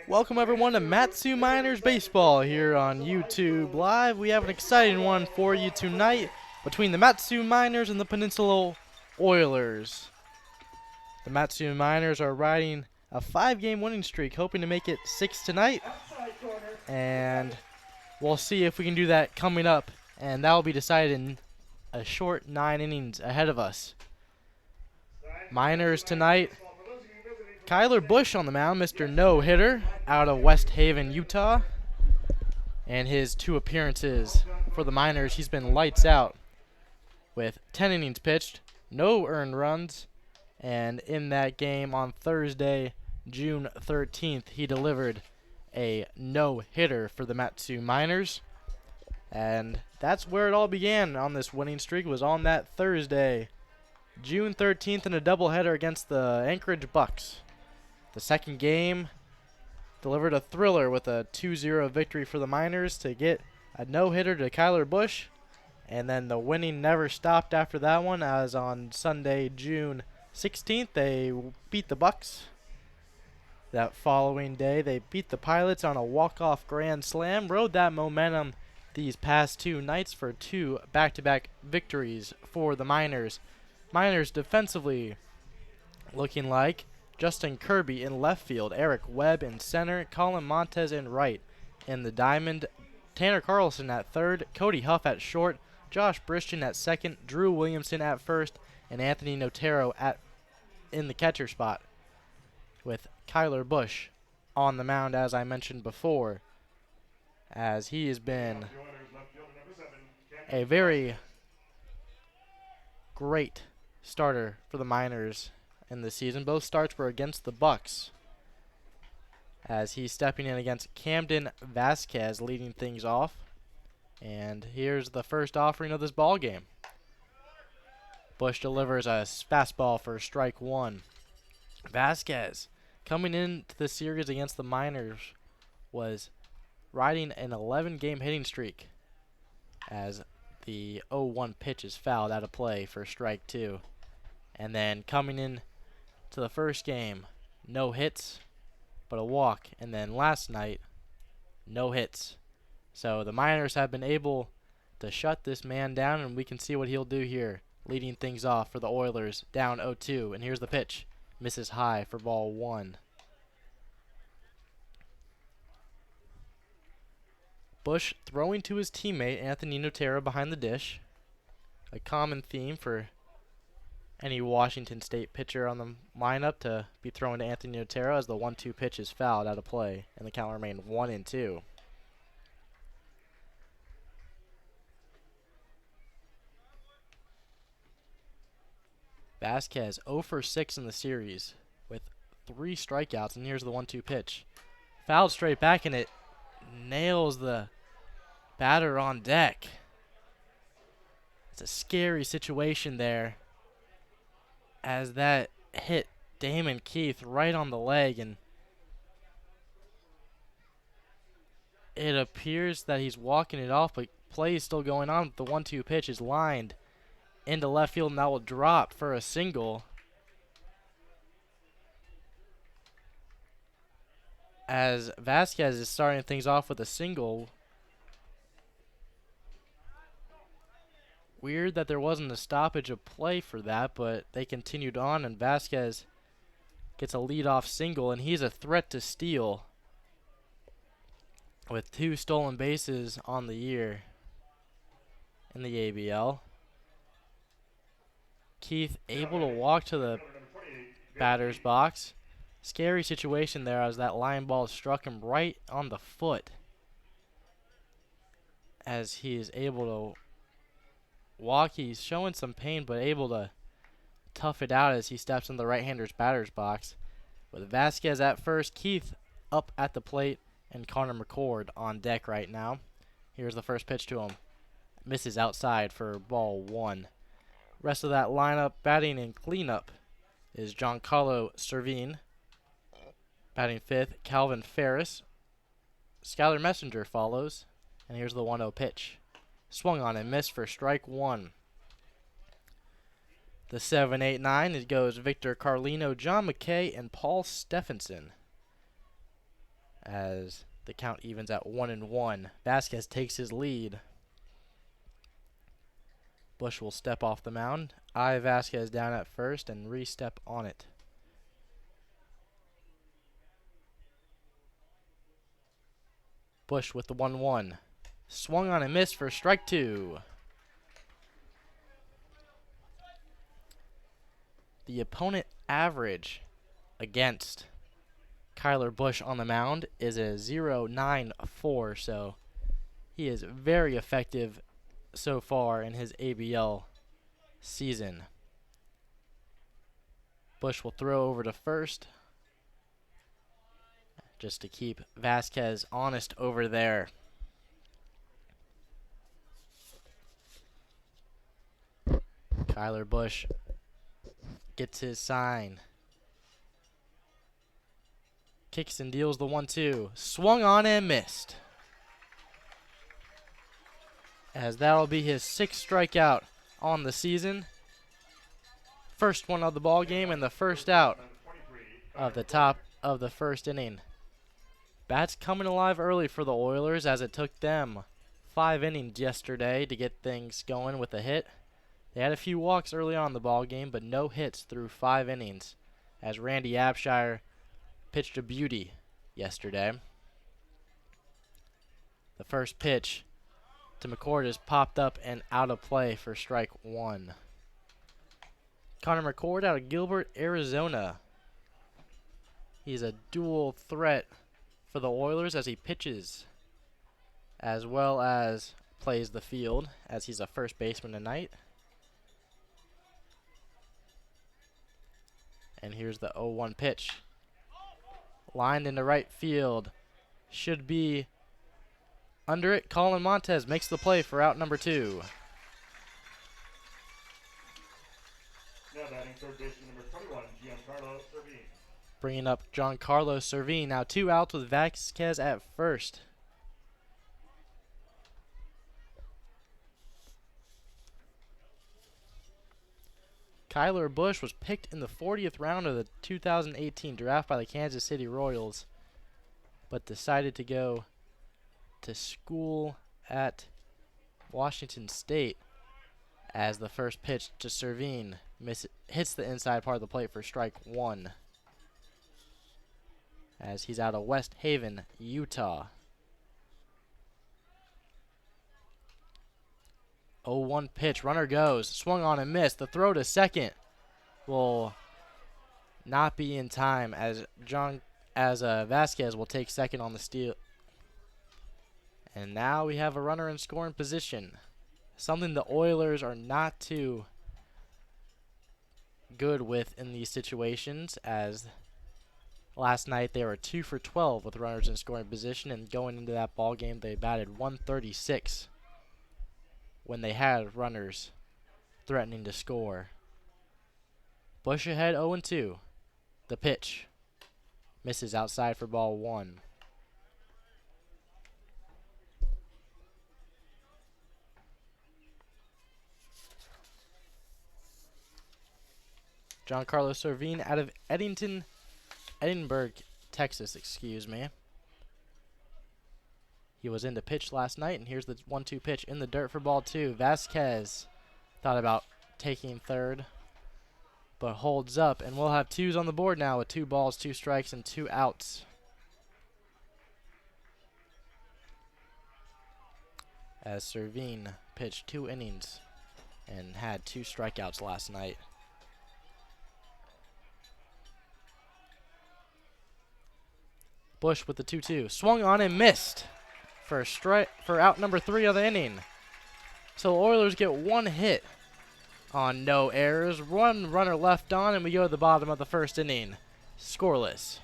Welcome everyone to Matsu Miners Baseball here on YouTube Live. We have an exciting one for you tonight between the Matsu Miners and the Peninsula Oilers. The Matsu Miners are riding a 5-game winning streak, hoping to make it 6 tonight. And we'll see if we can do that coming up. And that will be decided in a short 9 innings ahead of us. Miners tonight. Kyler Bush on the mound, Mr. No-Hitter out of West Haven, Utah. And his 2 appearances for the Miners, he's been lights out with 10 innings pitched, no earned runs. And in that game on Thursday, June 13th, he delivered a no-hitter for the Matsu Miners. And that's where it all began on this winning streak, was on that Thursday, June 13th, in a doubleheader against the Anchorage Bucks. The second game delivered a thriller with a 2-0 victory for the Miners to get a no-hitter to Kyler Bush. And then the winning never stopped after that one, as on Sunday, June 16th, they beat the Bucks. That following day, they beat the Pilots on a walk-off grand slam, rode that momentum these past 2 nights for 2 back-to-back victories for the Miners. Miners defensively looking like Justin Kirby in left field, Eric Webb in center, Colin Montez in right. In the diamond, Tanner Carlson at third, Cody Huff at short, Josh Bristian at second, Drew Williamson at first, and Anthony Notero in the catcher spot, with Kyler Bush on the mound, as I mentioned before, as he has been a very great starter for the Miners in the season. Both starts were against the Bucks, as he's stepping in against Camden Vasquez, leading things off. And here's the first offering of this ball game. Bush delivers a fastball for strike 1. Vasquez, coming into the series against the Miners, was riding an 11-game hitting streak, as the 0-1 pitch is fouled out of play for strike 2. And then coming in to the first game, no hits, but a walk. And then last night, no hits. So the Miners have been able to shut this man down, and we can see what he'll do here, leading things off for the Oilers, down 0-2. And here's the pitch. Misses high for ball 1. Bush throwing to his teammate, Anthony Notero, behind the dish. A common theme for any Washington State pitcher on the lineup to be thrown to Anthony Notero, as the 1-2 pitch is fouled out of play, and the count remained 1-2. Vasquez 0 for 6 in the series with 3 strikeouts, and here's the 1-2 pitch. Fouled straight back, and it nails the batter on deck. It's a scary situation there, as that hit Damon Keith right on the leg, and it appears that he's walking it off, but play is still going on. The 1-2 pitch is lined into left field, and that will drop for a single, as Vasquez is starting things off with a single. Weird that there wasn't a stoppage of play for that, but they continued on, and Vasquez gets a leadoff single, and he's a threat to steal with 2 stolen bases on the year in the ABL. Keith able to walk to the batter's box. Scary situation there, as that line ball struck him right on the foot, as he is able to walk. He's showing some pain, but able to tough it out as he steps in the right-hander's batter's box. With Vasquez at first, Keith up at the plate, and Connor McCord on deck right now. Here's the first pitch to him. Misses outside for ball 1. Rest of that lineup batting in cleanup is Giancarlo Servine. Batting 5th, Calvin Ferris. Skylar Messenger follows. And here's the 1-0 pitch. Swung on and missed for strike 1. The 7-8-9, it goes Victor Carlino, John McKay, and Paul Stephenson. as the count evens at 1-1. Vasquez takes his lead. Bush will step off the mound. Eye Vasquez down at first and re-step on it. Bush with the 1-1. Swung on and missed for strike 2. The opponent average against Kyler Bush on the mound is a 0.94, so he is very effective so far in his ABL season. Bush will throw over to first just to keep Vasquez honest over there. Kyler Bush gets his sign. Kicks and deals the 1-2. Swung on and missed. As that'll be his 6th strikeout on the season. First one of the ball game and the first out of the top of the first inning. Bats coming alive early for the Oilers as it took them 5 innings yesterday to get things going with a hit. They had a few walks early on in the ball game, but no hits through 5 innings as Randy Abshire pitched a beauty yesterday. The first pitch to McCord is popped up and out of play for strike 1. Connor McCord out of Gilbert, Arizona. He's a dual threat for the Oilers as he pitches as well as plays the field, as he's a first baseman tonight. And here's the 0-1 pitch. Lined into right field. Should be under it. Colin Montez makes the play for out number 2. Now batting third baseman number 21, Giancarlo Servine. Bringing up Giancarlo Servine. Now 2 outs with Vasquez at first. Kyler Bush was picked in the 40th round of the 2018 draft by the Kansas City Royals, but decided to go to school at Washington State as the first pitch to Servine hits the inside part of the plate for strike 1 as he's out of West Haven, Utah. 0-1 pitch, runner goes, swung on and missed. The throw to second will not be in time as Vasquez will take second on the steal. And now we have a runner in scoring position. Something the Oilers are not too good with in these situations, as last night they were 2 for 12 with runners in scoring position, and going into that ball game they batted 136 when they had runners threatening to score. Bush ahead 0-2. The pitch misses outside for ball 1. Giancarlo Servine out of Edinburgh, Texas, excuse me. He was in the pitch last night, and here's the 1-2 pitch in the dirt for ball 2. Vasquez thought about taking third, but holds up, and we'll have 2s on the board now with 2 balls, 2 strikes, and 2 outs. As Servine pitched 2 innings and had 2 strikeouts last night. Bush with the 2-2. Swung on and missed for out number 3 of the inning. So the Oilers get 1 hit on no errors. 1 runner left on, and we go to the bottom of the first inning. Scoreless.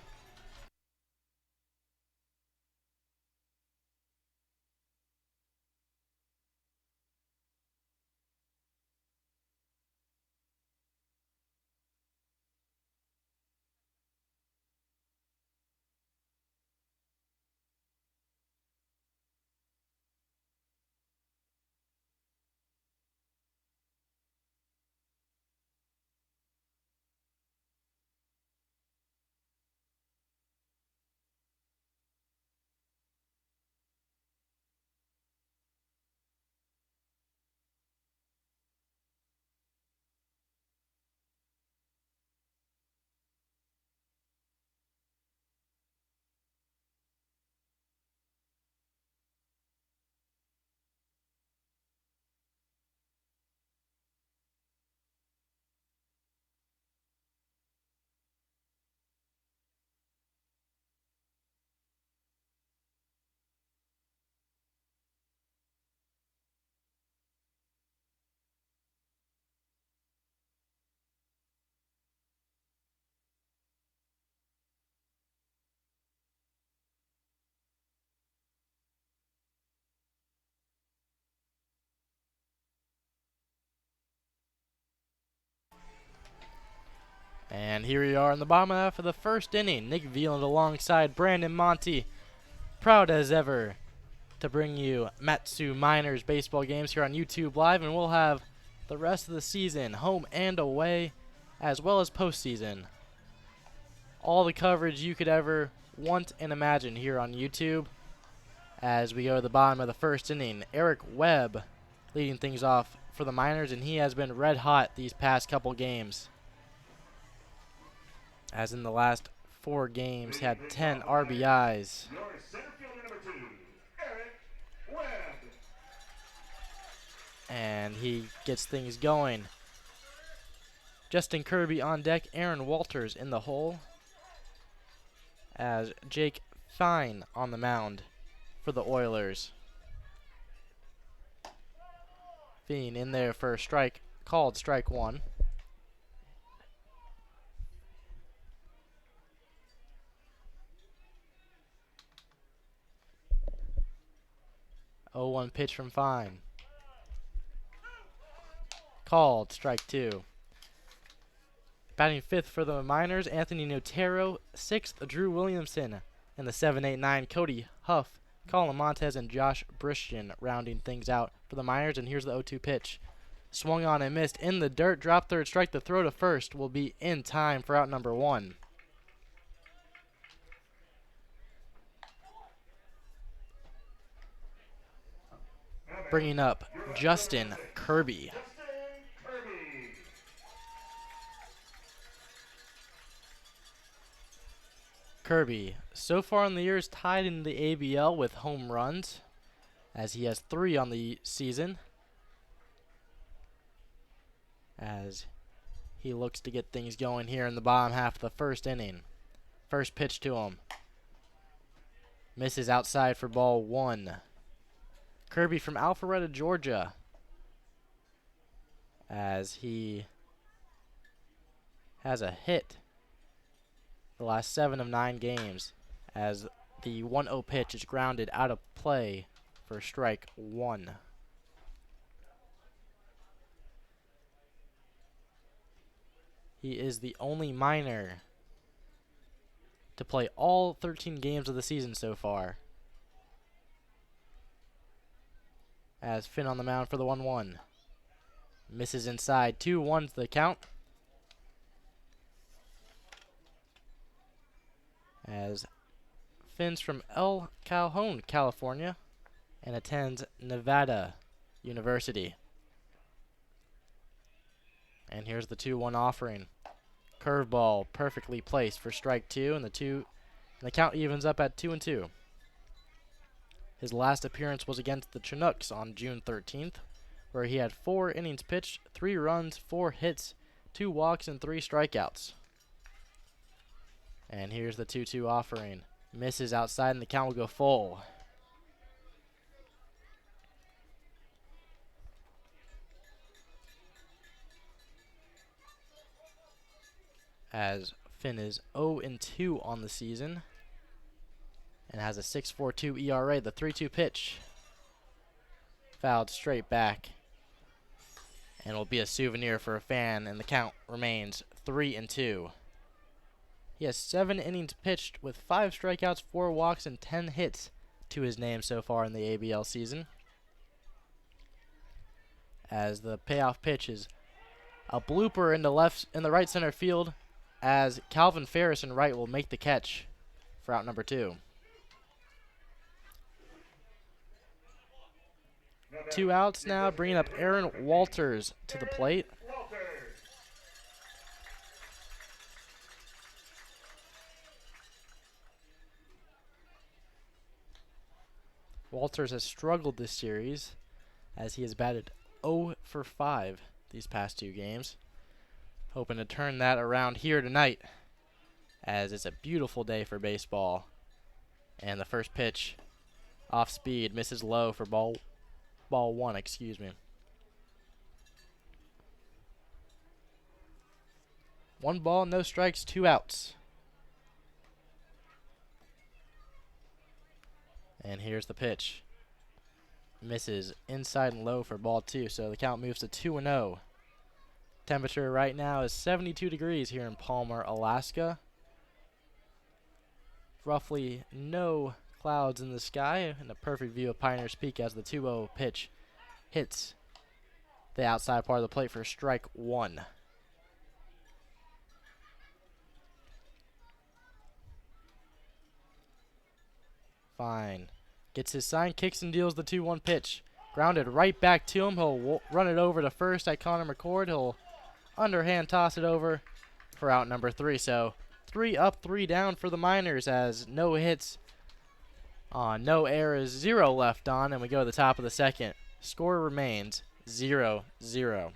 And here we are in the bottom half of the first inning. Nick Veland alongside Brandon Monty. Proud as ever to bring you Matsu Miners baseball games here on YouTube Live. And we'll have the rest of the season, home and away, as well as postseason. All the coverage you could ever want and imagine here on YouTube. As we go to the bottom of the first inning, Eric Webb leading things off for the Miners, and he has been red hot these past couple games. As in the last 4 games, had 10 RBIs. Your center fielder number 2, Eric Webb. And he gets things going. Justin Kirby on deck, Aaron Walters in the hole. As Jake Fine on the mound for the Oilers. Fiend in there for a strike, called strike 1. 0-1 pitch from Fine. Called strike 2. Batting 5th for the Miners, Anthony Notero. 6th, Drew Williamson. And the 7-8-9, Cody Huff, Colin Montez, and Josh Bristian rounding things out for the Miners. And here's the 0-2 pitch. Swung on and missed in the dirt. Drop third strike. The throw to first will be in time for out number 1. Bringing up Justin Kirby. Kirby, so far in the year, is tied in the ABL with home runs, as he has 3 on the season, as he looks to get things going here in the bottom half of the first inning. First pitch to him. Misses outside for ball 1. Kirby from Alpharetta, Georgia, as he has a hit the last 7 of 9 games, as the 1-0 pitch is grounded out of play for strike 1. He is the only Miner to play all 13 games of the season so far. As Finn on the mound for the 1-1. Misses inside. 2-1 to the count. As Finn's from El Calhoun, California, and attends Nevada University. And here's the 2-1 offering. Curveball perfectly placed for strike 2, and the count evens up at 2-2. His last appearance was against the Chinooks on June 13th, where he had 4 innings pitched, 3 runs, 4 hits, 2 walks, and 3 strikeouts. And here's the 2-2 offering. Misses outside, and the count will go full. As Finn is 0-2 on the season and has a 6.42 ERA. The 3-2 pitch fouled straight back and will be a souvenir for a fan, and the count remains 3-2. He has 7 innings pitched with 5 strikeouts, 4 walks, and 10 hits to his name so far in the ABL season. As the payoff pitch is a blooper in the right center field, as Calvin Ferris in right will make the catch for out number 2. 2 outs now, bringing up Aaron Walters to the plate. Walters has struggled this series, as he has batted 0 for 5 these past 2 games. Hoping to turn that around here tonight, as it's a beautiful day for baseball. And the first pitch off speed misses low for ball 1, excuse me. 1 ball, no strikes, 2 outs. And here's the pitch. Misses inside and low for ball 2, so the count moves to 2-0. Temperature right now is 72 degrees here in Palmer, Alaska. Roughly no clouds in the sky and a perfect view of Pioneers Peak as the 2-0 pitch hits the outside part of the plate for strike one. Fine. Gets his sign, kicks and deals the 2-1 pitch. Grounded right back to him. He'll run it over to first at Connor McCord. He'll underhand toss it over for out number 3. So 3 up, 3 down for the Miners as no hits on no errors, 0 left on, and we go to the top of the second. Score remains 0-0.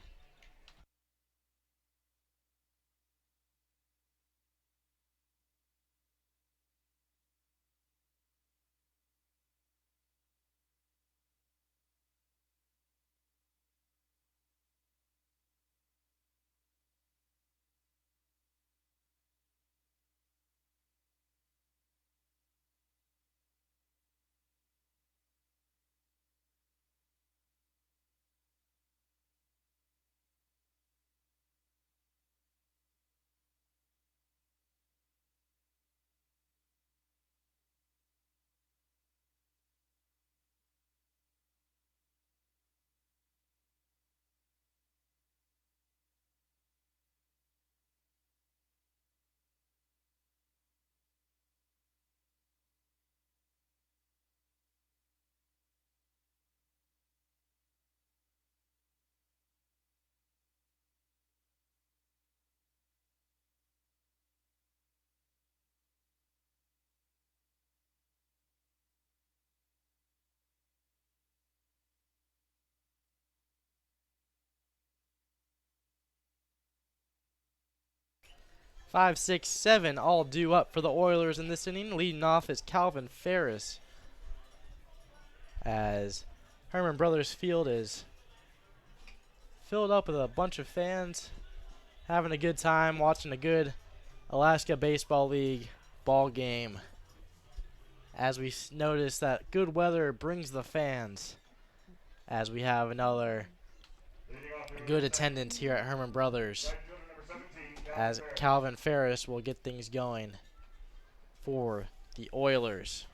5, 6, 7 all due up for the Oilers in this inning. Leading off is Calvin Ferris as Herman Brothers Field is filled up with a bunch of fans having a good time watching a good Alaska Baseball League ball game. As we notice that good weather brings the fans, as we have another good attendance here at Herman Brothers, as Calvin Ferris will get things going for the Oilers.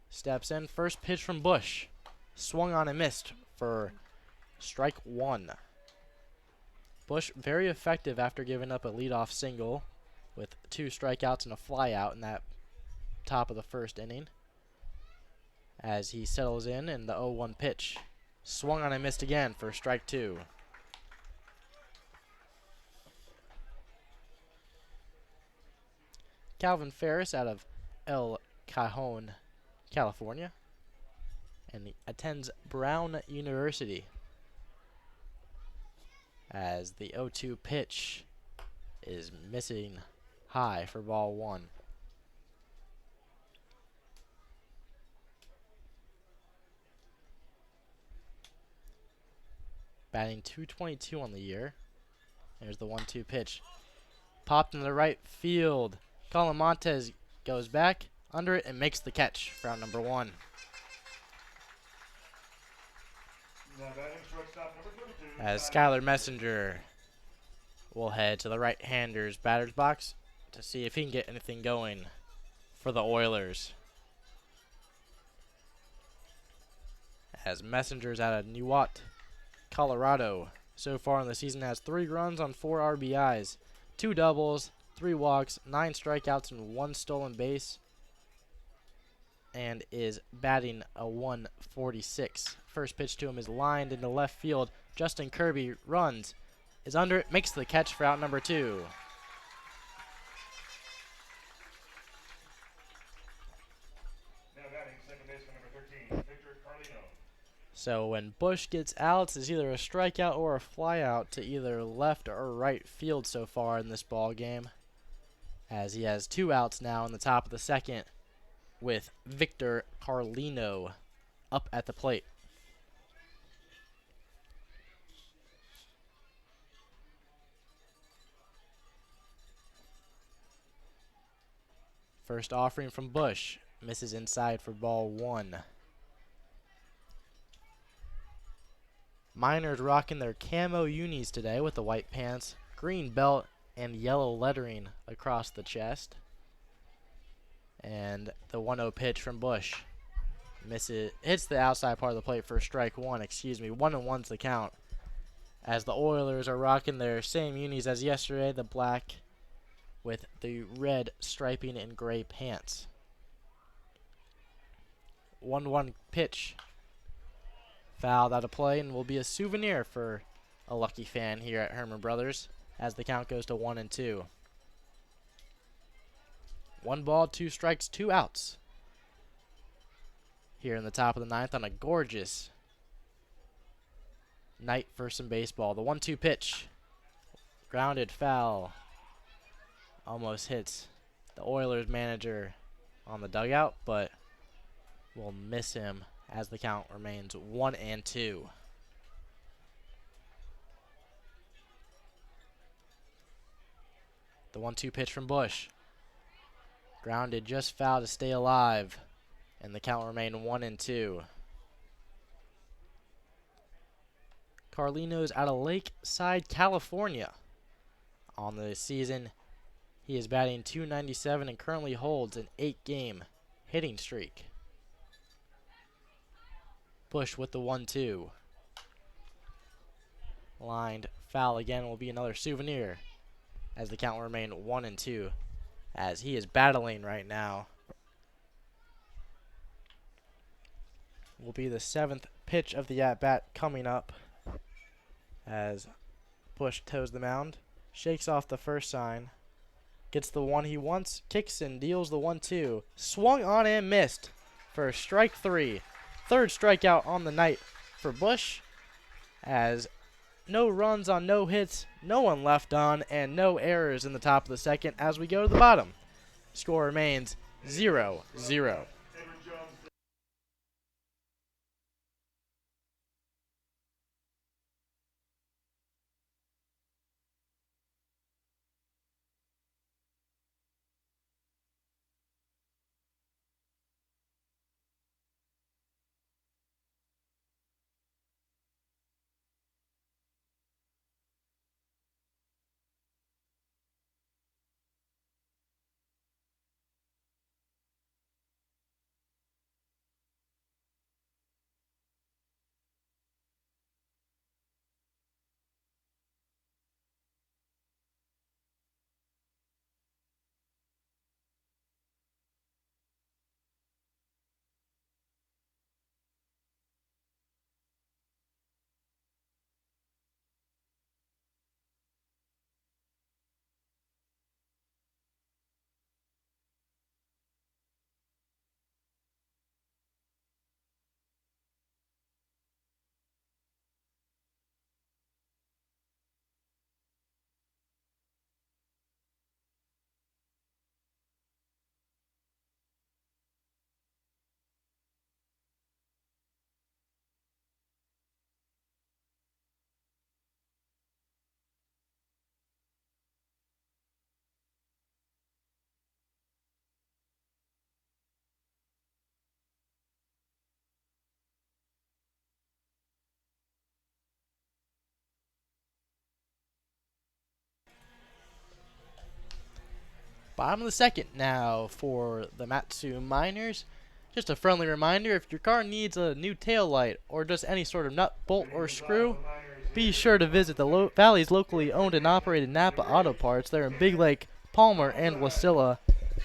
Steps in, first pitch from Bush, swung on and missed for strike one. Bush very effective after giving up a leadoff single with 2 strikeouts and a flyout in that top of the first inning. As he settles in the 0-1 pitch, swung on and missed again for strike 2. Calvin Ferris out of El Cajon, California, and he attends Brown University. As the 0-2 pitch is missing high for ball 1. Batting .222 on the year. There's the 1-2 pitch. Popped in the right field. Colin Montes goes back under it and makes the catch for out number 1. As Skylar Messenger will head to the right-hander's batter's box to see if he can get anything going for the Oilers. As Messenger's out of Nuwat, Colorado, so far in the season has 3 runs on 4 RBIs, 2 doubles, 3 walks, 9 strikeouts, and 1 stolen base, and is batting a .146. First pitch to him is lined into left field. Justin Kirby runs, is under it, makes the catch for out number 2. Now batting second baseman number 13, Victor Carlino. So when Bush gets outs, it's either a strikeout or a flyout to either left or right field so far in this ball game, as he has 2 outs now in the top of the second with Victor Carlino up at the plate. First offering from Bush misses inside for ball 1. Miners rocking their camo unis today with the white pants, green belt, and yellow lettering across the chest. And the 1-0 pitch from Bush. Misses, hits the outside part of the plate for strike one, 1-1's the count. As the Oilers are rocking their same unis as yesterday, the black with the red striping and gray pants. 1-1 pitch. Fouled out of play and will be a souvenir for a lucky fan here at Herman Brothers as the count goes to 1-2. 1 ball, 2 strikes, 2 outs. Here in the top of the ninth on a gorgeous night for some baseball. The 1-2 pitch. Grounded foul. Almost hits the Oilers manager on the dugout, but will miss him as the count remains 1-2. The 1-2 pitch from Bush. Grounded just foul to stay alive, and the count remained 1-2. Carlino's out of Lakeside, California. On the season, he is batting .297 and currently holds an 8-game hitting streak. Bush with the 1-2. Lined foul again will be another souvenir as the count will remain 1-2 as he is battling right now. Will be the 7th pitch of the at-bat coming up as Bush toes the mound, shakes off the first sign, gets the one he wants, kicks and deals the 1-2. Swung on and missed for strike 3. Third strikeout on the night for Bush as no runs on no hits, no one left on, and no errors in the top of the second as we go to the bottom. Score remains 0-0. Bottom of the second now for the Matsu Miners. Just a friendly reminder, if your car needs a new tail light or just any sort of nut, bolt, or screw, be sure to visit the Valley's locally owned and operated Napa Auto Parts. They're in Big Lake, Palmer, and Wasilla.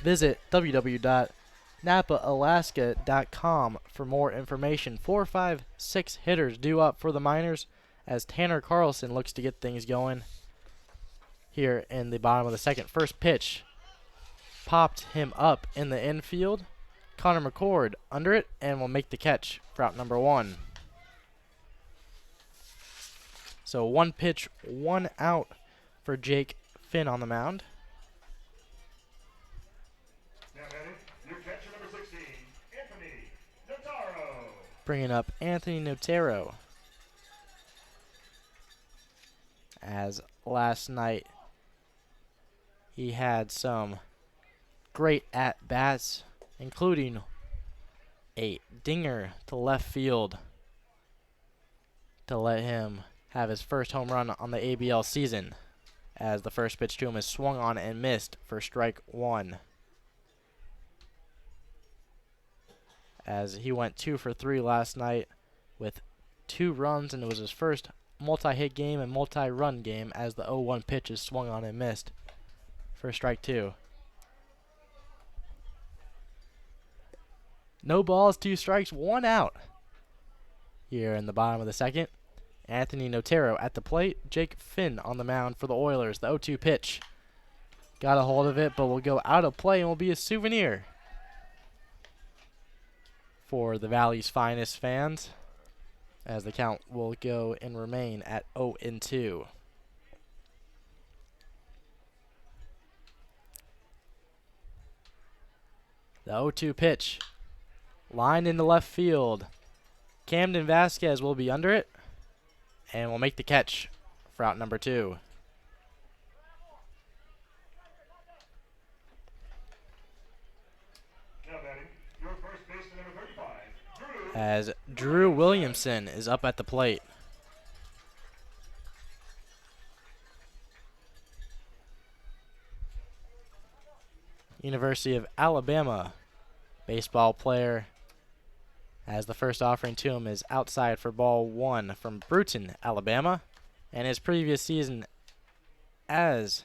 Visit www.napaalaska.com for more information. 4, 5, 6 hitters due up for the Miners as Tanner Carlson looks to get things going here in the bottom of the second. First pitch popped him up in the infield. Connor McCord under it and will make the catch for out number 1. So 1 pitch, 1 out for Jake Finn on the mound. Now batting, your catcher number 16, Anthony Notaro. Bringing up Anthony Notaro. As last night he had some great at-bats, including a dinger to left field to let him have his first home run on the ABL season, as the first pitch to him is swung on and missed for strike one. As he went 2 for 3 last night with 2 runs, and it was his first multi-hit game and multi-run game as the 0-1 pitch is swung on and missed for strike 2. No balls, 2 strikes, 1 out. Here in the bottom of the second, Anthony Notero at the plate, Jake Finn on the mound for the Oilers. The 0-2 pitch. Got a hold of it, but will go out of play and will be a souvenir for the Valley's finest fans, as the count will go and remain at 0-2. The 0-2 pitch. Line into left field. Camden Vasquez will be under it and will make the catch for out number 2. Now batting, your first baseman, number 35, Drew. As Drew Williamson is up at the plate. University of Alabama baseball player, as the first offering to him is outside for ball 1 from Bruton, Alabama. And his previous season as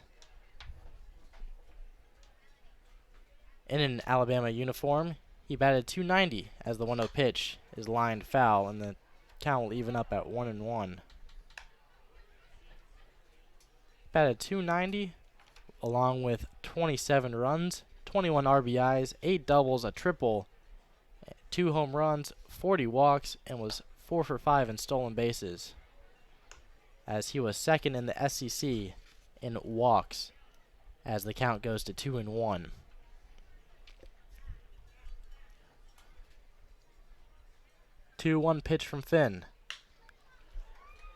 in an Alabama uniform, he batted .290 as the 1-0 pitch is lined foul, and the count will even up at 1-1. Batted .290 along with 27 runs, 21 RBIs, 8 doubles, a triple, 2 home runs, 40 walks, and was 4 for 5 in stolen bases, as he was second in the SEC in walks, as the count goes to 2-1. Two-one pitch from Finn.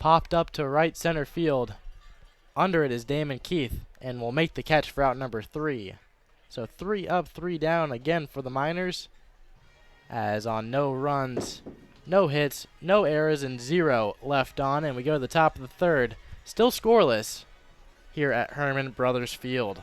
Popped up to right center field. Under it is Damon Keith, and will make the catch for out number 3. So 3 up, 3 down again for the Miners, as on no runs, no hits, no errors, and 0 left on. And we go to the top of the third, still scoreless here at Herman Brothers Field.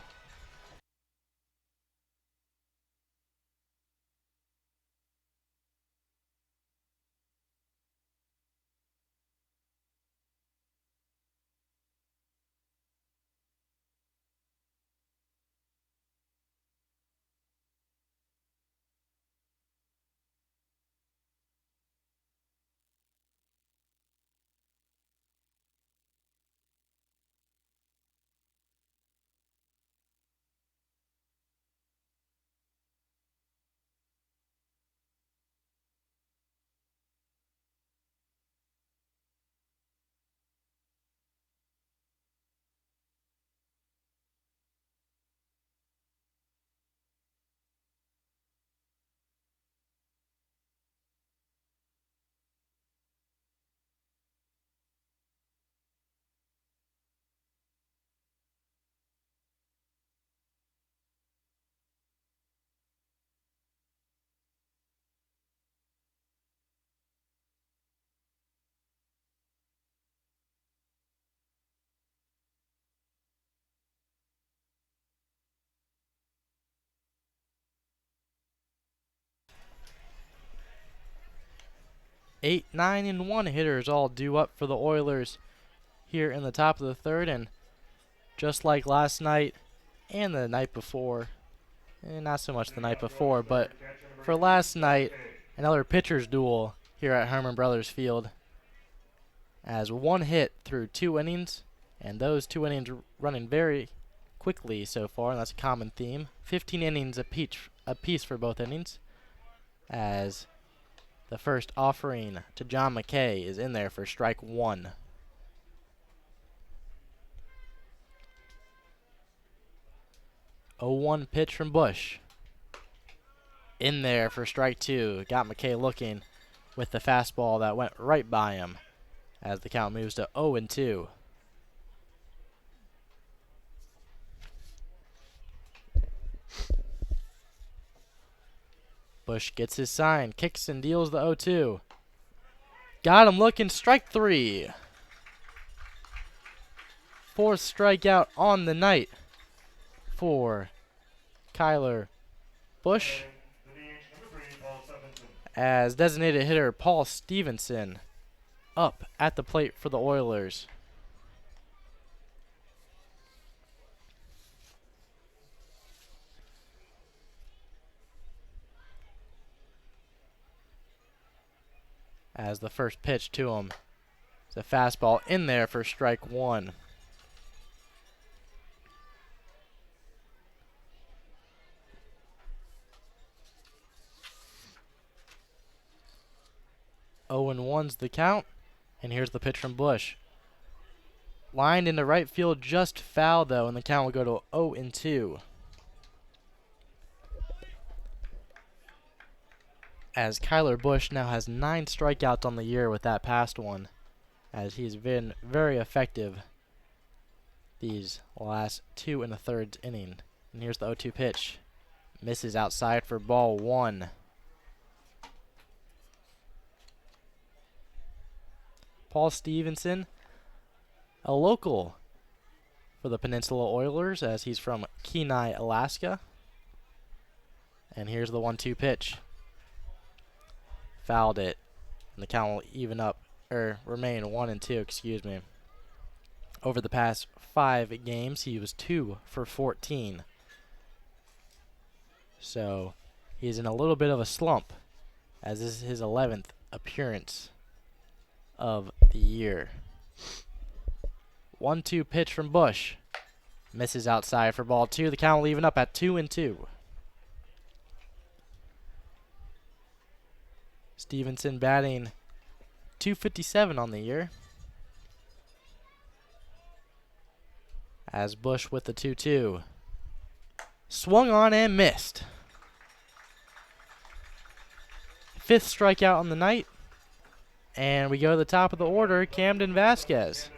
Eight, 9, and 1 hitters all due up for the Oilers here in the top of the third, and just like last night and the night before, not so much the night before, but for last night, another pitcher's duel here at Herman Brothers Field, as 1 hit through 2 innings, and those 2 innings running very quickly so far, and that's a common theme. 15 innings apiece for both innings, as the first offering to John McKay is in there for strike 1. Oh, 1 pitch from Bush. In there for strike 2. Got McKay looking with the fastball that went right by him, as the count moves to 0-2. Bush gets his sign, kicks and deals the 0-2. Got him looking. Strike 3. Fourth strikeout on the night for Kyler Busch, The DH number 3, Paul Stevenson. as designated hitter Paul Stevenson up at the plate for the Oilers. As the first pitch to him is a fastball in there for strike 1. Oh and 1's the count, and here's the pitch from Busch. Lined into right field, just foul though, and the count will go to 0 and 2. As Kyler Busch now has 9 strikeouts on the year with that past one, as he's been very effective these last 2 1/3 inning. And here's the 0-2 pitch. Misses outside for ball 1. Paul Stevenson, a local for the Peninsula Oilers, as he's from Kenai, Alaska. And here's the 1-2 pitch. Fouled it, and the count will remain 1 and 2, excuse me. Over the past 5 games, he was 2 for 14. So he's in a little bit of a slump, as this is his 11th appearance of the year. 1-2 pitch from Busch. Misses outside for ball 2. The count will even up at 2 and 2. Stevenson batting .257 on the year. As Busch with the 2-2. Swung on and missed. 5th strikeout on the night. And we go to the top of the order, Camden Vasquez.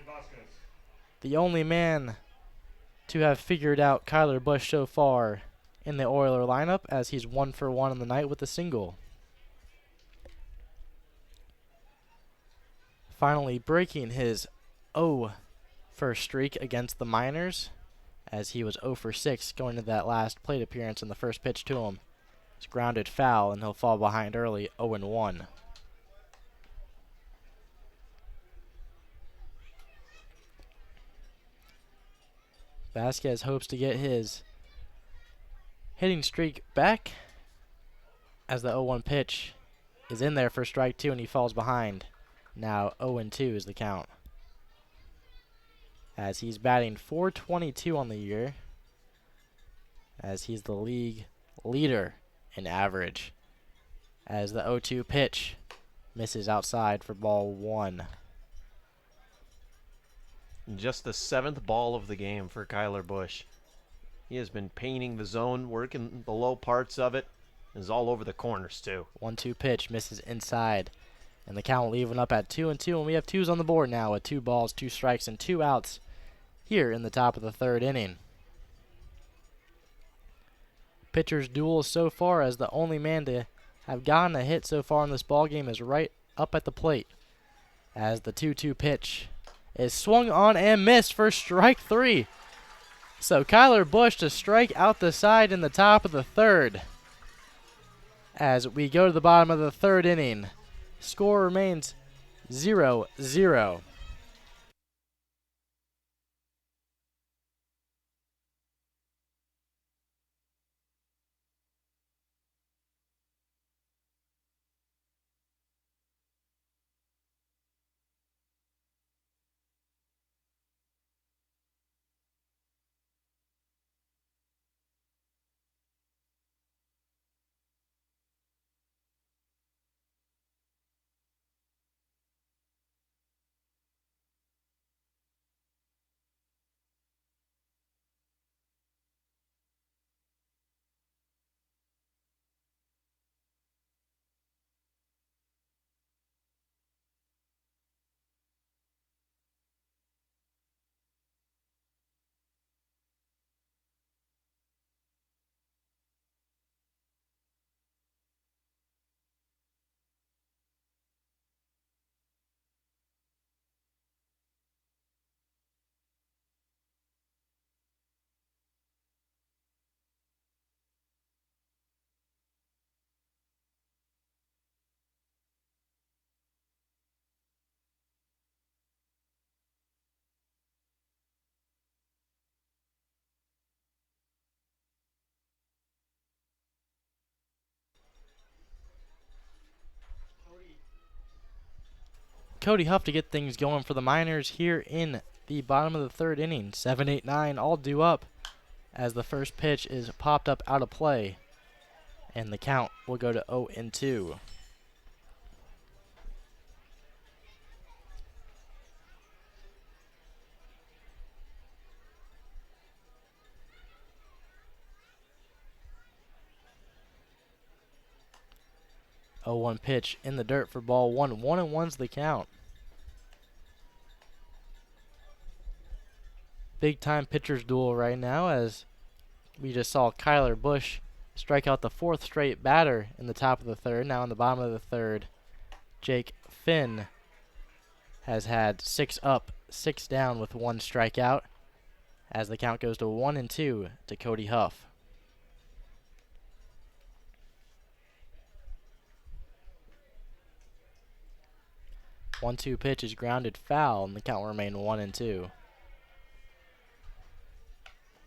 The only man to have figured out Kyler Busch so far in the Oiler lineup, as he's 1 for 1 on the night with a single. Finally breaking his 0 first streak against the Miners, as he was 0 for 6 going to that last plate appearance, and the first pitch to him is grounded foul, and he'll fall behind early, 0 and 1. Vasquez hopes to get his hitting streak back, as the 0-1 pitch is in there for strike 2, and he falls behind. Now 0 and 2 is the count, as he's batting .422 on the year, as he's the league leader in average. As the 0-2 pitch misses outside for ball 1. Just the 7th ball of the game for Kyler Busch. He has been painting the zone, working the low parts of it, and is all over the corners too. 1-2 pitch misses inside, and the count will even up at 2 and 2, and we have 2s on the board now with 2 balls, 2 strikes, and 2 outs here in the top of the 3rd inning. Pitchers duel so far, as the only man to have gotten a hit so far in this ball game is right up at the plate, as the 2-2 pitch is swung on and missed for strike 3. So Kyler Busch to strike out the side in the top of the 3rd. As we go to the bottom of the 3rd inning, score remains 0-0. Cody Huff to get things going for the Miners here in the bottom of the third inning. 7, 8, 9 all due up as the first pitch is popped up out of play. And the count will go to 0-2. Oh, 1 pitch in the dirt for ball 1. 1-1's the count. Big time pitcher's duel right now as we just saw Kyler Bush strike out the 4th straight batter in the top of the third. Now in the bottom of the third, Jake Finn has had 6 up, 6 down with 1 strikeout as the count goes to 1-2 to Cody Huff. One-two pitch is grounded foul, and the count will remain 1-2.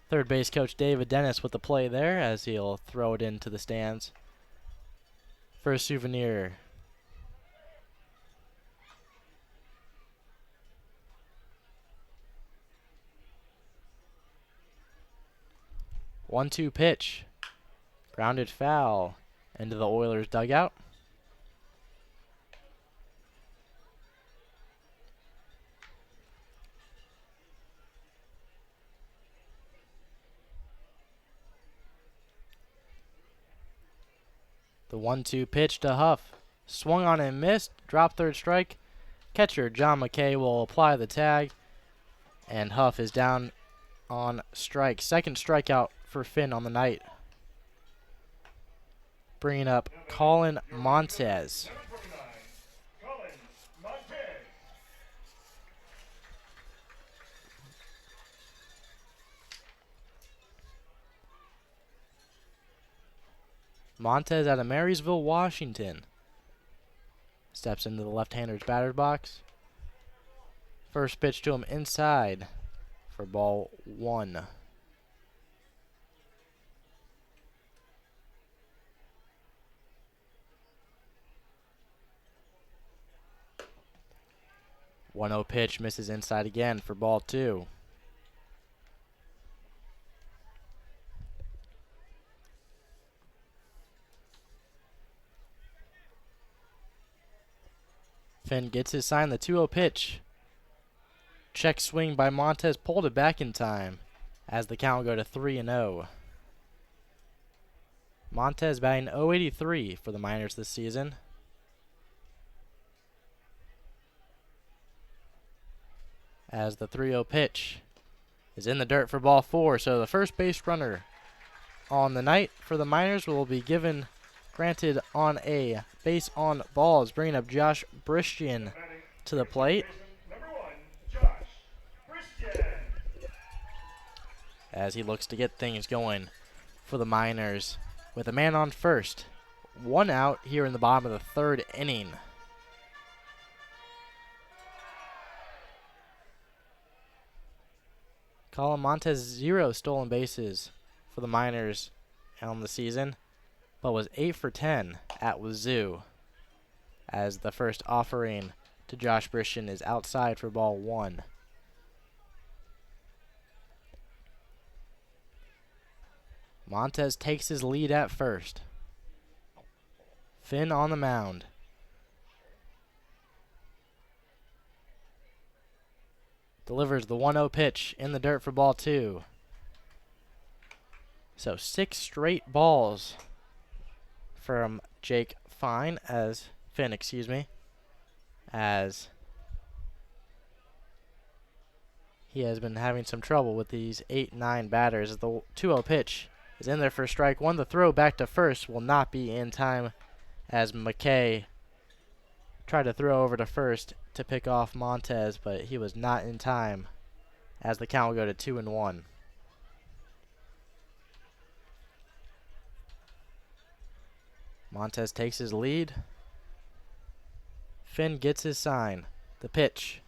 Third base coach David Dennis with the play there as he'll throw it into the stands for a souvenir. One-two pitch, grounded foul into the Oilers dugout. The 1-2 pitch to Huff. Swung on and missed. Drop third strike. Catcher John McKay will apply the tag. And Huff is down on strike. Second strikeout for Finn on the night. Bringing up Colin Montez. Montez out of Marysville, Washington. Steps into the left-hander's batter's box. First pitch to him inside for ball 1. One-zero pitch misses inside again for ball 2. Finn gets his sign, the 2-0 pitch. Check swing by Montez, pulled it back in time as the count will go to 3-0. Montez batting .083 for the Miners this season. As the 3-0 pitch is in the dirt for ball 4, so the first base runner on the night for the Miners will be granted on a base on balls, bringing up Josh Bristian to the plate. As he looks to get things going for the Miners with a man on first. 1 out here in the bottom of the third inning. Colin Montez 0 stolen bases for the Miners on the season, but was 8 for 10 at Wazoo as the first offering to Josh Bristian is outside for ball 1. Montez takes his lead at first. Finn on the mound. Delivers the 1-0 pitch in the dirt for ball 2. So 6 straight balls from Finn, as he has been having some trouble with these 8-9 batters. The 2-0 pitch is in there for strike 1. The throw back to first will not be in time as McKay tried to throw over to first to pick off Montez, but he was not in time as the count will go to 2-1. Montez takes his lead. Finn gets his sign. The pitch.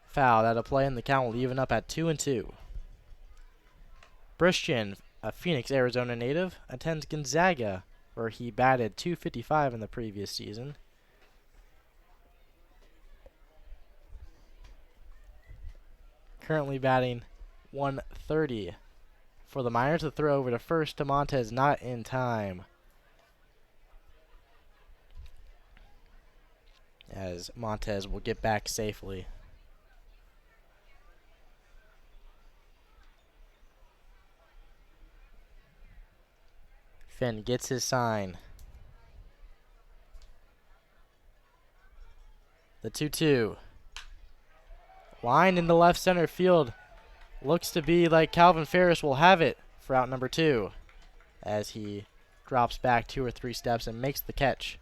Foul out of play, and the count will even up at 2-2. Bristian, a Phoenix, Arizona native, attends Gonzaga, where he batted .255 in the previous season. currently batting 130. For the Miners, the throw over to first to Montez, not in time. As Montez will get back safely. Finn gets his sign. The 2-2. Line into left center field. Looks to be like Calvin Ferris will have it for out number 2 as he drops back 2 or 3 steps and makes the catch.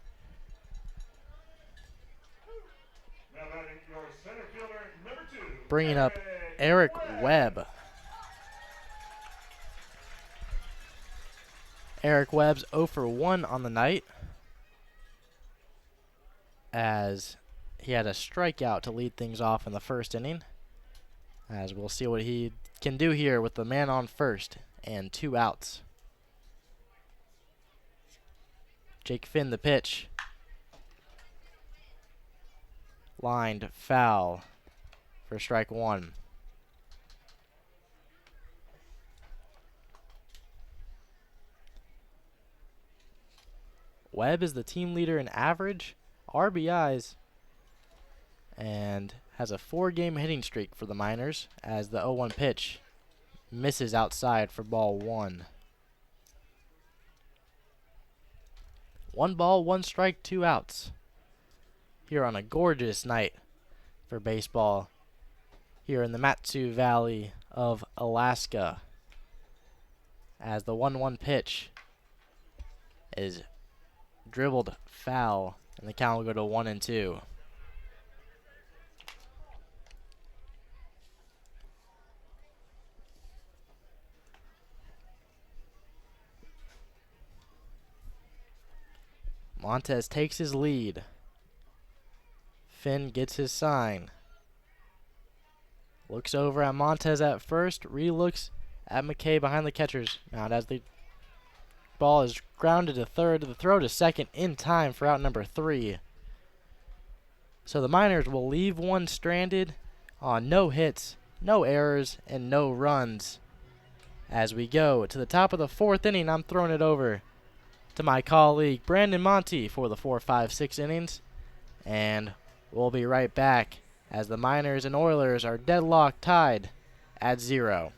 Now batting your center fielder, number 2. Bringing up Eric Webb. Eric Webb's 0 for 1 on the night as he had a strikeout to lead things off in the first inning. As we'll see what he can do here with the man on first and 2 outs. Jake Finn the pitch. Lined foul for strike 1. Webb is the team leader in average, RBIs, and has a 4-game hitting streak for the Miners as the 0-1 pitch misses outside for ball 1. 1 ball, 1 strike, 2 outs. Here on a gorgeous night for baseball here in the Matsu Valley of Alaska as the 1-1 pitch is dribbled foul and the count will go to 1-2. Montez takes his lead. Finn gets his sign. Looks over at Montez at first. Re-looks at McKay behind the catcher's mound as the ball is grounded to third. The throw to second in time for out number 3. So the Miners will leave one stranded on no hits, no errors, and no runs. As we go to the top of the 4th inning, I'm throwing it over to my colleague Brandon Monty for the 4, 5, 6 innings. And we'll be right back as the Miners and Oilers are deadlocked tied at 0.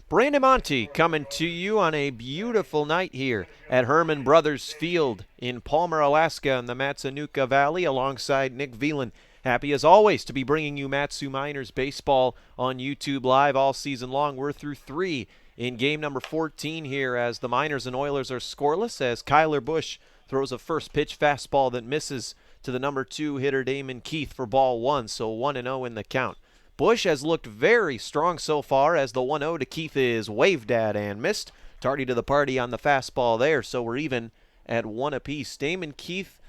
Brandon Monty coming to you on a beautiful night here at Herman Brothers Field in Palmer, Alaska in the Matsunuka Valley alongside Nick Veland. Happy as always to be bringing you Matsu Miners baseball on YouTube Live all season long. We're through 3 in game number 14 here as the Miners and Oilers are scoreless as Kyler Busch throws a first pitch fastball that misses to the number 2 hitter Damon Keith for ball 1, so 1-0 in the count. Busch has looked very strong so far as the 1-0 to Keith is waved at and missed. Tardy to the party on the fastball there, so we're even at 1 apiece. Damon Keith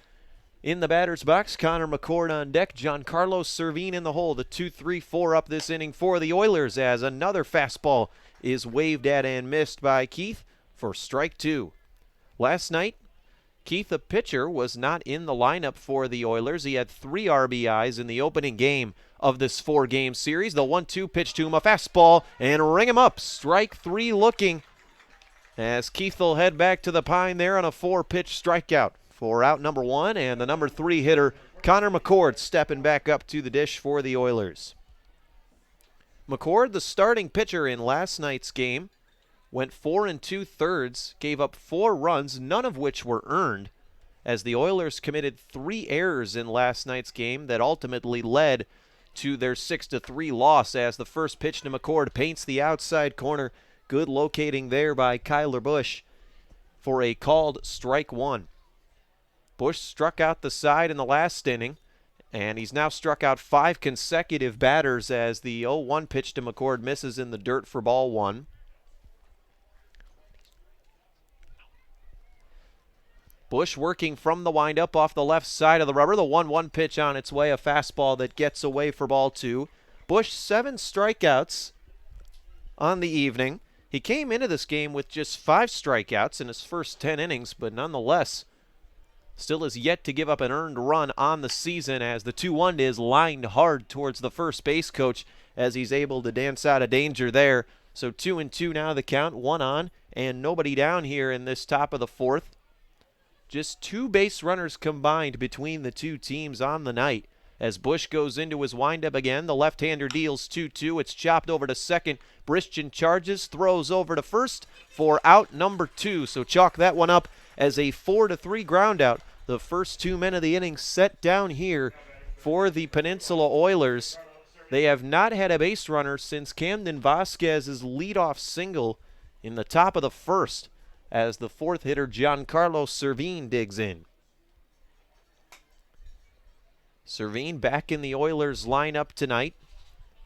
in the batter's box. Connor McCord on deck. Giancarlo Servine in the hole. The 2-3-4 up this inning for the Oilers as another fastball is waved at and missed by Keith for strike two. Last night, Keith, the pitcher, was not in the lineup for the Oilers. He had 3 RBIs in the opening game of this 4-game series. The 1-2 pitch to him, a fastball, and ring him up. Strike 3 looking as Keith will head back to the pine there on a 4-pitch strikeout for out number 1, and the number 3 hitter, Connor McCord, stepping back up to the dish for the Oilers. McCord, the starting pitcher in last night's game, went 4 2/3, gave up 4 runs, none of which were earned, as the Oilers committed 3 errors in last night's game that ultimately led to their 6-3 loss, as the first pitch to McCord paints the outside corner. Good locating there by Kyler Busch for a called strike 1. Busch struck out the side in the last inning, and he's now struck out 5 consecutive batters as the 0-1 pitch to McCord misses in the dirt for ball 1. Busch working from the windup off the left side of the rubber. The 1-1 pitch on its way, a fastball that gets away for ball 2. Busch 7 strikeouts on the evening. He came into this game with just 5 strikeouts in his first 10 innings, but nonetheless still has yet to give up an earned run on the season, as the 2-1 is lined hard towards the first base coach as he's able to dance out of danger there. So 2-2 now the count, 1 on and nobody down here in this top of the 4th. Just 2 base runners combined between the two teams on the night. As Busch goes into his windup again, the left-hander deals 2-2. It's chopped over to second. Bristian charges, throws over to first for out number 2. So chalk that one up as a 4-3 ground out. The first 2 men of the inning set down here for the Peninsula Oilers. They have not had a base runner since Camden Vasquez's leadoff single in the top of the first, as the 4th hitter Giancarlo Servine digs in. Servine back in the Oilers lineup tonight.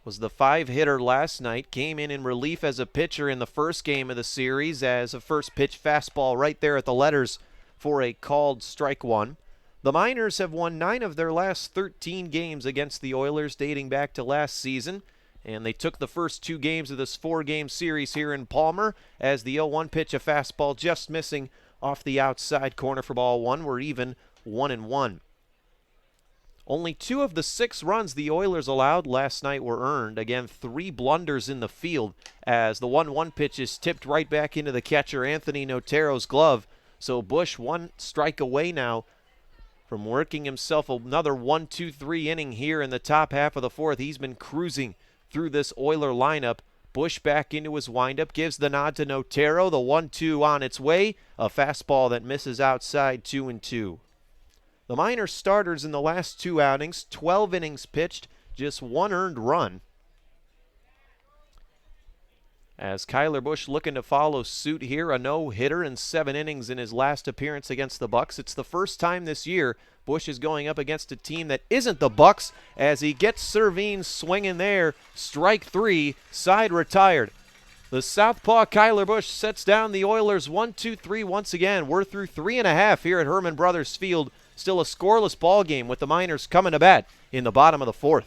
Was the 5 hitter last night. Came in relief as a pitcher in the first game of the series as a first pitch fastball right there at the letters for a called strike 1. The Miners have won 9 of their last 13 games against the Oilers dating back to last season, and they took the first 2 games of this 4-game series here in Palmer as the 0-1 pitch, a fastball just missing off the outside corner for ball 1. We're even 1-1. Only 2 of the 6 runs the Oilers allowed last night were earned. Again, 3 blunders in the field as the 1-1 pitch is tipped right back into the catcher Anthony Notero's glove. So Busch 1 strike away now from working himself another 1-2-3 inning here in the top half of the 4th. He's been cruising through this Oiler lineup. Busch back into his windup, gives the nod to Notero. The 1-2 on its way. A fastball that misses outside, 2-2. The Miners starters in the last 2 outings, 12 innings pitched, just 1 earned run. As Kyler Busch looking to follow suit here, a no-hitter in 7 innings in his last appearance against the Bucks. It's the first time this year Busch is going up against a team that isn't the Bucks, as he gets Servine swinging there. Strike 3, side retired. The southpaw Kyler Busch sets down the Oilers 1-2-3 once again. We're through 3.5 here at Herman Brothers Field. Still a scoreless ball game with the Miners coming to bat in the bottom of the 4th.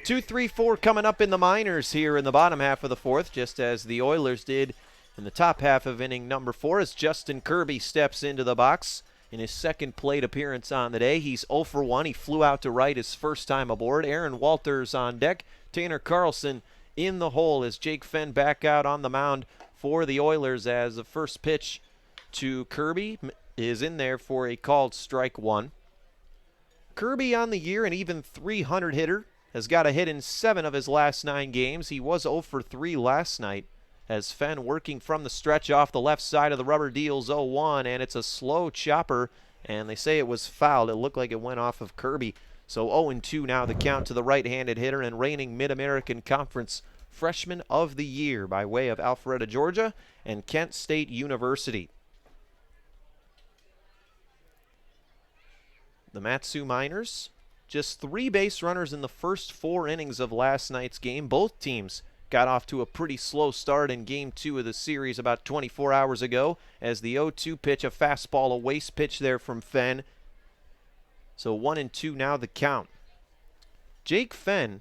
2, 3, 4 coming up in the minors here in the bottom half of the fourth, just as the Oilers did in the top half of inning number 4 as Justin Kirby steps into the box in his second plate appearance on the day. He's 0 for 1. He flew out to right his first time aboard. Aaron Walters on deck. Tanner Carlson in the hole as Jake Fenn back out on the mound for the Oilers as the first pitch to Kirby is in there for a called strike 1. Kirby on the year, an even 300 hitter, has got a hit in 7 of his last 9 games. He was 0 for 3 last night as Fenn working from the stretch off the left side of the rubber deals 0-1, and it's a slow chopper, and they say it was fouled. It looked like it went off of Kirby. So 0-2 now the count to the right-handed hitter and reigning Mid-American Conference Freshman of the Year by way of Alpharetta, Georgia, and Kent State University. The Mat-Su Miners, just 3 base runners in the first 4 innings of last night's game. Both teams got off to a pretty slow start in Game 2 of the series about 24 hours ago as the 0-2 pitch, a fastball, a waste pitch there from Fenn. So 1-2 now the count. Jake Fenn,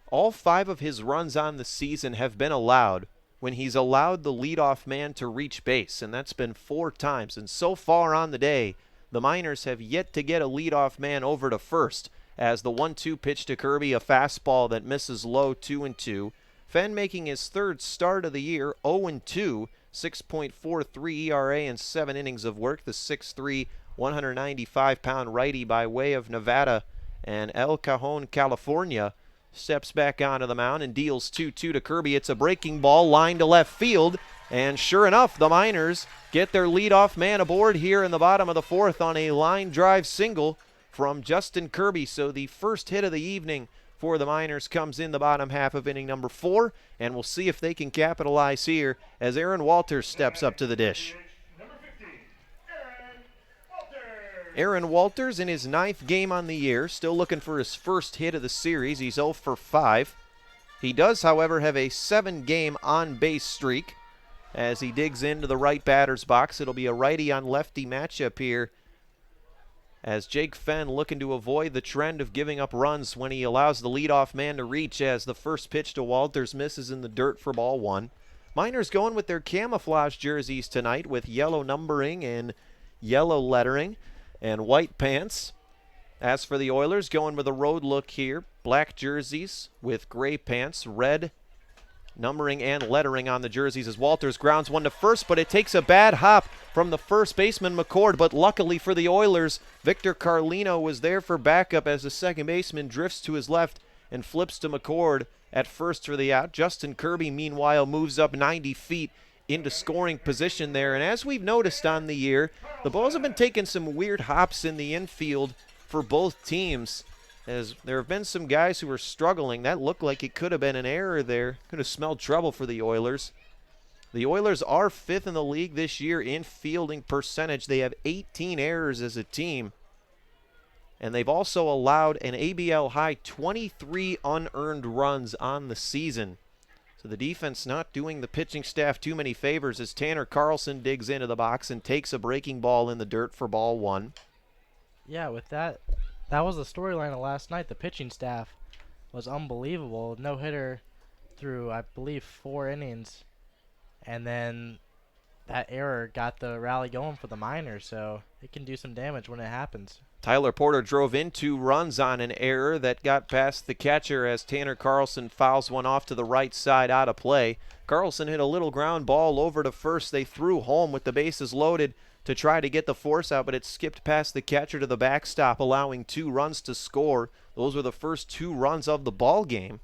all 5 of his runs on the season have been allowed when he's allowed the leadoff man to reach base, and that's been 4 times. And so far on the day, the Miners have yet to get a leadoff man over to first as the 1-2 pitch to Kirby, a fastball that misses low, 2-2. Fenn making his 3rd start of the year, 0-2, 6.43 ERA in 7 innings of work. The 6'3", 195-pound righty by way of Nevada and El Cajon, California, steps back onto the mound and deals 2-2 to Kirby. It's a breaking ball, line to left field, and sure enough, the Miners get their leadoff man aboard here in the bottom of the 4th on a line drive single from Justin Kirby. So the first hit of the evening for the Miners comes in the bottom half of inning number 4, and we'll see if they can capitalize here as Aaron Walters steps up to the dish. Aaron Walters in his 9th game on the year, still looking for his first hit of the series. He's 0 for 5. He does, however, have a 7-game on-base streak as he digs into the right batter's box. It'll be a righty on lefty matchup here as Jake Fenn looking to avoid the trend of giving up runs when he allows the leadoff man to reach as the first pitch to Walters misses in the dirt for ball 1. Miners going with their camouflage jerseys tonight with yellow numbering and yellow lettering and white pants. As for the Oilers, going with a road look here, black jerseys with gray pants, red numbering and lettering on the jerseys as Walters grounds one to first, but it takes a bad hop from the first baseman McCord. But luckily for the Oilers, Victor Carlino was there for backup as the second baseman drifts to his left and flips to McCord at first for the out. Justin Kirby, meanwhile, moves up 90 feet into scoring position there. And as we've noticed on the year, the Bulls have been taking some weird hops in the infield for both teams, as there have been some guys who are struggling. That looked like it could have been an error there. Could have smelled trouble for the Oilers. The Oilers are 5th in the league this year in fielding percentage. They have 18 errors as a team. And they've also allowed an ABL high 23 unearned runs on the season. So the defense not doing the pitching staff too many favors as Tanner Carlson digs into the box and takes a breaking ball in the dirt for ball 1. Yeah, with that was the storyline of last night. The pitching staff was unbelievable. No hitter through, I believe, 4 innings. And then that error got the rally going for the Miners, so it can do some damage when it happens. Tyler Porter drove in 2 runs on an error that got past the catcher as Tanner Carlson fouls one off to the right side out of play. Carlson hit a little ground ball over to first. They threw home with the bases loaded to try to get the force out, but it skipped past the catcher to the backstop, allowing 2 runs to score. Those were the first 2 runs of the ball game.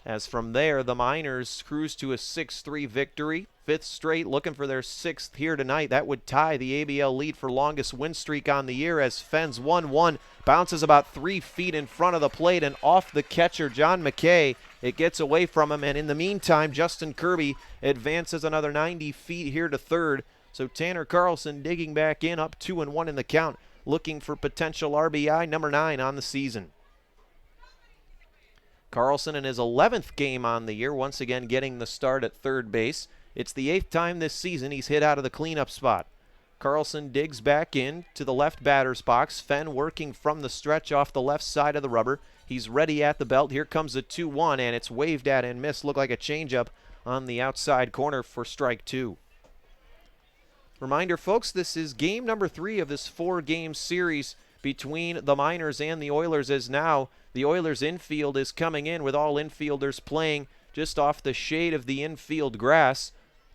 As from there, the Miners cruise to a 6-3 victory. 5th straight, looking for their 6th here tonight. That would tie the ABL lead for longest win streak on the year as Fenn's 1-1 bounces about 3 feet in front of the plate and off the catcher, John McKay. It gets away from him, and in the meantime, Justin Kirby advances another 90 feet here to third. So Tanner Carlson digging back in, up 2-1 in the count, looking for potential RBI number 9 on the season. Carlson in his 11th game on the year, once again getting the start at third base. It's the 8th time this season he's hit out of the cleanup spot. Carlson digs back in to the left batter's box. Fenn working from the stretch off the left side of the rubber. He's ready at the belt. Here comes a 2-1, and it's waved at and missed. Looked like a changeup on the outside corner for strike 2. Reminder, folks, this is game number 3 of this 4-game series between the Miners and the Oilers, as now the Oilers infield is coming in with all infielders playing just off the shade of the infield grass.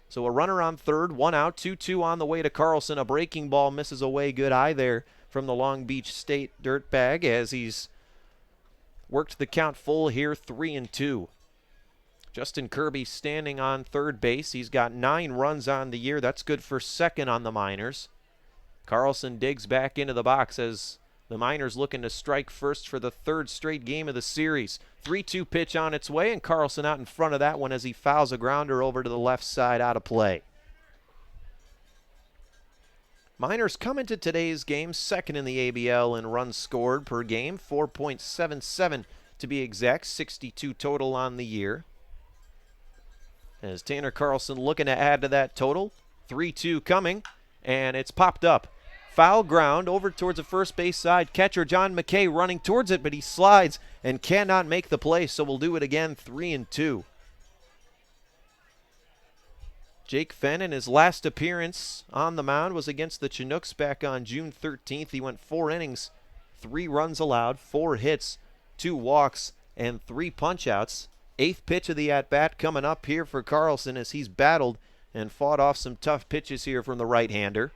So a runner on third, 1 out, 2-2 on the way to Carlson. A breaking ball misses away, good eye there from the Long Beach State dirtbag as he's worked the count full here, 3-2. Justin Kirby standing on third base. He's got 9 runs on the year. That's good for second on the Miners. Carlson digs back into the box as the Miners looking to strike first for the 3rd straight game of the series. 3-2 pitch on its way, and Carlson out in front of that one as he fouls a grounder over to the left side out of play. Miners come into today's game second in the ABL in runs scored per game, 4.77 to be exact, 62 total on the year. As Tanner Carlson looking to add to that total, 3-2 coming, and it's popped up. Foul ground over towards the first base side. Catcher John McKay running towards it, but he slides and cannot make the play, so we'll do it again, 3-2. Jake Fenn, in his last appearance on the mound, was against the Chinooks back on June 13th. He went 4 innings, 3 runs allowed, 4 hits, 2 walks, and 3 punch-outs. 8th pitch of the at-bat coming up here for Carlson as he's battled and fought off some tough pitches here from the right-hander.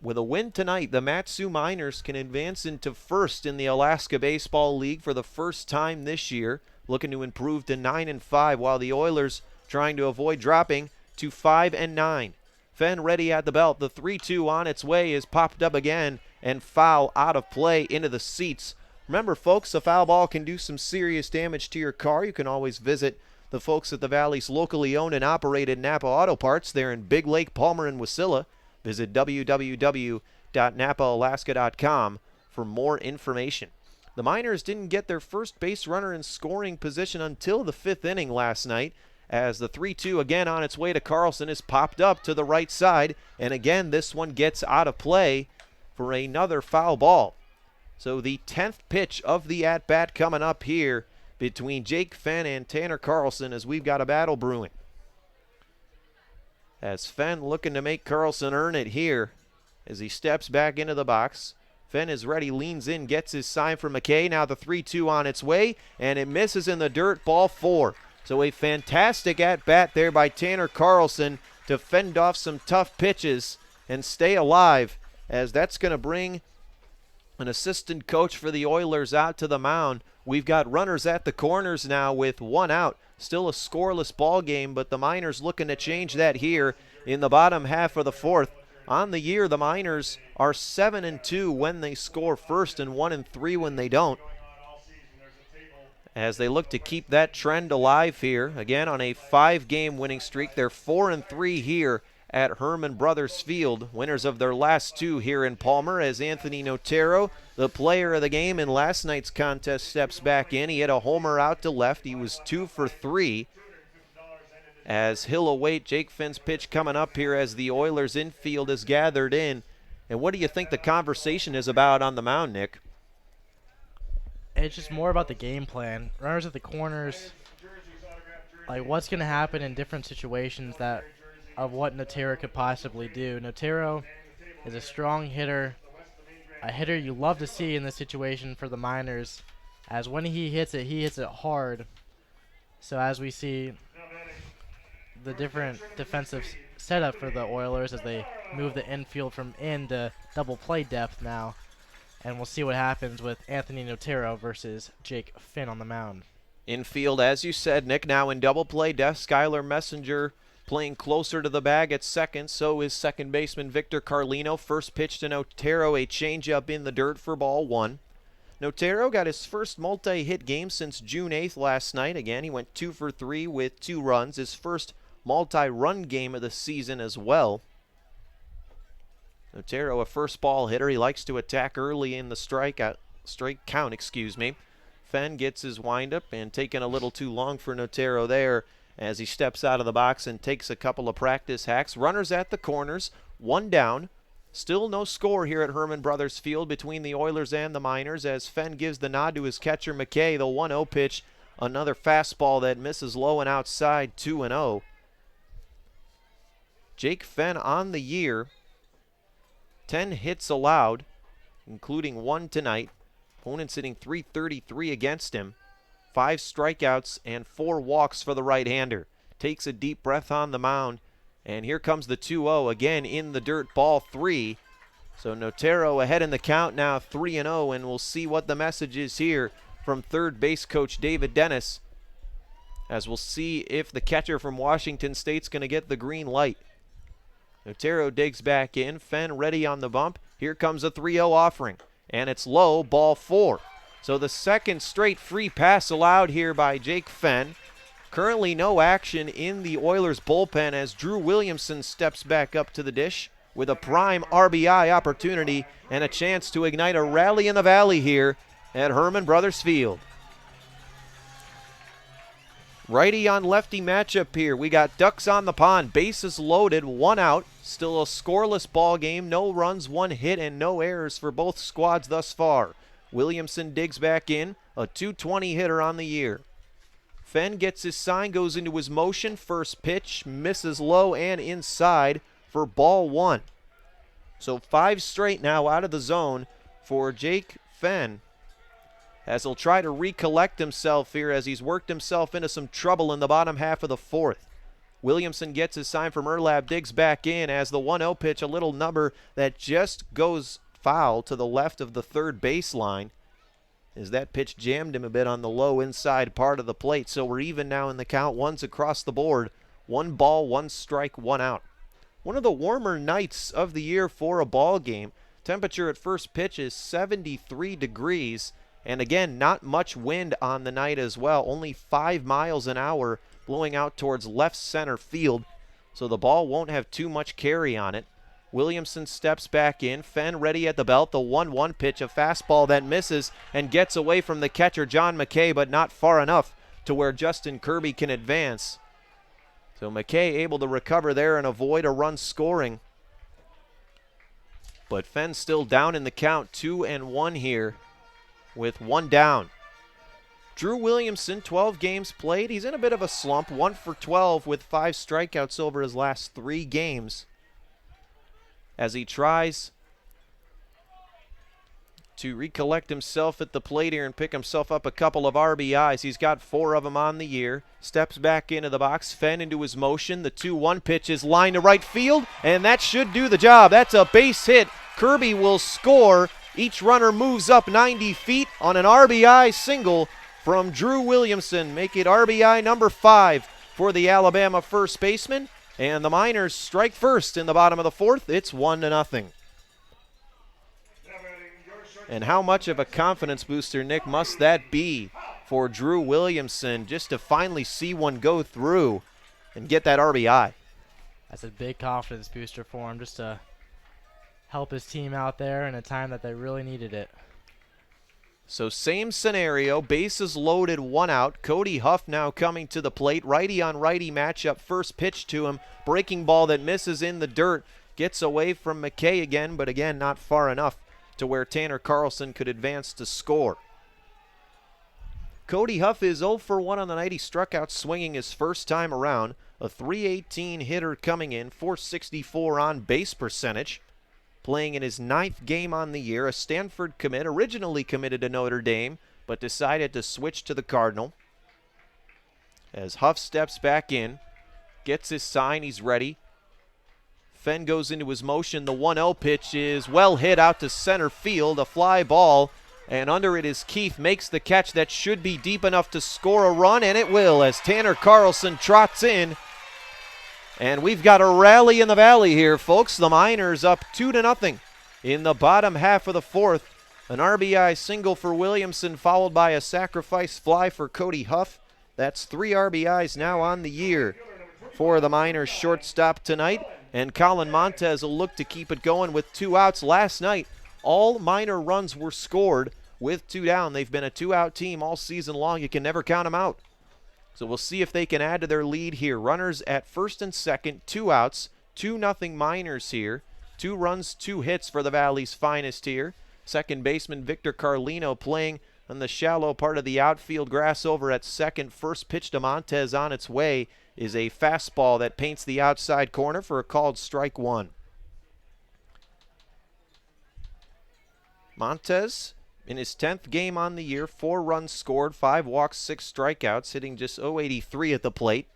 With a win tonight, the Mat-Su Miners can advance into first in the Alaska Baseball League for the first time this year, looking to improve to 9-5, while the Oilers trying to avoid dropping to 5-9. Fenn ready at the belt. The 3-2 on its way is popped up again and foul out of play into the seats. Remember, folks, a foul ball can do some serious damage to your car. You can always visit the folks at the Valley's locally owned and operated Napa Auto Parts. They're in Big Lake, Palmer, and Wasilla. Visit www.napaalaska.com for more information. The Miners didn't get their first base runner in scoring position until the 5th inning last night, as the 3-2 again on its way to Carlson is popped up to the right side, and again this one gets out of play for another foul ball. So the 10th pitch of the at-bat coming up here between Jake Fenn and Tanner Carlson as we've got a battle brewing. As Fenn looking to make Carlson earn it here as he steps back into the box. Fenn is ready, leans in, gets his sign from McKay. Now the 3-2 on its way, and it misses in the dirt, ball 4. So a fantastic at-bat there by Tanner Carlson to fend off some tough pitches and stay alive, as that's going to bring an assistant coach for the Oilers out to the mound. We've got runners at the corners now with 1 out. Still a scoreless ball game, but the Miners looking to change that here in the bottom half of the 4th. On the year, the Miners are 7-2 when they score first and 1-3 when they don't, as they look to keep that trend alive here. Again, on a 5-game winning streak, they're 4-3 here at Herman Brothers Field. Winners of their last 2 here in Palmer, as Anthony Notero, the player of the game in last night's contest, steps back in. He hit a homer out to left. He was 2 for 3. As he'll await Jake Fenn's pitch coming up here as the Oilers infield is gathered in. And what do you think the conversation is about on the mound, Nick? It's just more about the game plan. Runners at the corners, like what's going to happen in different situations that of what Notero could possibly do. Notero is a strong hitter, a hitter you love to see in this situation for the Miners, as when he hits it hard. So as we see the different defensive setup for the Oilers as they move the infield from in to double play depth now, and we'll see what happens with Anthony Notero versus Jake Fenn on the mound. Infield, as you said, Nick, now in double play depth. Skylar Messenger playing closer to the bag at second. So is second baseman Victor Carlino. First pitch to Notero, a changeup in the dirt for ball 1. Notero got his first multi-hit game since June 8th last night. Again, he went 2 for 3 with 2 runs. His first multi-run game of the season as well. Notero, a first ball hitter. He likes to attack early in the strike count. Fenn gets his windup and taking a little too long for Notero there as he steps out of the box and takes a couple of practice hacks. Runners at the corners, 1 down. Still no score here at Herman Brothers Field between the Oilers and the Miners as Fenn gives the nod to his catcher McKay. The 1-0 pitch, another fastball that misses low and outside, 2-0. Jake Fenn on the year, 10 hits allowed, including 1 tonight. Opponents hitting .333 against him. 5 strikeouts and 4 walks for the right-hander. Takes a deep breath on the mound. And here comes the 2-0 again in the dirt, ball 3. So Notero ahead in the count now, 3-0, and we'll see what the message is here from third base coach David Dennis, as we'll see if the catcher from Washington State's going to get the green light. Notero digs back in, Fenn ready on the bump. Here comes a 3-0 offering, and it's low, ball 4. So the second straight free pass allowed here by Jake Fenn. Currently no action in the Oilers bullpen as Drew Williamson steps back up to the dish with a prime RBI opportunity and a chance to ignite a rally in the valley here at Herman Brothers Field. Righty on lefty matchup here. We got ducks on the pond, bases loaded, 1 out. Still a scoreless ball game, no runs, 1 hit, and no errors for both squads thus far. Williamson digs back in, a .220 hitter on the year. Fenn gets his sign, goes into his motion. First pitch misses low and inside for ball 1. So 5 straight now out of the zone for Jake Fenn, as he'll try to recollect himself here as he's worked himself into some trouble in the bottom half of the 4th. Williamson gets his sign from Erlab, digs back in as the 1-0 pitch, a little number that just goes foul to the left of the third baseline, as that pitch jammed him a bit on the low inside part of the plate. So we're even now in the count. 1's across the board. 1 ball, 1 strike, 1 out. One of the warmer nights of the year for a ball game. Temperature at first pitch is 73 degrees. And again, not much wind on the night as well. Only 5 miles an hour blowing out towards left center field. So the ball won't have too much carry on it. Williamson steps back in. Fenn ready at the belt. The 1-1 pitch, a fastball that misses and gets away from the catcher, John McKay, but not far enough to where Justin Kirby can advance. So McKay able to recover there and avoid a run scoring. But Fenn still down in the count, 2-1 here with 1 down. Drew Williamson, 12 games played. He's in a bit of a slump, 1 for 12 with 5 strikeouts over his last 3 games, as he tries to recollect himself at the plate here and pick himself up a couple of RBIs. He's got 4 of them on the year. Steps back into the box, Fenn into his motion. The 2-1 pitch is lined to right field, and that should do the job. That's a base hit. Kirby will score. Each runner moves up 90 feet on an RBI single from Drew Williamson. Make it RBI number 5 for the Alabama first baseman. And the Miners strike first in the bottom of the 4th. It's 1-0. And how much of a confidence booster, Nick, must that be for Drew Williamson just to finally see one go through and get that RBI? That's a big confidence booster for him, just to help his team out there in a time that they really needed it. So same scenario, bases loaded, 1 out. Cody Huff now coming to the plate. Righty on righty matchup, first pitch to him. Breaking ball that misses in the dirt. Gets away from McKay again, but again not far enough to where Tanner Carlson could advance to score. Cody Huff is 0 for 1 on the night. He struck out swinging his first time around. A .318 hitter coming in, .464 on base percentage. Playing in his 9th game on the year, a Stanford commit, originally committed to Notre Dame, but decided to switch to the Cardinal. As Huff steps back in, gets his sign, he's ready. Fenn goes into his motion. The 1-0 pitch is well hit out to center field, a fly ball, and under it is Keith, makes the catch that should be deep enough to score a run, and it will as Tanner Carlson trots in. And we've got a rally in the valley here, folks. The Miners up 2-0 in the bottom half of the 4th. An RBI single for Williamson, followed by a sacrifice fly for Cody Huff. That's 3 RBIs now on the year for the Miners shortstop tonight. And Colin Montez will look to keep it going with 2 outs. Last night, all Miner runs were scored with 2 down. They've been a 2-out team all season long. You can never count them out. So we'll see if they can add to their lead here. Runners at first and second, 2 outs, 2-0 Miners here. 2 runs, 2 hits for the Valley's finest here. Second baseman Victor Carlino playing on the shallow part of the outfield grass over at second. First pitch to Montez on its way is a fastball that paints the outside corner for a called strike 1. Montez in his 10th game on the year, 4 runs scored, 5 walks, 6 strikeouts, hitting just .083 at the plate.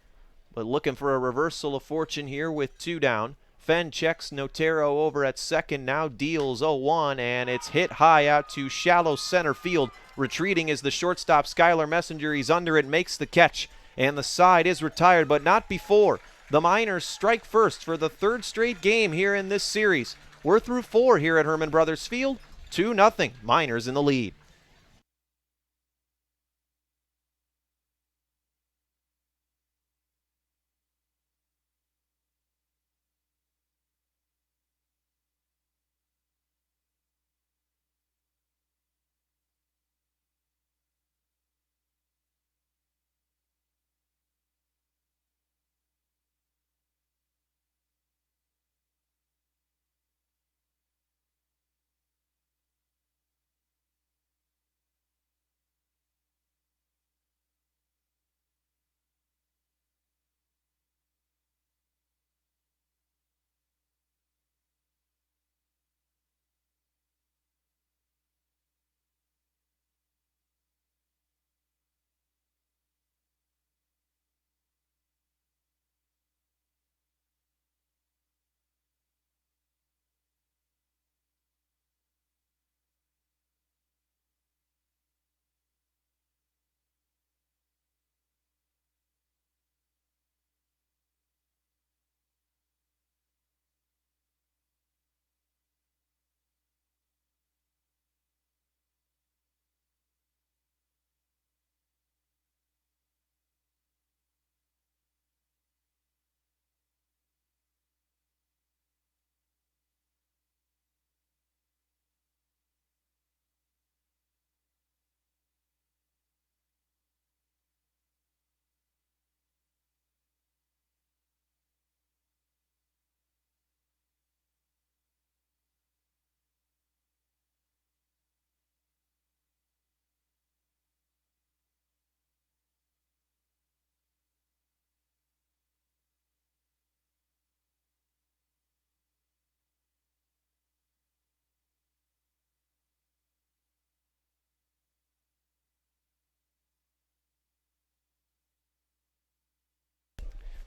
But looking for a reversal of fortune here with 2 down. Fenn checks Notero over at second, now deals 0-1, and it's hit high out to shallow center field. Retreating is the shortstop Skylar Messenger. He's under it, makes the catch, and the side is retired, but not before. The Miners strike first for the 3rd straight game here in this series. We're through 4 here at Herman Brothers Field. 2-0, Miners in the lead.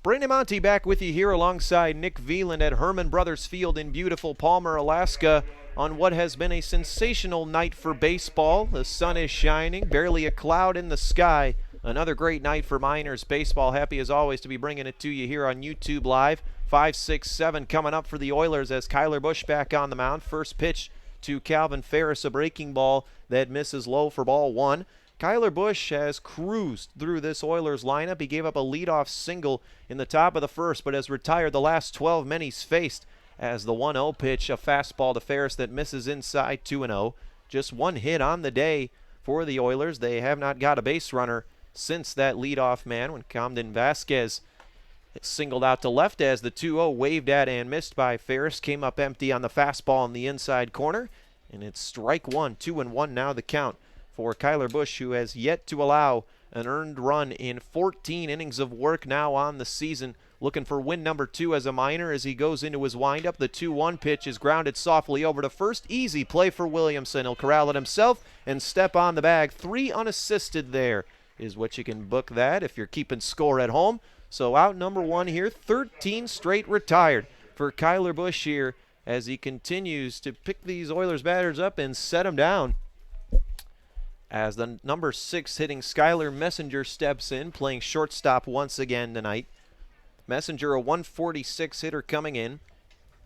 Brandon Monty back with you here alongside Nick Veland at Herman Brothers Field in beautiful Palmer, Alaska, on what has been a sensational night for baseball. The sun is shining, barely a cloud in the sky. Another great night for Miners baseball. Happy as always to be bringing it to you here on YouTube Live. 5, 6, 7 coming up for the Oilers as Kyler Busch back on the mound. First pitch to Calvin Ferris, a breaking ball that misses low for ball 1. Kyler Busch has cruised through this Oilers lineup. He gave up a leadoff single in the top of the first, but has retired the last 12 men he's faced as the 1-0 pitch, a fastball to Ferris that misses inside 2-0. Just 1 hit on the day for the Oilers. They have not got a base runner since that leadoff man when Camden Vasquez singled out to left as the 2-0 waved at and missed by Ferris. Came up empty on the fastball in the inside corner, and it's strike 1, 2-1 now the count for Kyler Busch, who has yet to allow an earned run in 14 innings of work now on the season. Looking for win number 2 as a Miner as he goes into his windup. The 2-1 pitch is grounded softly over to first. Easy play for Williamson. He'll corral it himself and step on the bag. 3 unassisted there is what you can book that if you're keeping score at home. So out number 1 here, 13 straight retired for Kyler Busch here as he continues to pick these Oilers batters up and set them down. As the number 6 hitting Skylar Messenger steps in, playing shortstop once again tonight. Messenger, a 146 hitter coming in.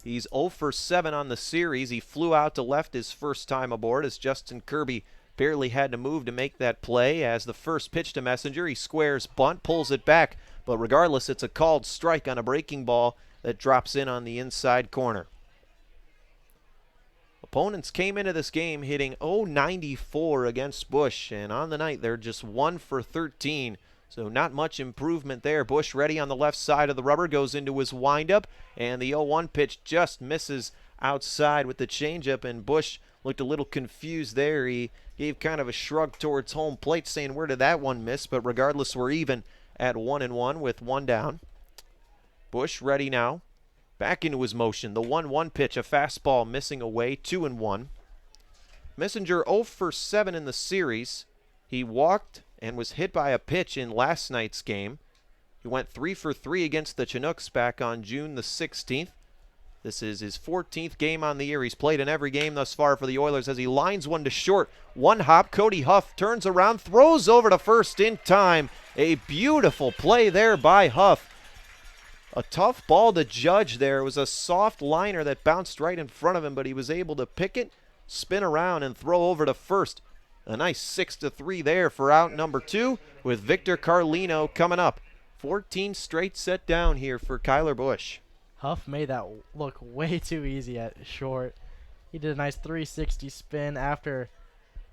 He's 0 for 7 on the series. He flew out to left his first time aboard as Justin Kirby barely had to move to make that play. As the first pitch to Messenger, he squares bunt, pulls it back, but regardless, it's a called strike on a breaking ball that drops in on the inside corner. Opponents came into this game hitting .094 against Busch, and on the night they're just 1 for 13 So not much improvement there. Bush ready on the left side of the rubber, goes into his windup, and the 0-1 pitch just misses outside with the changeup, and Bush looked a little confused there. He gave kind of a shrug towards home plate saying, where did that one miss? But regardless, we're even at 1-1 with one down. Bush ready now. Back into his motion. The 1-1 pitch, a fastball missing away, 2-1. Messenger 0 for 7 in the series. He walked and was hit by a pitch in last night's game. He went 3 for 3 against the Chinooks back on June the 16th. This is his 14th game on the year. He's played in every game thus far for the Oilers as he lines one to short. One hop, Cody Huff turns around, throws over to first in time. A beautiful play there by Huff. A tough ball to judge there. It was a soft liner that bounced right in front of him, but he was able to pick it, spin around, and throw over to first. A nice 6-3 there for out number 2 with Victor Carlino coming up. 14 straight set down here for Kyler Bush. Huff made that look way too easy at short. He did a nice 360 spin after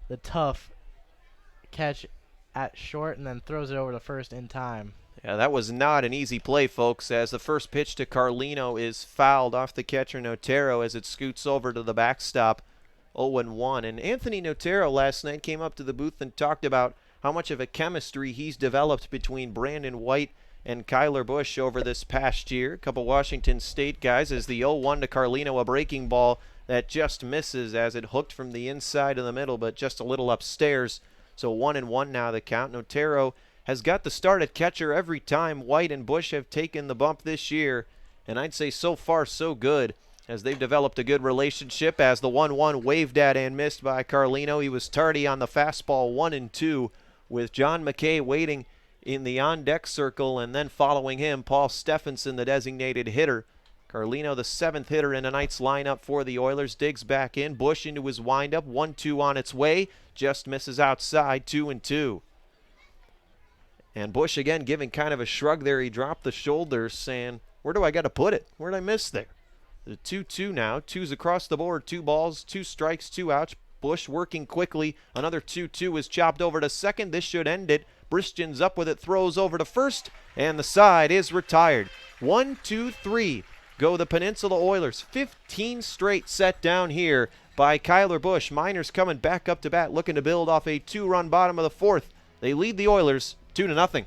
the tough catch at short and then throws it over to first in time. Yeah, that was not an easy play, folks, as the first pitch to Carlino is fouled off the catcher Notero as it scoots over to the backstop. 0-1. And Anthony Notero last night came up to the booth and talked about how much of a chemistry he's developed between Brandon White and Kyler Bush over this past year. A couple Washington State guys as the 0-1 to Carlino, a breaking ball that just misses as it hooked from the inside of the middle, but just a little upstairs. So 1-1 now the count. Notero has got the start at catcher every time White and Bush have taken the bump this year, and I'd say so far so good as they've developed a good relationship. As the 1-1 waved at and missed by Carlino, he was tardy on the fastball 1-2 with John McKay waiting in the on-deck circle, and then following him, Paul Stephenson, the designated hitter. Carlino, the 7th hitter in tonight's lineup for the Oilers, digs back in. Bush into his windup, 1-2 on its way, just misses outside, 2-2. And Bush again giving kind of a shrug there. He dropped the shoulders saying, where do I got to put it? Where did I miss there? The 2-2 now. 2's across the board. 2 balls, 2 strikes, 2 outs. Bush working quickly. Another 2-2 is chopped over to second. This should end it. Bristian's up with it, throws over to first, and the side is retired. 1, 2, 3 go the Peninsula Oilers. 15 straight set down here by Kyler Bush. Miners coming back up to bat, looking to build off a 2-run bottom of the 4th. They lead the Oilers 2-0.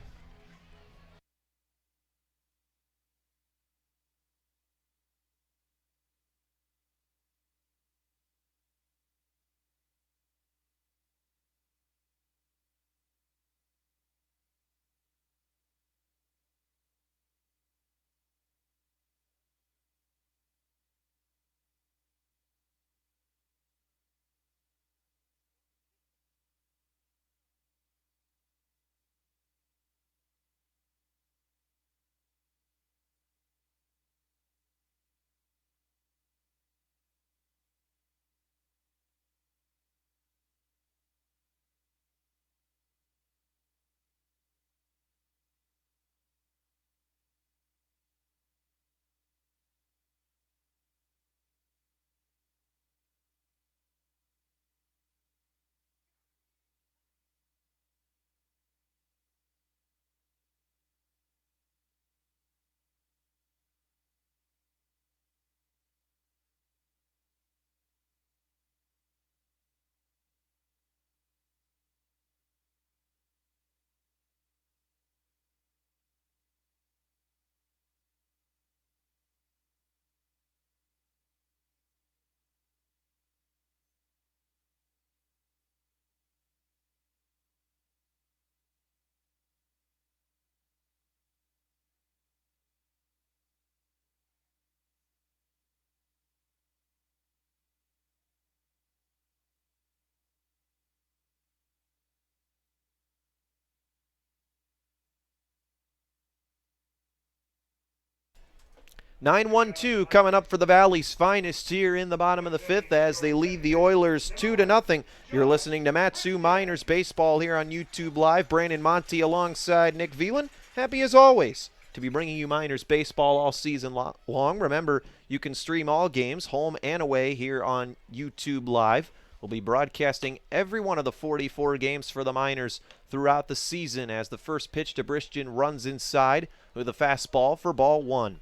(9-1-2) coming up for the Valley's finest here in the bottom of the 5th as they lead the Oilers 2-0. You're listening to Matsu Miners Baseball here on YouTube Live. Brandon Monty alongside Nick Veland. Happy as always to be bringing you Miners Baseball all season long. Remember, you can stream all games, home and away, here on YouTube Live. We'll be broadcasting every one of the 44 games for the Miners throughout the season as the first pitch to Bristian runs inside with a fastball for ball 1.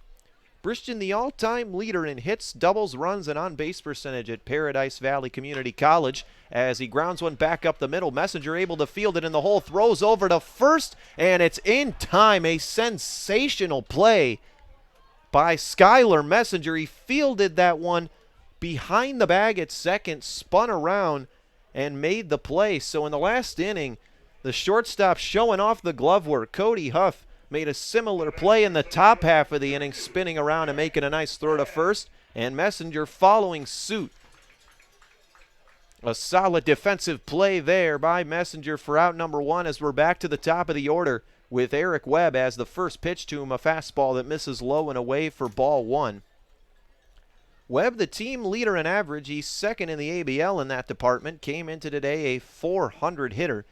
Bristian, the all-time leader in hits, doubles, runs, and on-base percentage at Paradise Valley Community College as he grounds one back up the middle. Messenger able to field it in the hole, throws over to first, and it's in time. A sensational play by Skylar Messenger. He fielded that one behind the bag at second, spun around, and made the play. So in the last inning, the shortstop showing off the glove work. Cody Huff made a similar play in the top half of the inning, spinning around and making a nice throw to first, and Messenger following suit. A solid defensive play there by Messenger for out number 1 as we're back to the top of the order with Eric Webb as the first pitch to him, a fastball that misses low and away for ball 1. Webb, the team leader in average, he's second in the ABL in that department, came into today a .400 hitter.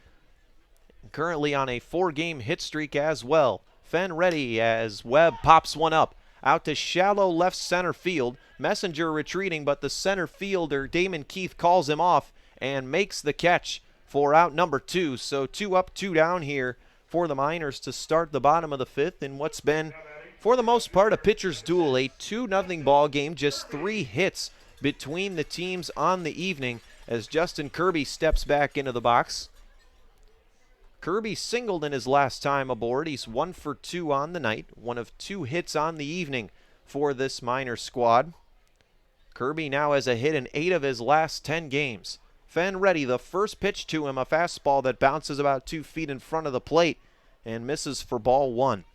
Currently on a 4-game hit streak as well. Fenn ready as Webb pops one up. Out to shallow left center field. Messenger retreating, but the center fielder, Damon Keith, calls him off and makes the catch for out number 2. So 2 up, 2 down here for the Miners to start the bottom of the 5th in what's been, for the most part, a pitcher's duel. A 2-0 ball game, just 3 hits between the teams on the evening as Justin Kirby steps back into the box. Kirby singled in his last time aboard. He's 1 for 2 on the night, 1 of 2 hits on the evening for this Miner squad. Kirby now has a hit in 8 of his last 10 games. Fenn ready, the first pitch to him, a fastball that bounces about 2 feet in front of the plate and misses for ball 1.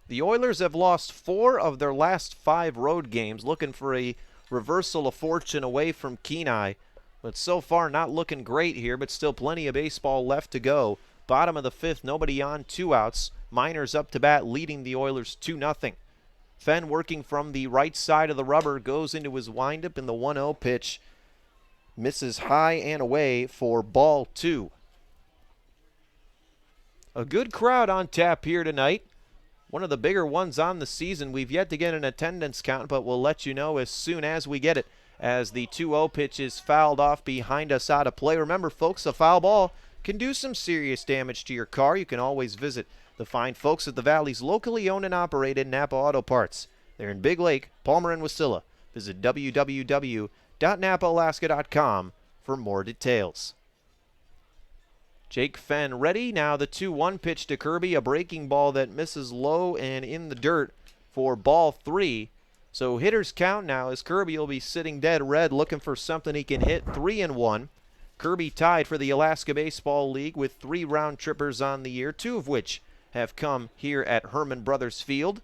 The Oilers have lost 4 of their last 5 road games, looking for a reversal of fortune away from Kenai. But so far not looking great here, but still plenty of baseball left to go. Bottom of the 5th, nobody on, 2 outs. Miners up to bat, leading the Oilers 2-0. Fenn working from the right side of the rubber, goes into his windup in the 1-0 pitch. Misses high and away for ball 2. A good crowd on tap here tonight. One of the bigger ones on the season. We've yet to get an attendance count, but we'll let you know as soon as we get it, as the 2-0 pitch is fouled off behind us out of play. Remember, folks, a foul ball can do some serious damage to your car. You can always visit the fine folks at the Valley's locally owned and operated Napa Auto Parts. They're in Big Lake, Palmer, and Wasilla. Visit www.napaalaska.com for more details. Jake Fenn ready. Now the 2-1 pitch to Kirby, a breaking ball that misses low and in the dirt for ball 3. So hitters count now as Kirby will be sitting dead red, looking for something he can hit. 3-1. Kirby tied for the Alaska Baseball League with 3 round trippers on the year, 2 of which have come here at Herman Brothers Field.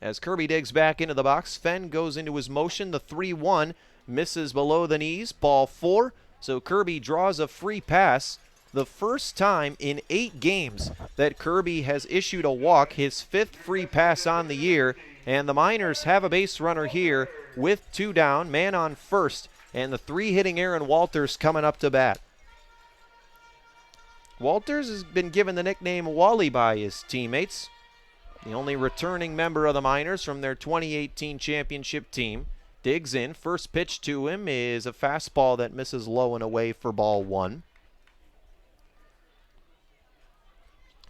As Kirby digs back into the box, Fenn goes into his motion. The 3-1 misses below the knees. Ball 4. So Kirby draws a free pass. The first time in 8 games that Kirby has issued a walk, his 5th free pass on the year. And the Miners have a base runner here with 2 down, man on first, and the 3-hitting Aaron Walters coming up to bat. Walters has been given the nickname Wally by his teammates. The only returning member of the Miners from their 2018 championship team. Digs in, first pitch to him is a fastball that misses low and away for ball 1.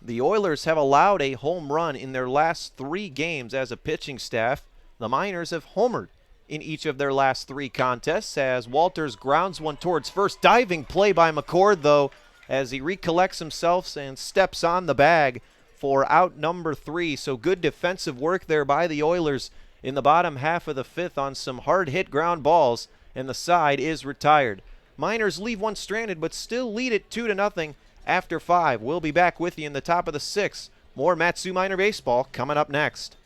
The Oilers have allowed a home run in their last 3 games as a pitching staff. The Miners have homered in each of their last 3 contests as Walters grounds one towards first. Diving play by McCord, though, as he recollects himself and steps on the bag for out number 3. So good defensive work there by the Oilers in the bottom half of the 5th on some hard-hit ground balls, and the side is retired. Miners leave one stranded, but still lead it 2-0. After 5, we'll be back with you in the top of the 6th. More Matsu Miner Baseball coming up next.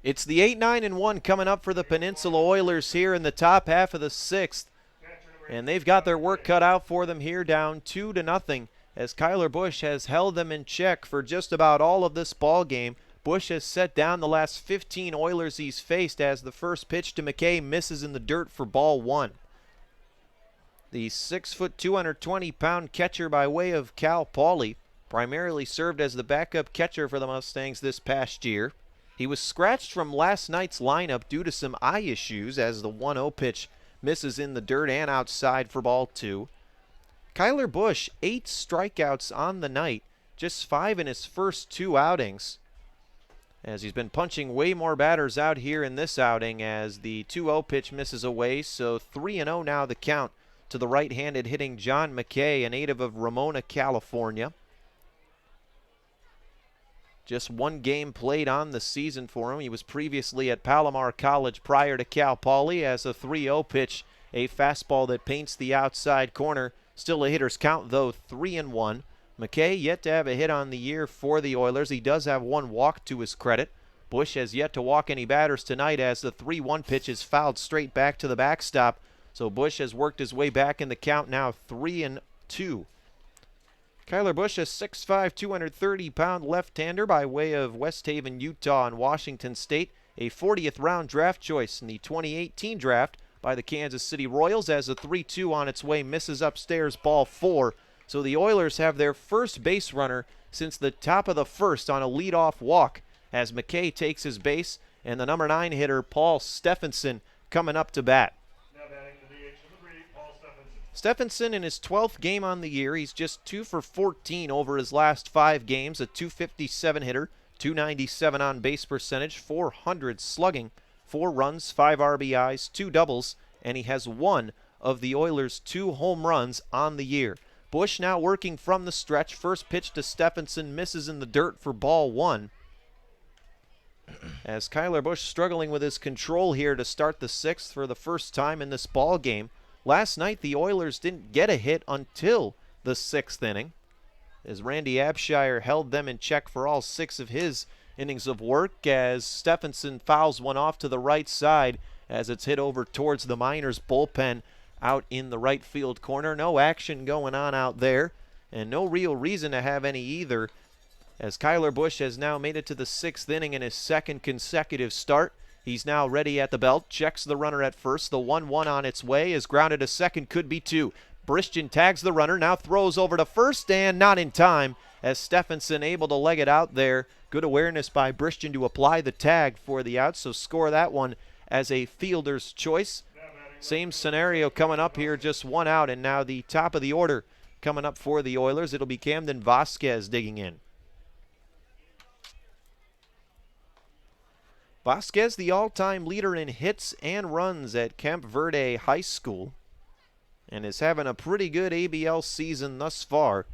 It's the 8, 9, and 1 coming up for the Peninsula Oilers here in the top half of the 6th. And they've got their work cut out for them here, down 2-0, as Kyler Bush has held them in check for just about all of this ball game. Bush has set down the last 15 Oilers he's faced, as the first pitch to McKay misses in the dirt for ball 1. The 6-foot, 220-pound catcher by way of Cal Pauley primarily served as the backup catcher for the Mustangs this past year. He was scratched from last night's lineup due to some eye issues, as the 1-0 pitch misses in the dirt and outside for ball 2. Kyler Bush, 8 strikeouts on the night, just 5 in his first 2 outings, as he's been punching way more batters out here in this outing, as the 2-0 pitch misses away. So 3-0 now the count to the right-handed hitting John McKay, a native of Ramona, California. Just 1 game played on the season for him. He was previously at Palomar College prior to Cal Poly, as a 3-0 pitch, a fastball that paints the outside corner. Still a hitter's count, though, 3-1. McKay yet to have a hit on the year for the Oilers. He does have 1 walk to his credit. Bush has yet to walk any batters tonight, as the 3-1 pitch is fouled straight back to the backstop. So Bush has worked his way back in the count, now 3-2. Kyler Bush, a 6'5", 230-pound left-hander by way of West Haven, Utah, and Washington State. A 40th round draft choice in the 2018 draft by the Kansas City Royals, as a 3-2 on its way misses upstairs, ball 4. So the Oilers have their first base runner since the top of the first on a leadoff walk, as McKay takes his base, and the number 9 hitter Paul Stephenson coming up to bat. Now batting the DH number 3, Paul Stephenson. Stephenson in his 12th game on the year, he's just 2 for 14 over his last 5 games, a .257 hitter, .297 on base percentage, .400 slugging, 4 runs, 5 RBIs, 2 doubles, and he has 1 of the Oilers' 2 home runs on the year. Bush now working from the stretch. First pitch to Stephenson misses in the dirt for ball 1. As Kyler Bush struggling with his control here to start the 6th for the first time in this ball game. Last night the Oilers didn't get a hit until the 6th inning, as Randy Abshire held them in check for all 6 of his innings of work, as Stephenson fouls one off to the right side as it's hit over towards the Miners bullpen out in the right field corner. No action going on out there, and no real reason to have any either, as Kyler Bush has now made it to the 6th inning in his 2nd consecutive start. He's now ready at the belt, checks the runner at first. The 1-1 on its way is grounded to second, could be 2. Bristian tags the runner, now throws over to first, and not in time, as Stephenson able to leg it out there. Good awareness by Bristian to apply the tag for the out, so score that one as a fielder's choice. Same scenario coming up here, just 1 out, and now the top of the order coming up for the Oilers. It'll be Camden Vasquez digging in. Vasquez, the all-time leader in hits and runs at Camp Verde High School, and is having a pretty good ABL season thus far.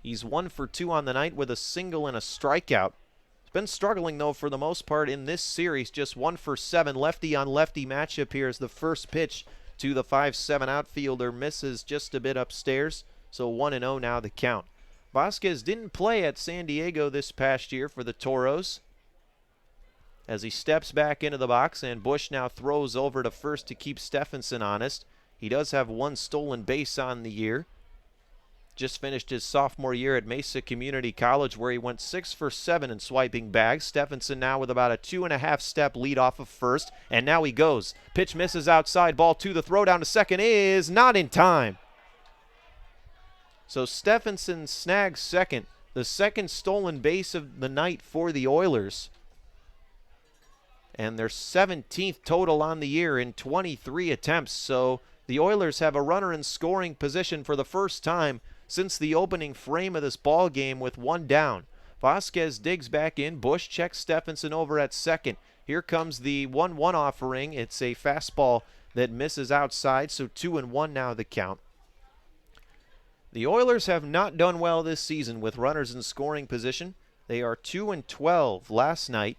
He's 1 for 2 on the night with a single and a strikeout. He's been struggling, though, for the most part in this series, just 1 for 7. Lefty-on-lefty matchup here as the first pitch to the 5'7" outfielder misses just a bit upstairs, so 1-0 now the count. Vasquez didn't play at San Diego this past year for the Toros, as he steps back into the box, and Bush now throws over to first to keep Stephenson honest. He does have 1 stolen base on the year. Just finished his sophomore year at Mesa Community College, where he went 6 for 7 in swiping bags. Stephenson now with about a 2.5-step lead off of first, and now he goes. Pitch misses outside, ball 2. The throw down to second is not in time. So Stephenson snags second, the 2nd stolen base of the night for the Oilers, and their 17th total on the year in 23 attempts. So the Oilers have a runner in scoring position for the first time since the opening frame of this ball game with 1 down. Vasquez digs back in. Bush checks Stephenson over at second. Here comes the 1-1 offering. It's a fastball that misses outside, so 2-1 now the count. The Oilers have not done well this season with runners in scoring position. They are 2-12 last night,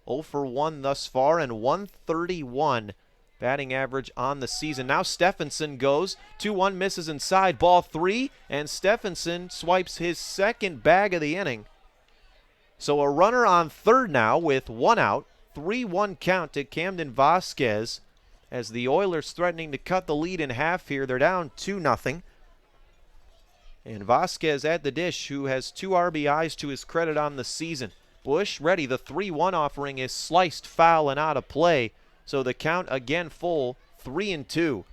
0 for 1 thus far, and 131 batting average on the season. Now Stephenson goes. 2-1 misses inside, ball 3, and Stephenson swipes his 2nd bag of the inning. So a runner on third now with 1 out. 3-1 count to Camden Vasquez as the Oilers threatening to cut the lead in half here. They're down 2-0. And Vasquez at the dish, who has 2 RBIs to his credit on the season. Bush ready. The 3-1 offering is sliced foul and out of play. So the count again full, 3-2.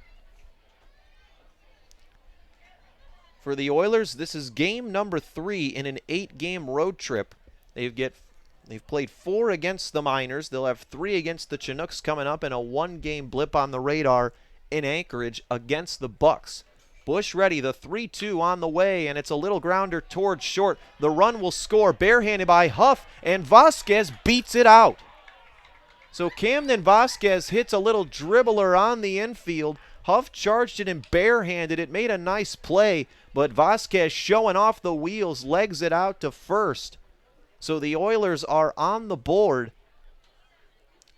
For the Oilers, this is game number 3 in an 8-game road trip. They've played 4 against the Miners. They'll have 3 against the Chinooks coming up, and a 1-game blip on the radar in Anchorage against the Bucks. Bush ready, the 3-2 on the way, and it's a little grounder towards short. The run will score, barehanded by Huff, and Vasquez beats it out. So Camden Vasquez hits a little dribbler on the infield. Huff charged it and barehanded it, made a nice play, but Vasquez showing off the wheels, legs it out to first. So the Oilers are on the board.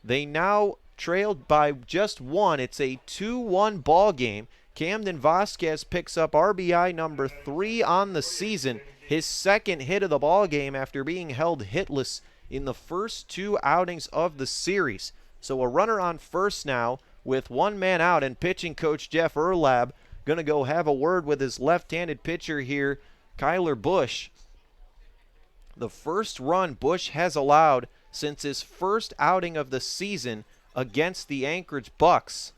They now trailed by just 1. It's a 2-1 ball game. Camden Vasquez picks up RBI number 3 on the season, his second hit of the ball game after being held hitless in the first 2 outings of the series. So a runner on first now with 1 man out, and pitching coach Jeff Erlab going to go have a word with his left-handed pitcher here, Kyler Bush. The first run Bush has allowed since his first outing of the season against the Anchorage Bucks.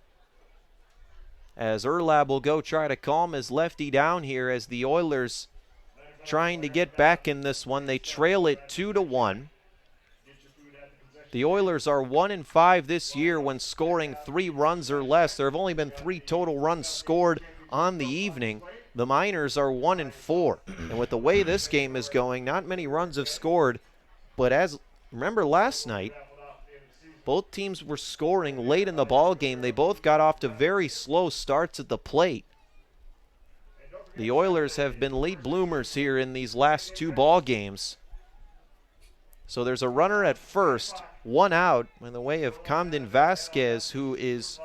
As Erlab will go try to calm his lefty down here as the Oilers trying to get back in this one. They trail it 2-1. The Oilers are 1-5 this year when scoring 3 runs or less. There have only been 3 total runs scored on the evening. The Miners are 1-4. And with the way this game is going, not many runs have scored. But as remember last night, both teams were scoring late in the ball game. They both got off to very slow starts at the plate. The Oilers have been late bloomers here in these last 2 ball games. So there's a runner at first, 1 out in the way of Camden Vasquez, who is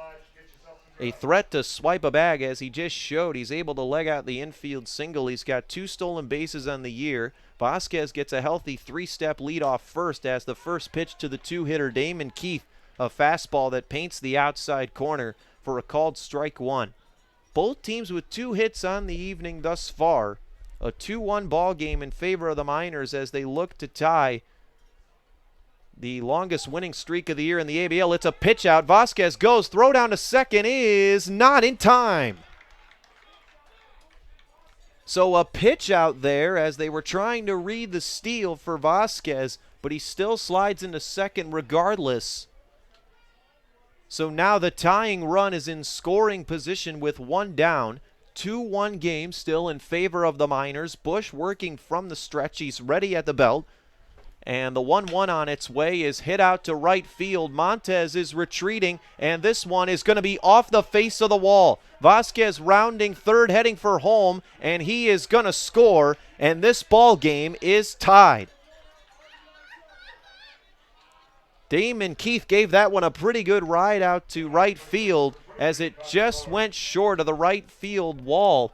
a threat to swipe a bag. As he just showed, he's able to leg out the infield single. He's got 2 stolen bases on the year. Vasquez gets a healthy 3-step lead off first as the first pitch to the 2-hitter Damon Keith, a fastball that paints the outside corner for a called strike 1. Both teams with 2 hits on the evening thus far. A 2-1 ball game in favor of the Miners as they look to tie the longest winning streak of the year in the ABL. It's a pitch out. Vasquez goes. Throw down to second is not in time. So a pitch out there as they were trying to read the steal for Vasquez, but he still slides into second regardless. So now the tying run is in scoring position with 1 down. 2-1 game still in favor of the Miners. Bush working from the stretch. He's ready at the belt. And the 1-1 on its way is hit out to right field. Montez is retreating, and this one is going to be off the face of the wall. Vasquez rounding third, heading for home, and he is going to score, and this ball game is tied. Damon Keith gave that one a pretty good ride out to right field as it just went short of the right field wall.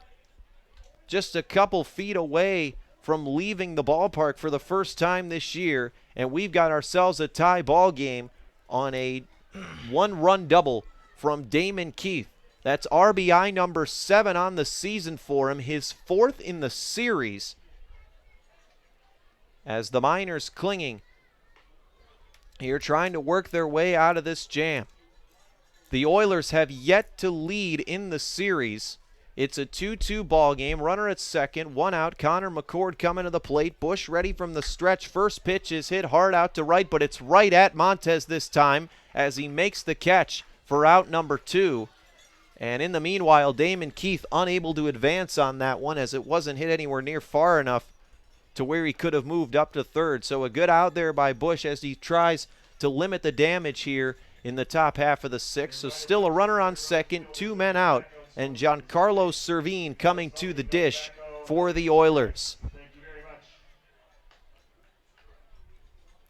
Just a couple feet away from leaving the ballpark for the first time this year, and we've got ourselves a tie ball game on a 1-run double from Damon Keith. That's RBI number 7 on the season for him, his 4th in the series, as the Miners clinging here, trying to work their way out of this jam. The Oilers have yet to lead in the series. It's a 2-2 ball game. Runner at second, 1 out. Connor McCord coming to the plate. Bush ready from the stretch. First pitch is hit hard out to right, but it's right at Montez this time as he makes the catch for out number 2. And in the meanwhile, Damon Keith unable to advance on that one as it wasn't hit anywhere near far enough to where he could have moved up to third. So a good out there by Bush as he tries to limit the damage here in the top half of the 6th. So still a runner on second, 2 men out. And Giancarlo Servine coming to the dish for the Oilers.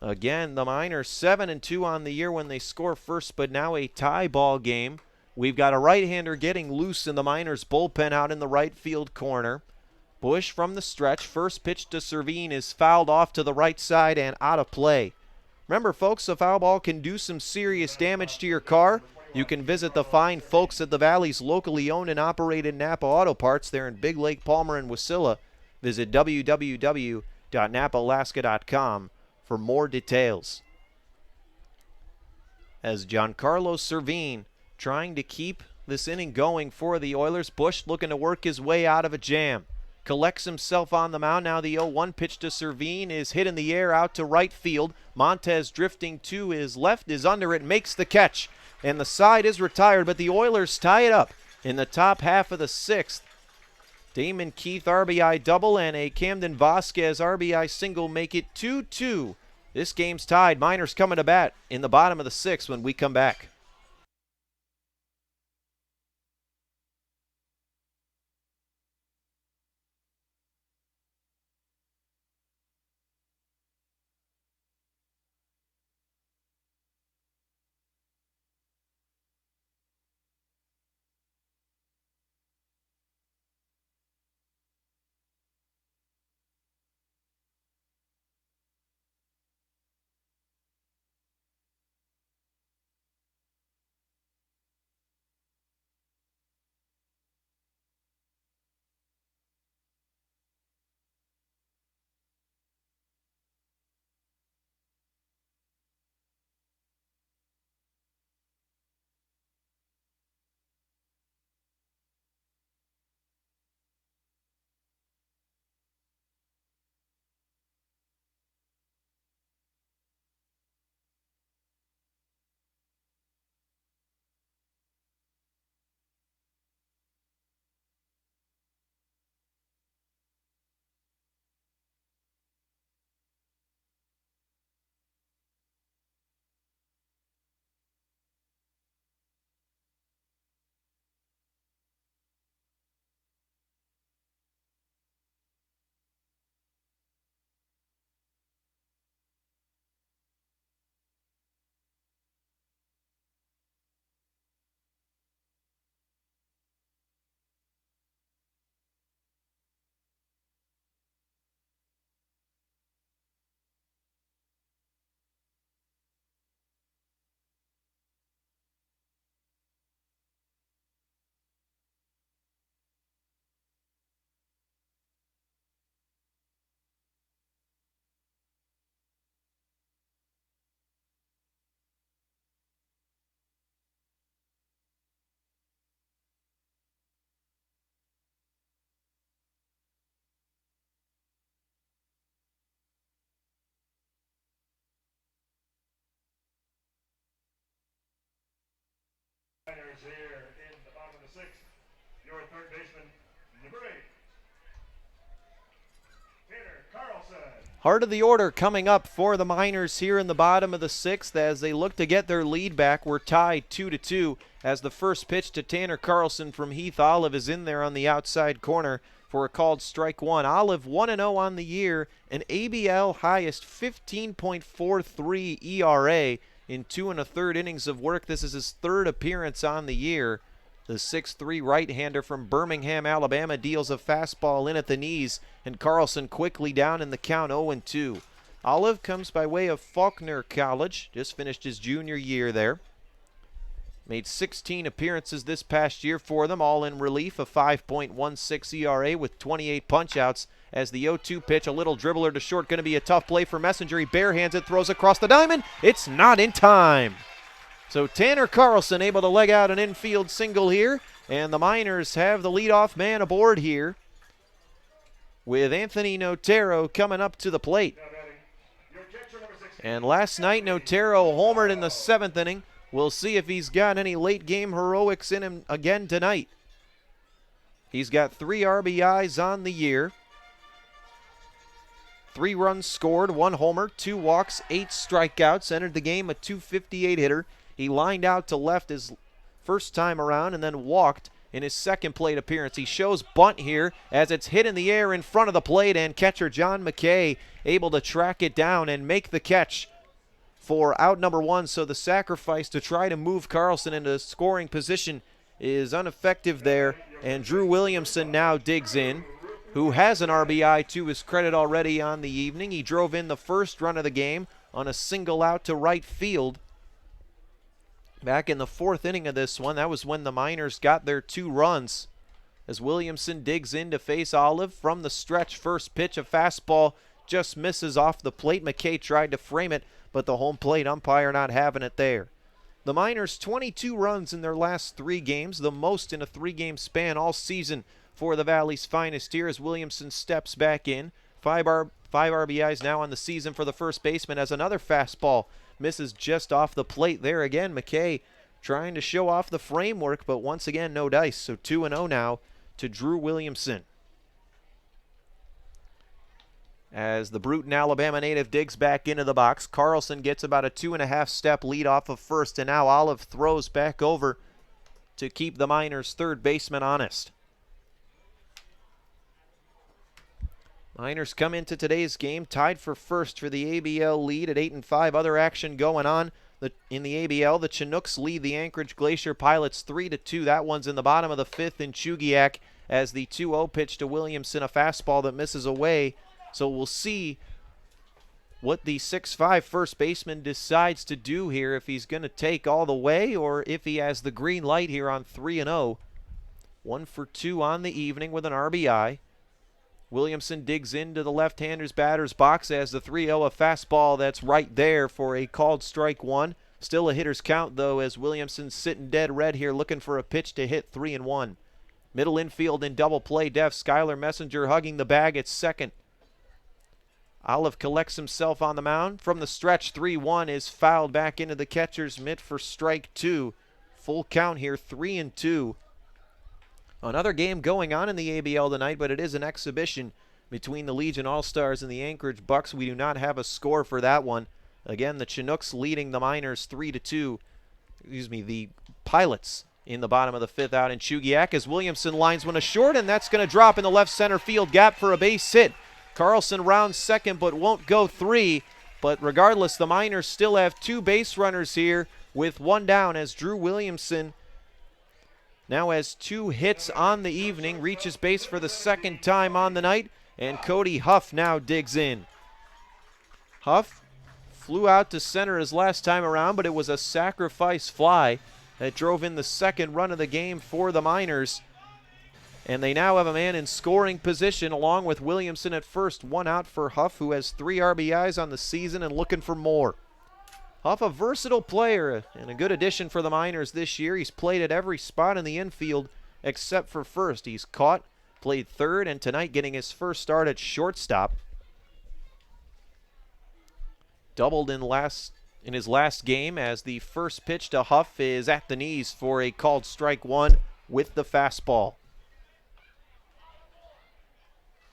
Again, the Miners 7-2 on the year when they score first, but now a tie ball game. We've got a right-hander getting loose in the Miners bullpen out in the right field corner. Bush from the stretch. First pitch to Servine is fouled off to the right side and out of play. Remember, folks, a foul ball can do some serious damage to your car. You can visit the fine folks at the Valley's locally owned and operated Napa Auto Parts. They're in Big Lake, Palmer, and Wasilla. Visit www.napaalaska.com for more details. As Giancarlo Servine trying to keep this inning going for the Oilers. Bush looking to work his way out of a jam. Collects himself on the mound. Now the 0-1 pitch to Servine is hit in the air out to right field. Montez drifting to his left is under it, makes the catch. And the side is retired, but the Oilers tie it up in the top half of the sixth. Damon Keith RBI double and a Camden Vasquez RBI single make it 2-2. This game's tied. Miners coming to bat in the bottom of the sixth when we come back. Miners here in the bottom of the sixth. Your third baseman, number 8, Tanner Carlson. Heart of the order coming up for the Miners here in the bottom of the sixth as they look to get their lead back. We're tied 2-2 as the first pitch to Tanner Carlson from Heath Olive is in there on the outside corner for a called strike one. Olive 1-0 on the year, an ABL highest 15.43 ERA in 2 1/3 innings of work. This is his third appearance on the year. The 6'3" right-hander from Birmingham, Alabama deals a fastball in at the knees, and Carlson quickly down in the count 0-2. Olive comes by way of Faulkner College, just finished his junior year there. Made 16 appearances this past year for them, all in relief, a 5.16 ERA with 28 punch-outs. As the 0-2 pitch, a little dribbler to short, going to be a tough play for Messenger. He barehands it, throws across the diamond. It's not in time. So Tanner Carlson able to leg out an infield single here, and the Miners have the leadoff man aboard here with Anthony Notero coming up to the plate. And last night, Notero homered in the 7th inning. We'll see if he's got any late game heroics in him again tonight. He's got 3 RBIs on the year. 3 runs scored, 1 homer, 2 walks, 8 strikeouts. Entered the game a .258 hitter. He lined out to left his first time around and then walked in his second plate appearance. He shows bunt here as it's hit in the air in front of the plate, and catcher John McKay able to track it down and make the catch for out number 1. So the sacrifice to try to move Carlson into scoring position is ineffective there, and Drew Williamson now digs in, who has an RBI to his credit already on the evening. He drove in the first run of the game on a single out to right field. Back in the 4th inning of this one, that was when the Miners got their 2 runs. As Williamson digs in to face Olive from the stretch, first pitch, a fastball just misses off the plate. McKay tried to frame it, but the home plate umpire not having it there. The Miners 22 runs in their last 3 games, the most in a 3-game span all season for the Valley's finest here as Williamson steps back in. 5 RBIs now on the season for the first baseman as another fastball misses just off the plate there again. McKay trying to show off the framework, but once again no dice. So 2-0 now to Drew Williamson. As the Bruton, Alabama native digs back into the box, Carlson gets about a 2.5-step lead off of first, and now Olive throws back over to keep the Miners' third baseman honest. Miners come into today's game tied for first for the ABL lead at 8-5. Other action going on in the ABL. The Chinooks lead the Anchorage Glacier Pilots 3-2. That one's in the bottom of the 5th in Chugiak as the 2-0 pitch to Williamson, a fastball that misses away. So we'll see what the 6'5" first baseman decides to do here, if he's going to take all the way or if he has the green light here on 3-0. 1 for 2 on the evening with an RBI. Williamson digs into the left-hander's batter's box as the 3-0, a fastball that's right there for a called strike 1. Still a hitter's count, though, as Williamson's sitting dead red here looking for a pitch to hit 3-1. Middle infield in double play def. Skylar Messenger hugging the bag at second. Olive collects himself on the mound. From the stretch, 3-1 is fouled back into the catcher's mitt for strike 2. Full count here, 3-2. Another game going on in the ABL tonight, but it is an exhibition between the Legion All-Stars and the Anchorage Bucks. We do not have a score for that one. Again, the Chinooks leading the Miners 3-2. The Pilots in the bottom of the 5th out in Chugiak as Williamson lines one a short, and that's going to drop in the left center field gap for a base hit. Carlson rounds second but won't go 3. But regardless, the Miners still have 2 base runners here with 1 down as Drew Williamson now has 2 hits on the evening, reaches base for the 2nd time on the night, and Cody Huff now digs in. Huff flew out to center his last time around, but it was a sacrifice fly that drove in the 2nd run of the game for the Miners. And they now have a man in scoring position along with Williamson at first. 1 out for Huff, who has 3 RBIs on the season and looking for more. Huff, a versatile player and a good addition for the Miners this year. He's played at every spot in the infield except for first. He's caught, played third, and tonight getting his first start at shortstop. Doubled in his last game as the first pitch to Huff is at the knees for a called strike 1 with the fastball.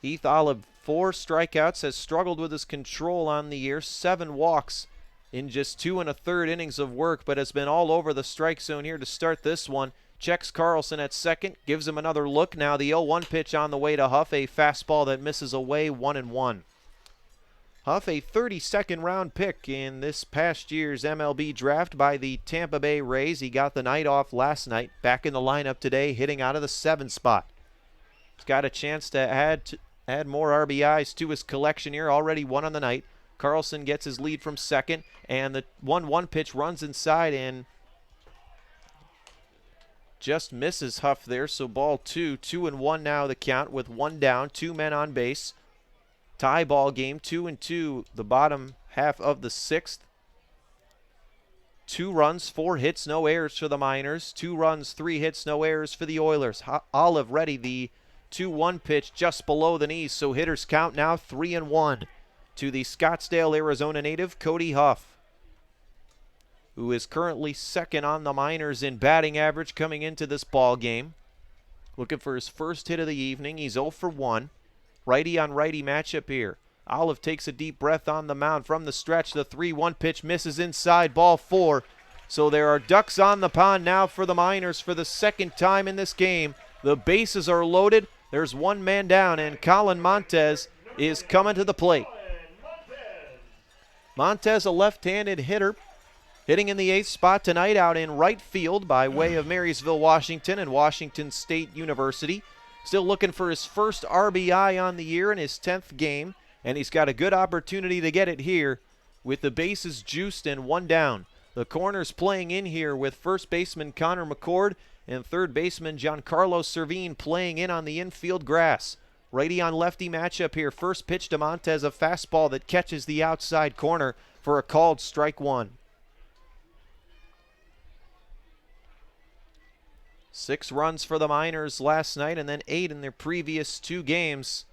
Heath Olive, 4 strikeouts, has struggled with his control on the year. 7 walks in just 2 1/3 innings of work, but has been all over the strike zone here to start this one. Checks Carlson at second, gives him another look. Now the 0-1 pitch on the way to Huff, a fastball that misses away, 1-1. Huff, a 32nd round pick in this past year's MLB draft by the Tampa Bay Rays. He got the night off last night, back in the lineup today, hitting out of the 7 spot. He's got a chance to add more RBIs to his collection here, already 1 on the night. Carlson gets his lead from second, and the 1-1 pitch runs inside and just misses Huff there, so ball 2. 2-1 now the count with 1 down, 2 men on base. Tie ball game, 2-2, the bottom half of the 6th. 2 runs, 4 hits, no errors for the Miners. 2 runs, 3 hits, no errors for the Oilers. Olive ready, the 2-1 pitch just below the knees, so hitters count now 3-1 to the Scottsdale, Arizona native, Cody Huff, who is currently 2nd on the Miners in batting average coming into this ball game. Looking for his first hit of the evening. He's 0 for 1. Righty on righty matchup here. Olive takes a deep breath on the mound from the stretch. The 3-1 pitch misses inside, ball 4. So there are ducks on the pond now for the Miners for the 2nd time in this game. The bases are loaded. There's 1 man down, and Colin Montez is coming to the plate. Montez, a left-handed hitter, hitting in the 8th spot tonight out in right field by way of Marysville, Washington and Washington State University. Still looking for his first RBI on the year in his 10th game, and he's got a good opportunity to get it here with the bases juiced and one down. The corners playing in here with first baseman Connor McCord and third baseman Giancarlo Servine playing in on the infield grass. Righty on lefty matchup here. First pitch to Montez, a fastball that catches the outside corner for a called strike one. 6 runs for the Miners last night and then 8 in their previous 2 games,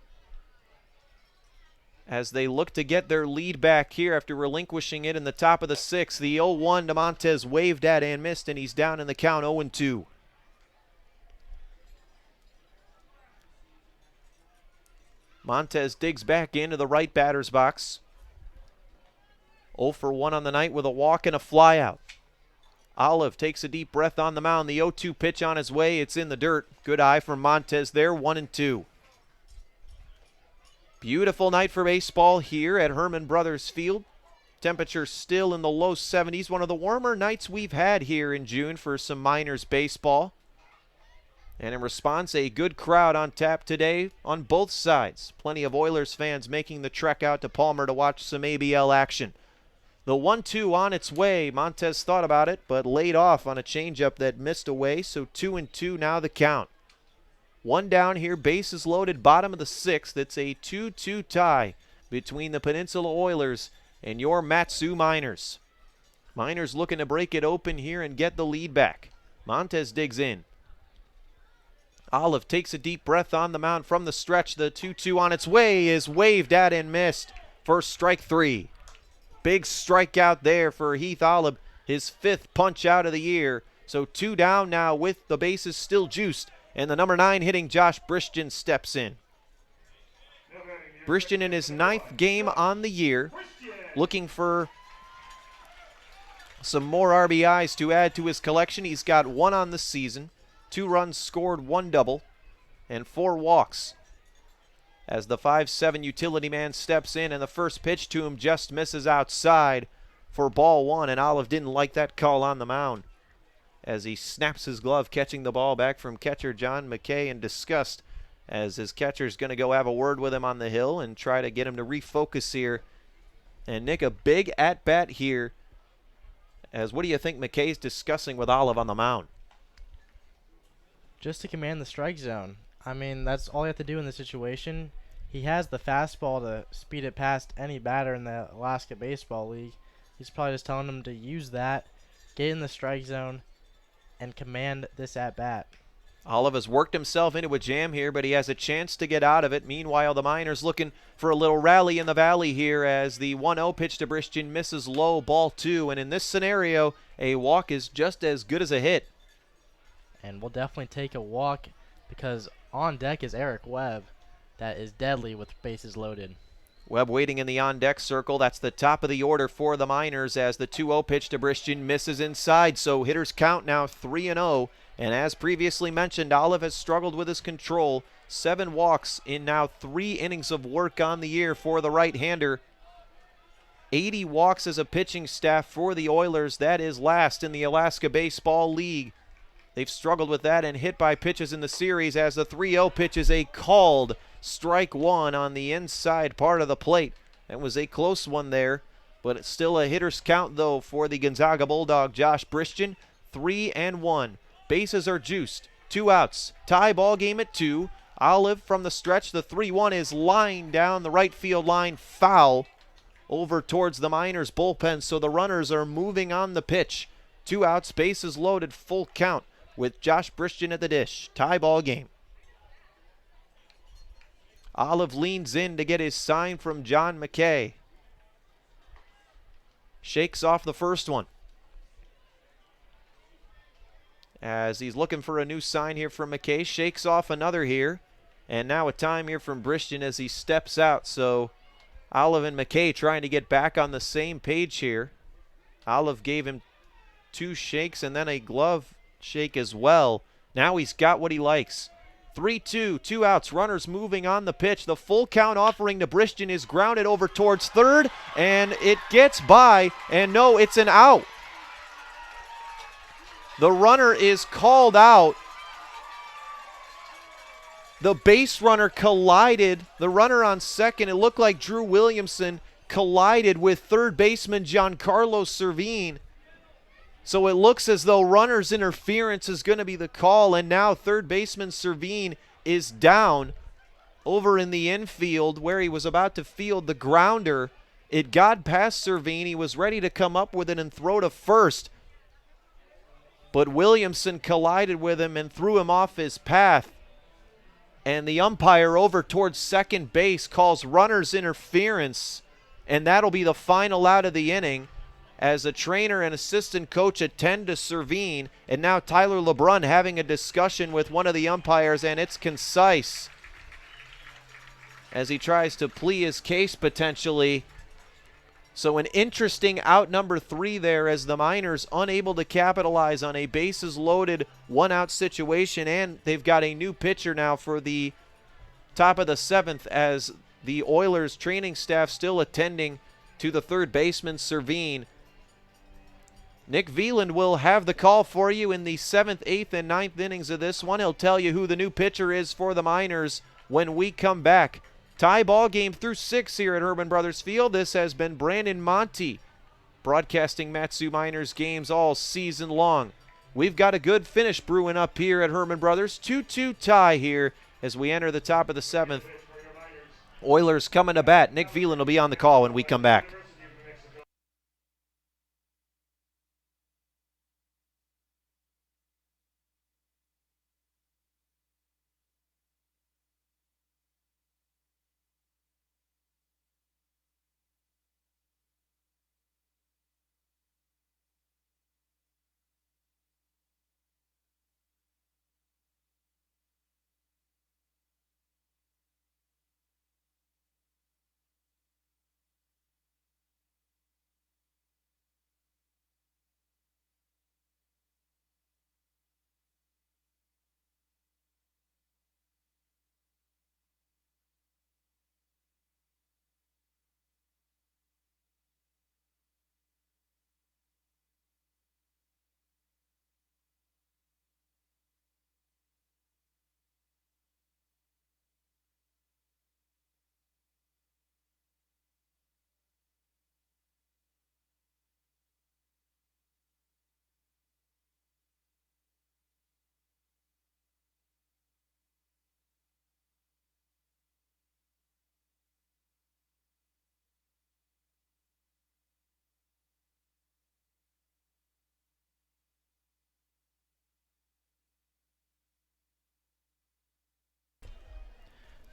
as they look to get their lead back here after relinquishing it in the top of the 6th. The 0-1 to Montez waved at and missed, and he's down in the count 0-2. Montez digs back into the right batter's box. 0 for 1 on the night with a walk and a flyout. Olive takes a deep breath on the mound. The 0-2 pitch on his way. It's in the dirt. Good eye from Montez there, 1-2. Beautiful night for baseball here at Herman Brothers Field. Temperature still in the low 70s. One of the warmer nights we've had here in June for some Miners baseball. And in response, a good crowd on tap today on both sides. Plenty of Oilers fans making the trek out to Palmer to watch some ABL action. The 1-2 on its way. Montez thought about it, but laid off on a changeup that missed away, so 2-2 now the count. 1 down here, bases loaded, bottom of the 6th. It's a 2-2 tie between the Peninsula Oilers and your Mat-Su Miners. Miners looking to break it open here and get the lead back. Montez digs in. Olive takes a deep breath on the mound from the stretch. The 2-2 on its way is waved at and missed. First strike 3. Big strikeout there for Heath Olive, his 5th punch out of the year. So 2 down now with the bases still juiced. And the number 9 hitting Josh Bristian steps in. Bristian in his 9th game on the year, looking for some more RBIs to add to his collection. He's got 1 on the season, 2 runs scored, 1 double, and 4 walks. As the 5'7" utility man steps in, and the first pitch to him just misses outside for ball 1, and Olive didn't like that call on the mound, as he snaps his glove, catching the ball back from catcher John McKay in disgust, as his catcher's going to go have a word with him on the hill and try to get him to refocus here. And Nick, a big at-bat here, as what do you think McKay's discussing with Olive on the mound? Just to command the strike zone. I mean, that's all you have to do in this situation. He has the fastball to speed it past any batter in the Alaska Baseball League. He's probably just telling him to use that, get in the strike zone, and command this at-bat. Olive has worked himself into a jam here, but he has a chance to get out of it. Meanwhile, the Miners looking for a little rally in the valley here, as the 1-0 pitch to Bristian misses low, ball 2. And in this scenario, a walk is just as good as a hit. And we'll definitely take a walk, because on deck is Eric Webb. That is deadly with bases loaded. Webb waiting in the on-deck circle. That's the top of the order for the Miners, as the 2-0 pitch to Bristian misses inside. So hitters count now 3-0. And as previously mentioned, Olive has struggled with his control. 7 walks in now 3 innings of work on the year for the right-hander. 80 walks as a pitching staff for the Oilers. That is last in the Alaska Baseball League. They've struggled with that and hit by pitches in the series, as the 3-0 pitch is a called strike 1 on the inside part of the plate. That was a close one there, but it's still a hitter's count, though, for the Gonzaga Bulldog, Josh Bristian. 3-1. Bases are juiced. 2 outs. Tie ball game at 2. Olive from the stretch. The 3-1 is lined down the right field line, foul over towards the Miners bullpen, so the runners are moving on the pitch. 2 outs, bases loaded, full count with Josh Bristian at the dish. Tie ball game. Olive leans in to get his sign from John McKay. Shakes off the first one, as he's looking for a new sign here from McKay. Shakes off another here, and now a time here from Bristian as he steps out. So Olive and McKay trying to get back on the same page here. Olive gave him 2 shakes and then a glove shake as well. Now he's got what he likes. 3-2, 2 outs, runners moving on the pitch. The full count offering to Bristian is grounded over towards third, and it gets by, and no, it's an out. The runner is called out. The base runner collided the runner on second. It looked like Drew Williamson collided with third baseman Giancarlo Servine. So it looks as though runner's interference is going to be the call, and now third baseman Servine is down over in the infield where he was about to field the grounder. It got past Servine. He was ready to come up with it and throw to first, but Williamson collided with him and threw him off his path. And the umpire over towards second base calls runner's interference, and that'll be the final out of the inning as a trainer and assistant coach attend to Servine. And now Tyler LeBrun having a discussion with one of the umpires, and it's concise as he tries to plea his case potentially. So an interesting out number 3 there as the Miners unable to capitalize on a bases loaded 1-out situation, and they've got a new pitcher now for the top of the 7th as the Oilers training staff still attending to the third baseman Servine. Nick Veland will have the call for you in the 7th, 8th, and 9th innings of this one. He'll tell you who the new pitcher is for the Miners when we come back. Tie ball game through 6 here at Herman Brothers Field. This has been Brandon Monty broadcasting Matsu Miners games all season long. We've got a good finish brewing up here at Herman Brothers. 2-2 tie here as we enter the top of the 7th. Oilers coming to bat. Nick Veland will be on the call when we come back.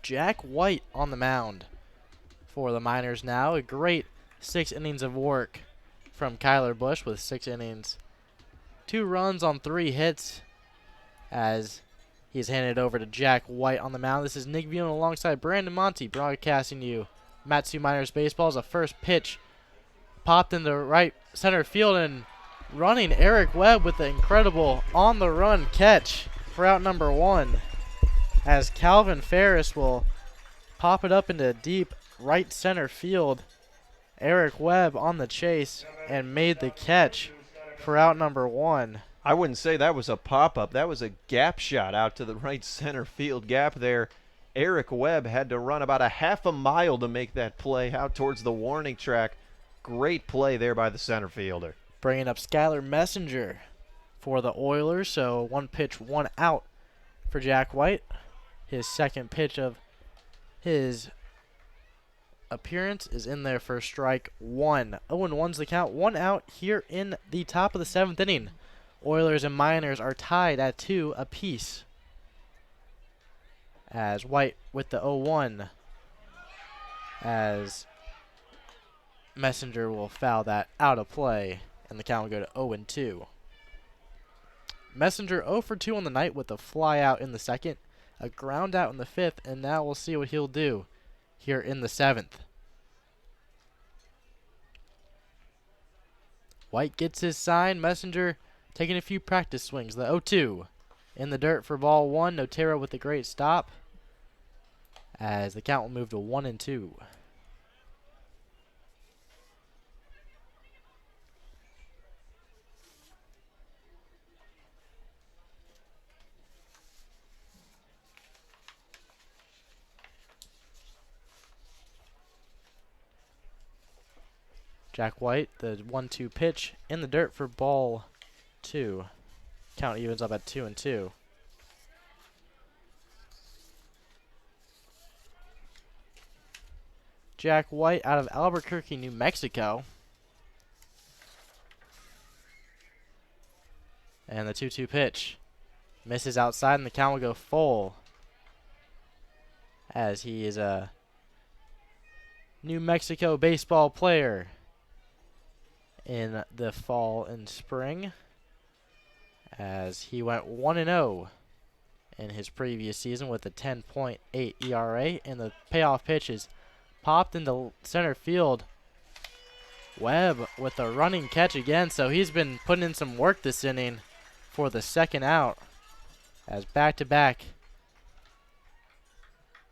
Jack White on the mound for the Miners now. A great 6 innings of work from Kyler Busch with 6 innings. 2 runs on 3 hits as he's handed over to Jack White on the mound. This is Nick Veland alongside Brandon Monty broadcasting you Matsu Miners baseball. As a first pitch popped into right center field, and running Eric Webb with the incredible on-the-run catch for out number 1. As Calvin Ferris will pop it up into deep right center field. Eric Webb on the chase and made the catch for out number 1. I wouldn't say that was a pop-up. That was a gap shot out to the right center field gap there. Eric Webb had to run about a half a mile to make that play out towards the warning track. Great play there by the center fielder. Bringing up Skylar Messenger for the Oilers. So 1 pitch, 1 out for Jack White. His second pitch of his appearance is in there for strike 1. 0-1's the count. 1 out here in the top of the 7th inning. Oilers and Miners are tied at 2 apiece. As White with the 0-1. As Messenger will foul that out of play, and the count will go to 0-2. Messenger 0 for 2 on the night with a fly out in the 2nd. A ground out in the 5th, and now we'll see what he'll do here in the 7th. White gets his sign. Messenger taking a few practice swings. The 0-2 in the dirt for ball 1. Notero with a great stop as the count will move to 1-2. Jack White, the 1-2 pitch in the dirt for ball 2. Count evens up at 2-2. Jack White out of Albuquerque, New Mexico. And the 2-2 pitch misses outside, and the count will go full, as he is a New Mexico baseball player in the fall and spring, as he went 1-0 in his previous season with a 10.8 ERA, and the payoff pitch is popped into center field. Webb with a running catch again, so he's been putting in some work this inning for the second out, as back-to-back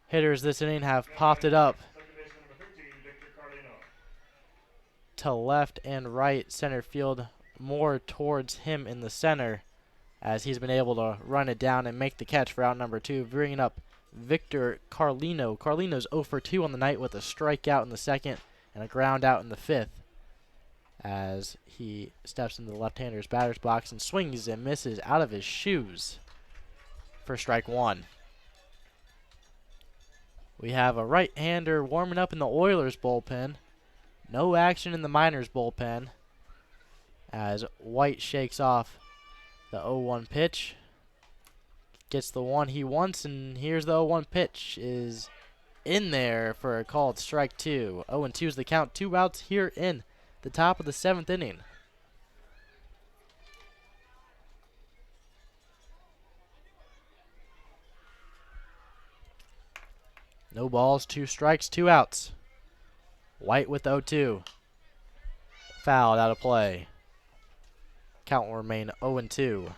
hitters this inning have popped it up to left and right center field, more towards him in the center, as he's been able to run it down and make the catch for out number 2, bringing up Victor Carlino. Carlino's 0 for 2 on the night with a strikeout in the second and a ground out in the 5th, as he steps into the left-hander's batter's box and swings and misses out of his shoes for strike 1. We have a right-hander warming up in the Oilers bullpen. No action in the Miners bullpen, as White shakes off the 0-1 pitch. Gets the one he wants, and here's the 0-1 pitch is in there for a called strike 2. 0-2 is the count. 2 outs here in the top of the 7th inning. No balls, 2 strikes, 2 outs. White with 0-2. Fouled out of play. Count will remain 0-2.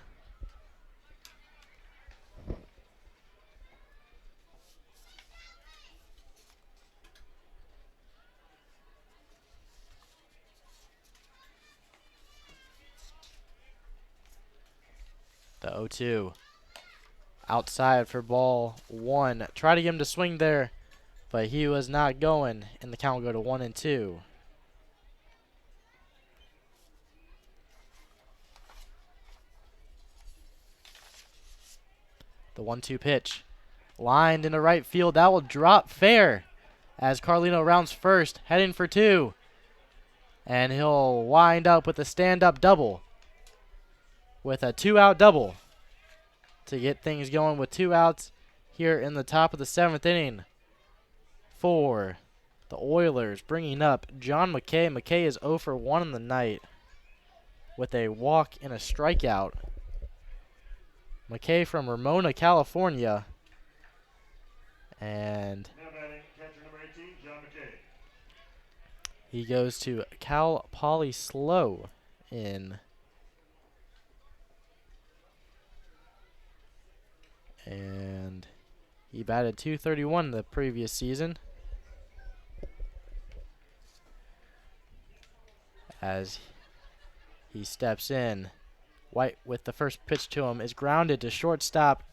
The 0-2. Outside for ball 1. Try to get him to swing there, but he was not going, and the count will go to 1-2. The 1-2 pitch. Lined into right field. That will drop fair, as Carlino rounds first, heading for 2. And he'll wind up with a stand-up double, with a 2-out double to get things going with 2 outs here in the top of the 7th inning for the Oilers, bringing up John McKay. McKay is 0 for 1 on the night with a walk and a strikeout. McKay from Ramona, California. And Now batting, catcher number 18, John McKay. he goes to Cal Poly Slow in. And he batted .231 the previous season, as he steps in. White with the first pitch to him is grounded to shortstop.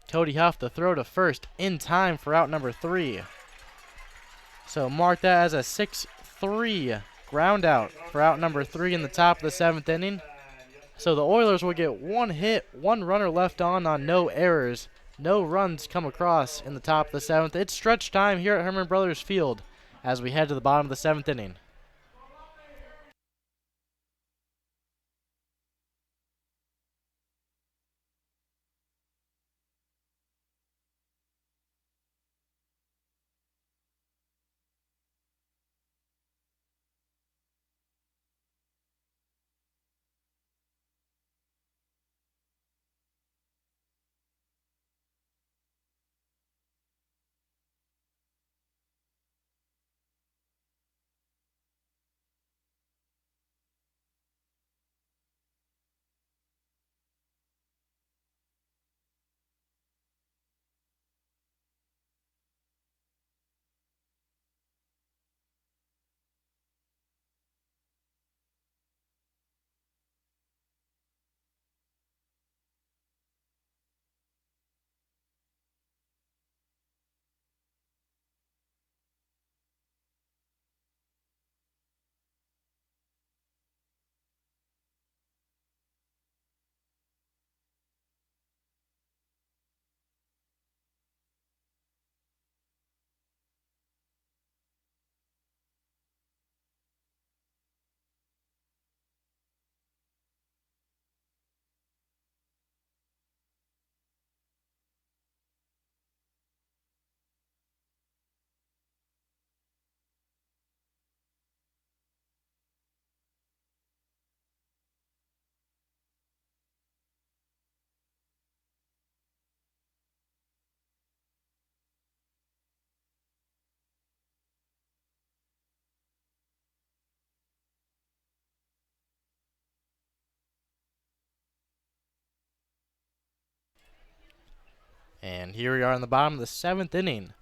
Cody Huff the throw to first in time for out number 3. So mark that as a 6-3 ground out for out number 3 in the top of the 7th inning. So the Oilers will get 1 hit, 1 runner left on no errors. No runs come across in the top of the 7th. It's stretch time here at Herman Brothers Field as we head to the bottom of the 7th inning. And here we are in the bottom of the 7th inning.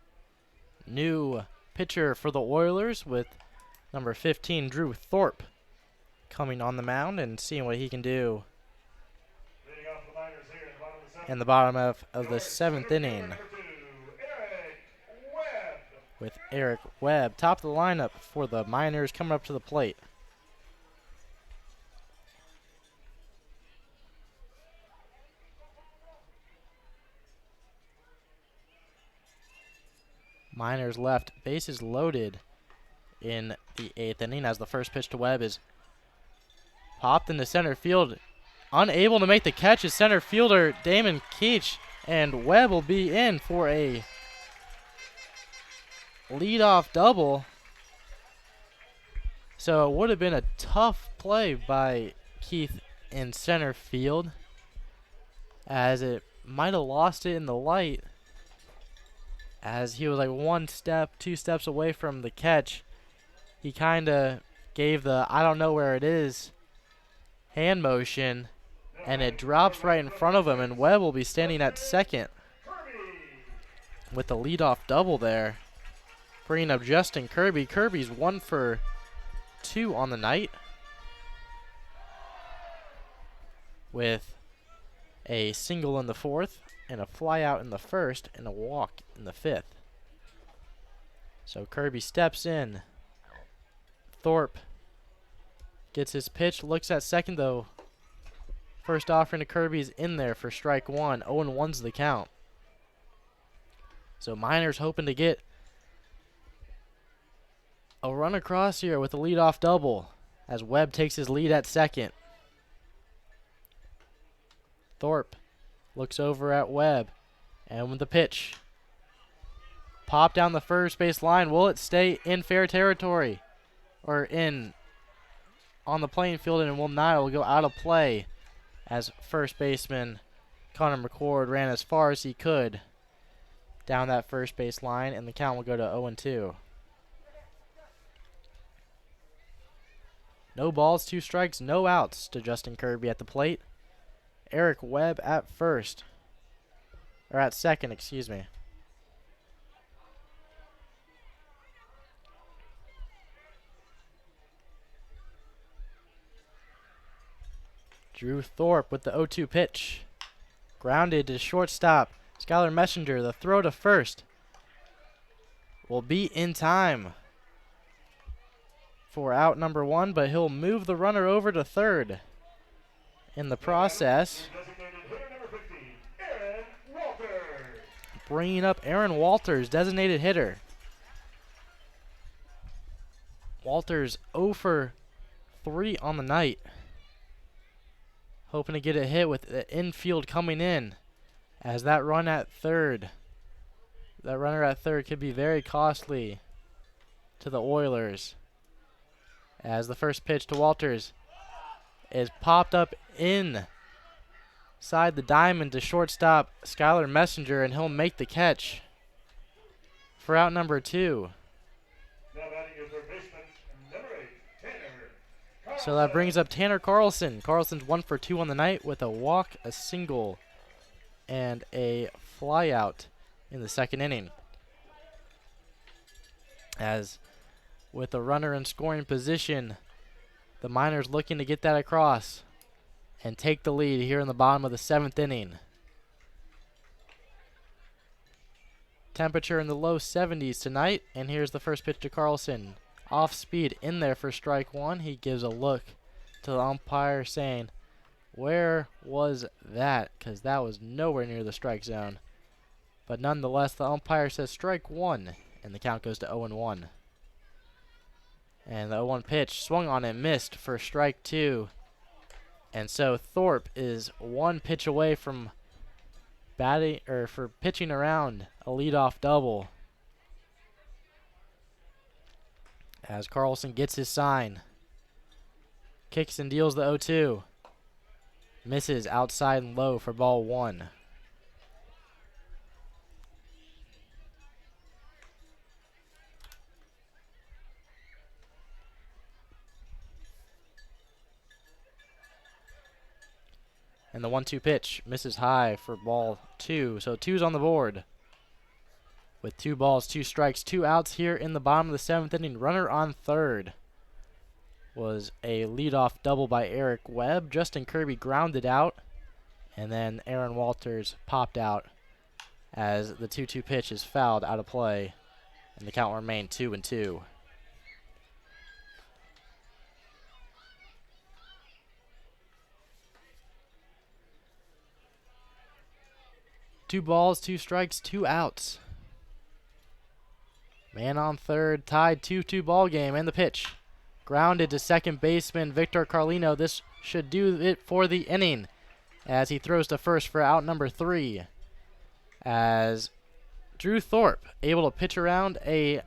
New pitcher for the Oilers with number 15, Drew Thorpe, coming on the mound and seeing what he can do Leading off the minors here in the bottom of the 7th inning number 2, Eric Webb. with Eric Webb, top of the lineup for the Miners, coming up to the plate. Miners left, bases loaded in the 8th inning as the first pitch to Webb is popped into center field. Unable to make the catch is center fielder Damon Keach, and Webb will be in for a leadoff double. So it would have been a tough play by Keith in center field, as it might have lost it in the light, as he was like 1 step, 2 steps away from the catch. He kind of gave the I don't know where it is hand motion, and it drops right in front of him, and Webb will be standing at second with the leadoff double there, bringing up Justin Kirby. Kirby's 1 for 2 on the night, with a single in the 4th and a fly out in the 1st and a walk in the 5th. So Kirby steps in. Thorpe gets his pitch, looks at second though. First offering to Kirby's in there for strike 1. 0-1's the count. So Miners hoping to get a run across here with a leadoff double as Webb takes his lead at second. Thorpe looks over at Webb, and with the pitch, pop down the first base line. Will it stay in fair territory or on the playing field, and will not? It will go out of play as first baseman Connor McCord ran as far as he could down that first base line, and the count will go to 0-2. No balls, 2 strikes, no outs to Justin Kirby at the plate. Eric Webb at first, or at second, excuse me. Drew Thorpe with the 0-2 pitch. Grounded to shortstop. Skylar Messenger, the throw to first, will be in time for out number 1, but he'll move the runner over to third in the process, bringing up Aaron Walters, designated hitter. Walters 0 for 3 on the night, hoping to get a hit with the infield coming in, as that runner at third could be very costly to the Oilers, as the first pitch to Walters is popped up inside the diamond to shortstop Skylar Messenger, and he'll make the catch for out number 2. Now batting is third baseman, number 8, Tanner. So that brings up Tanner Carlson. Carlson's 1 for 2 on the night with a walk, a single, and a fly out in the 2nd inning. As with a runner in scoring position, the Miners looking to get that across and take the lead here in the bottom of the 7th inning. Temperature in the low 70s tonight, and here's the first pitch to Carlson. Off speed in there for strike 1. He gives a look to the umpire saying, where was that? Because that was nowhere near the strike zone. But nonetheless, the umpire says strike 1, and the count goes to 0-1. And the 0-1 pitch swung on and missed for strike 2. And so Thorpe is 1 pitch away from pitching around a leadoff double, as Carlson gets his sign. Kicks and deals the 0-2. Misses outside and low for ball 1. And the 1-2 pitch misses high for ball 2. So 2's on the board. With 2 balls, 2 strikes, 2 outs here in the bottom of the 7th inning. Runner on third was a leadoff double by Eric Webb. Justin Kirby grounded out. And then Aaron Walters popped out as the 2-2 pitch is fouled out of play. And the count remained 2-2. Two balls, 2 strikes, 2 outs. Man on third, tied 2-2 ball game, and the pitch. Grounded to second baseman Victor Carlino. This should do it for the inning as he throws to first for out number 3. As Drew Thorpe able to pitch around a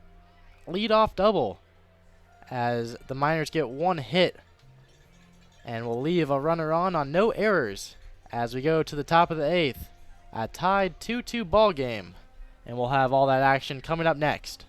leadoff double as the Miners get 1 hit and will leave a runner on no errors as we go to the top of the 8th. A tied 2-2 ball game, and we'll have all that action coming up next.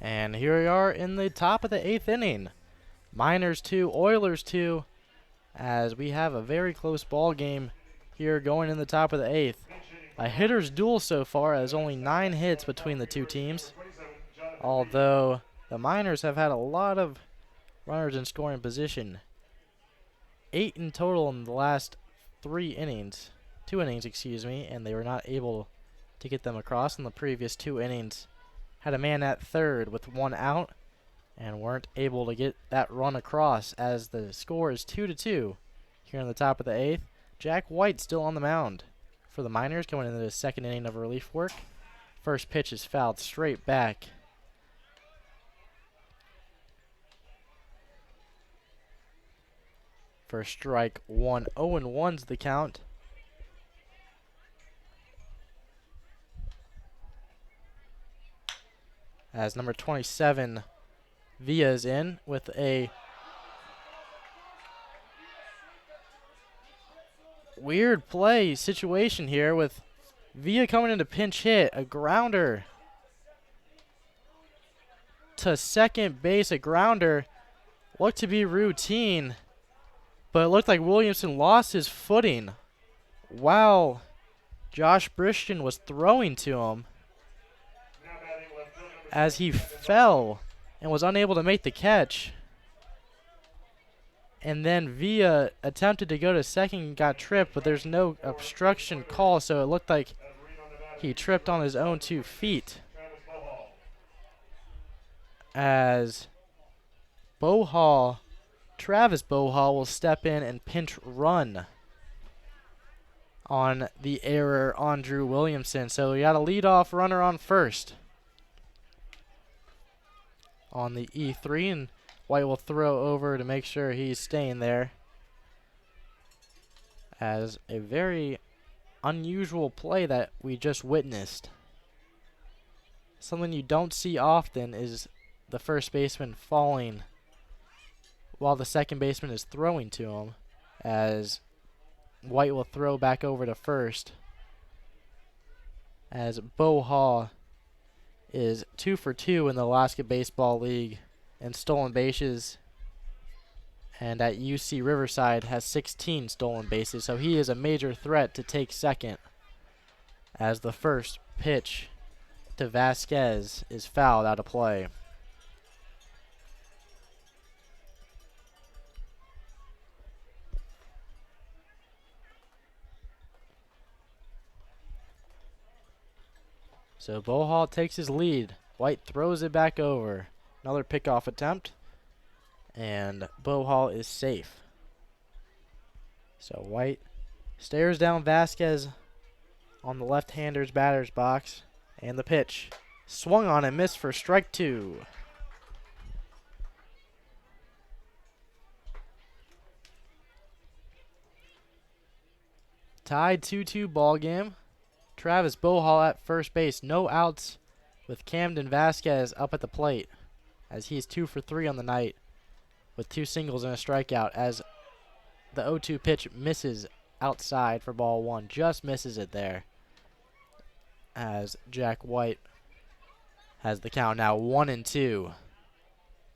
And here we are in the top of the 8th inning. Miners 2, Oilers 2, as we have a very close ball game here going in the top of the 8th. A hitter's duel so far, as only 9 hits between the two teams, although the Miners have had a lot of runners in scoring position. 8 in total in the last 2 innings, and they were not able to get them across in the previous 2 innings. Had a man at third with 1 out and weren't able to get that run across as the score is 2-2 here in the top of the 8th. Jack White still on the mound for the Miners going into the 2nd inning of relief work. First pitch is fouled straight back. For strike 1, 0-1's the count. As number 27, Villa is in with a weird play situation here with Villa coming in to pinch hit. A grounder to second base. A grounder looked to be routine, but it looked like Williamson lost his footing while Josh Brishton was throwing to him, as he fell and was unable to make the catch. And then Villa attempted to go to second and got tripped, but there's no obstruction call, so it looked like he tripped on his own 2 feet. As Travis Bohall will step in and pinch run on the error on Drew Williamson. So we got a leadoff runner on first on the E3, and White will throw over to make sure he's staying there. As a very unusual play that we just witnessed. Something you don't see often is the first baseman falling while the second baseman is throwing to him, as White will throw back over to first, as Bohall is 2 for 2 in the Alaska Baseball League in stolen bases, and at UC Riverside has 16 stolen bases, so he is a major threat to take second, as the first pitch to Vasquez is fouled out of play. So Bohall takes his lead. White throws it back over. Another pickoff attempt. And Bohall is safe. So White stares down Vasquez on the left-hander's batter's box. And the pitch. Swung on and missed for strike 2. Tied 2-2 ball game. Travis Bohall at first base. No outs with Camden Vasquez up at the plate as he's 2 for 3 on the night with 2 singles and a strikeout as the 0-2 pitch misses outside for ball 1. Just misses it there as Jack White has the count now 1-2.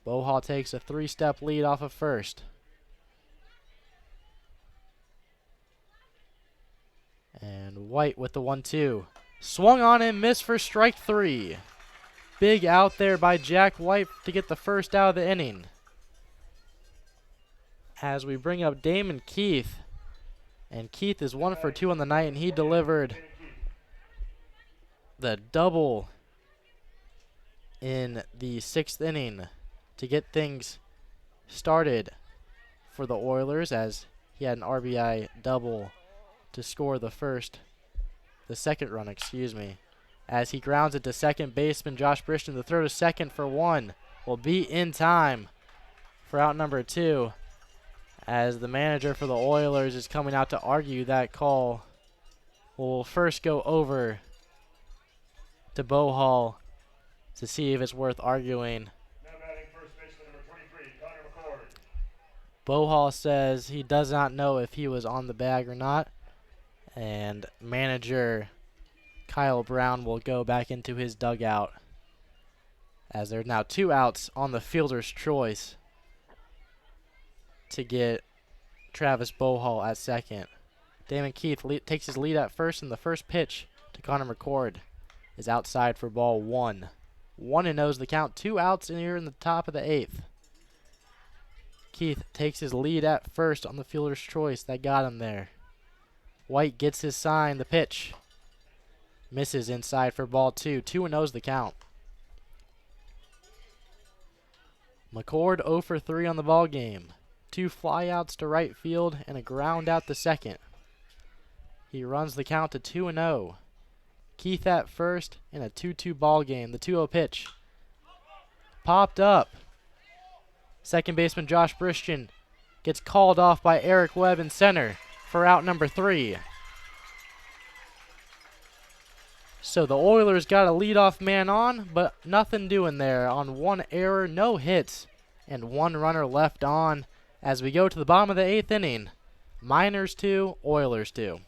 Bohall takes a 3-step lead off of first. And White with the 1-2. Swung on and missed for strike 3. Big out there by Jack White to get the first out of the inning. As we bring up Damon Keith. And Keith is 1 for 2 on the night, and he delivered the double in the 6th inning to get things started for the Oilers, as he had an RBI double to score the second run, as he grounds it to second baseman Josh Brishton. The throw to second for 1 will be in time for out number 2, as the manager for the Oilers is coming out to argue that call. We'll first go over to Bohall to see if it's worth arguing. Now batting first baseman number 23, Connor McCord. Bohall says he does not know if he was on the bag or not, and manager Kyle Brown will go back into his dugout as there are now 2 outs on the fielder's choice to get Travis Bohall at second. Damon Keith takes his lead at first, and the first pitch to Connor McCord is outside for ball 1. 1-0 is the count. 2 outs in here in the top of the 8th. Keith takes his lead at first on the fielder's choice. That got him there. White gets his sign. The pitch misses inside for ball 2. 2-0 is the count. McCord 0 for 3 on the ball game. 2 flyouts to right field and a ground out to second. He runs the count to 2-0. Keith at first in a 2-2 ball game. The 2-0 pitch popped up. Second baseman Josh Brishton gets called off by Eric Webb in center for out number 3. So the Oilers got a leadoff man on, but nothing doing there on 1 error, no hits, and 1 runner left on as we go to the bottom of the 8th inning. Miners 2, Oilers 2.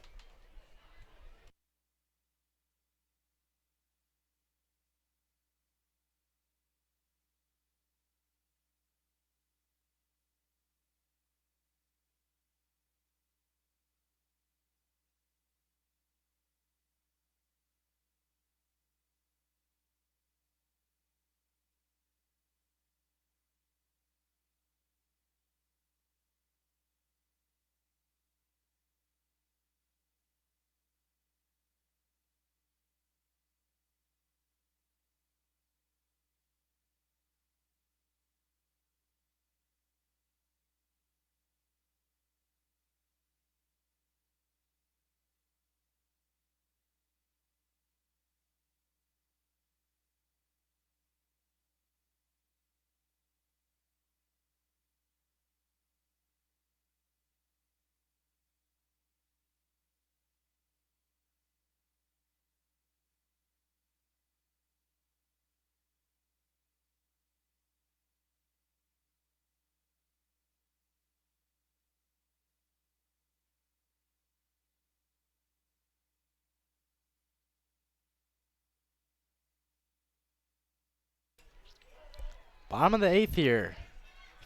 Bottom of the 8th here.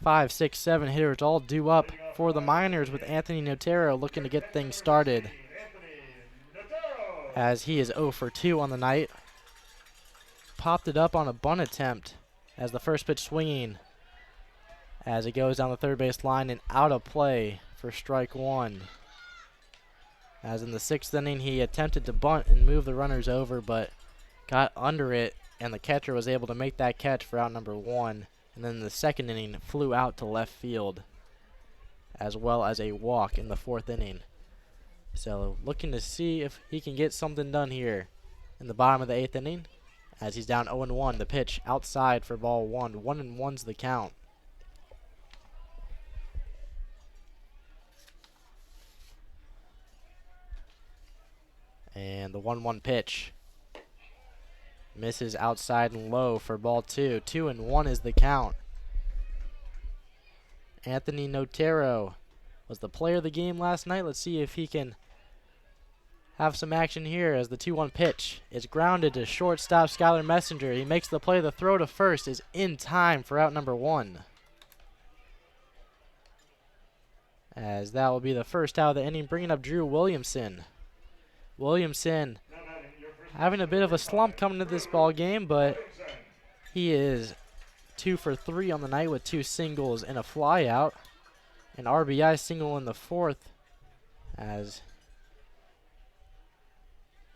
5, 6, 7 hitters all due up for the Miners, with Anthony Notero looking to get things started as he is 0 for 2 on the night. Popped it up on a bunt attempt as the first pitch swinging as it goes down the third base line and out of play for strike 1. As in the 6th inning, he attempted to bunt and move the runners over, but got under it, and the catcher was able to make that catch for out number 1. And then the second inning flew out to left field, as well as a walk in the 4th inning. So looking to see if he can get something done here in the bottom of the 8th inning, as he's down 0-1. The pitch outside for ball 1. 1-1's the count. And the 1-1 pitch misses outside and low for ball 2. 2-1 is the count. Anthony Notero was the player of the game last night. Let's see if he can have some action here as the 2-1 pitch is grounded to shortstop Skylar Messenger. He makes the play. The throw to first is in time for out number 1. As that will be the first out of the inning, bringing up Drew Williamson. Williamson having a bit of a slump coming into this ball game, but he is 2 for 3 on the night with 2 singles and a fly out. An RBI single in the 4th, as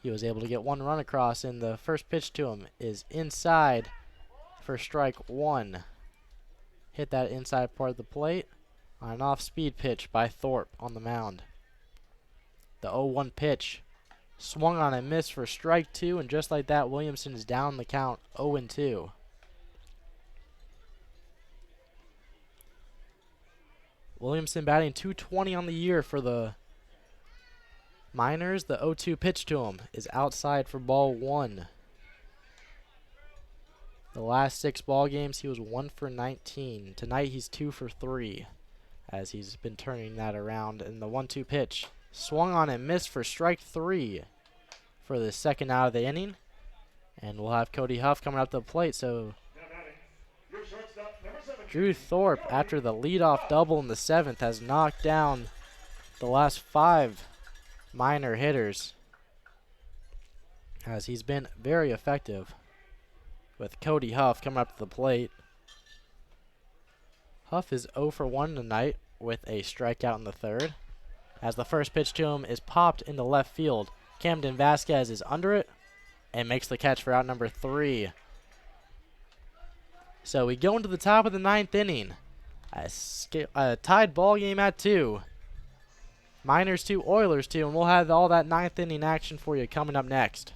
he was able to get 1 run across, and the first pitch to him is inside for strike 1. Hit that inside part of the plate on an off-speed pitch by Thorpe on the mound. The 0-1 pitch swung on and missed for strike 2, and just like that, Williamson is down the count 0-2. Williamson batting .220 on the year for the Miners. The 0-2 pitch to him is outside for ball 1. The last 6 ball games, he was 1 for 19. Tonight, he's 2 for 3, as he's been turning that around. And the 1-2 pitch swung on and missed for strike 3 for the second out of the inning. And we'll have Cody Huff coming up to the plate. So Drew Thorpe, after the leadoff double in the 7th, has knocked down the last 5 Miner hitters, as he's been very effective, with Cody Huff coming up to the plate. Huff is 0 for 1 tonight with a strikeout in the 3rd, as the first pitch to him is popped into left field. Camden Vasquez is under it and makes the catch for out number 3. So we go into the top of the 9th inning. A tied ball game at 2. Miners 2, Oilers 2, and we'll have all that 9th inning action for you coming up next.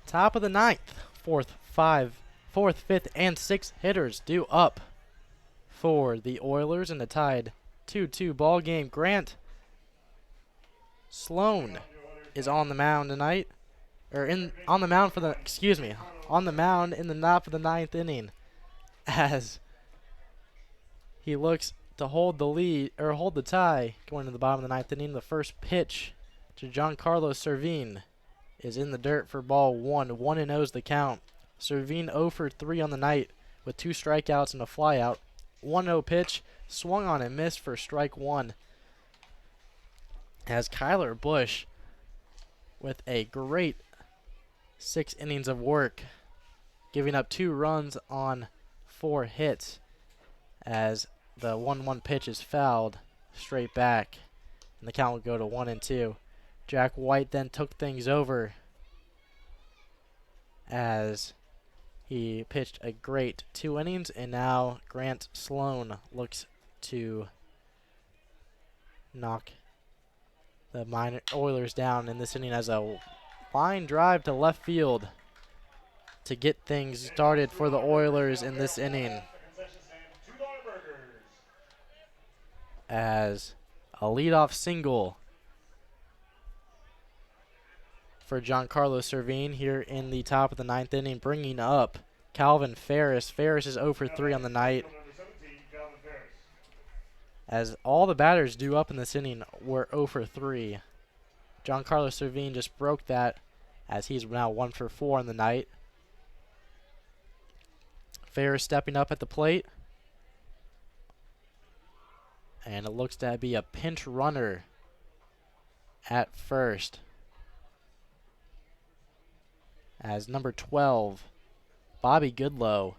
Top of the 9th, 4th, 5th, and 6th hitters due up for the Oilers in the tied 2-2 ball game. Grant Sloan is on the mound tonight, on the mound in the top of the 9th inning, as he looks to hold the tie going to the bottom of the 9th inning. The first pitch to Giancarlo Servine is in the dirt for ball 1. 1-0's the count. Servine 0 for 3 on the night with 2 strikeouts and a flyout. 1-0 pitch swung on and missed for strike 1. As Kyler Bush with a great 6 innings of work, giving up 2 runs on 4 hits as the 1-1 pitch is fouled straight back, and the count will go to 1-2. Jack White then took things over as he pitched a great 2 innings, and now Grant Sloan looks to knock the Oilers down in this inning as a line drive to left field to get things started for the Oilers in this inning, as a leadoff single for Giancarlo Cervine here in the top of the 9th inning, bringing up Calvin Ferris. Ferris is 0 for 3 on the night, as all the batters due up in this inning were 0 for 3. Giancarlo Cervine just broke that as he's now 1 for 4 on the night. Ferris stepping up at the plate, and it looks to be a pinch runner at first, as number 12, Bobby Goodlow,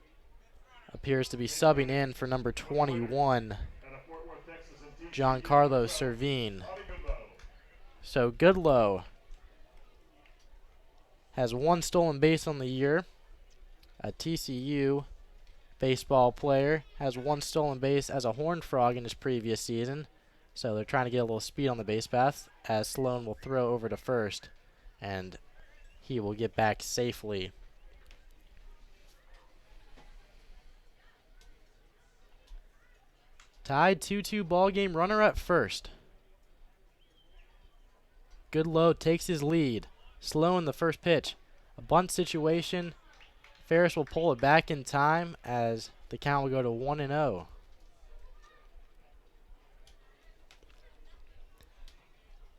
appears to be subbing in for number 21, Giancarlo Cervine. So Goodlow has 1 stolen base on the year. A TCU baseball player has 1 stolen base as a Horned Frog in his previous season. So they're trying to get a little speed on the base path, as Sloan will throw over to first, and he will get back safely. Tied 2-2 ball game, runner at first. Goodlow takes his lead. Sloan the first pitch. A bunt situation. Ferris will pull it back in time as the count will go to 1-0.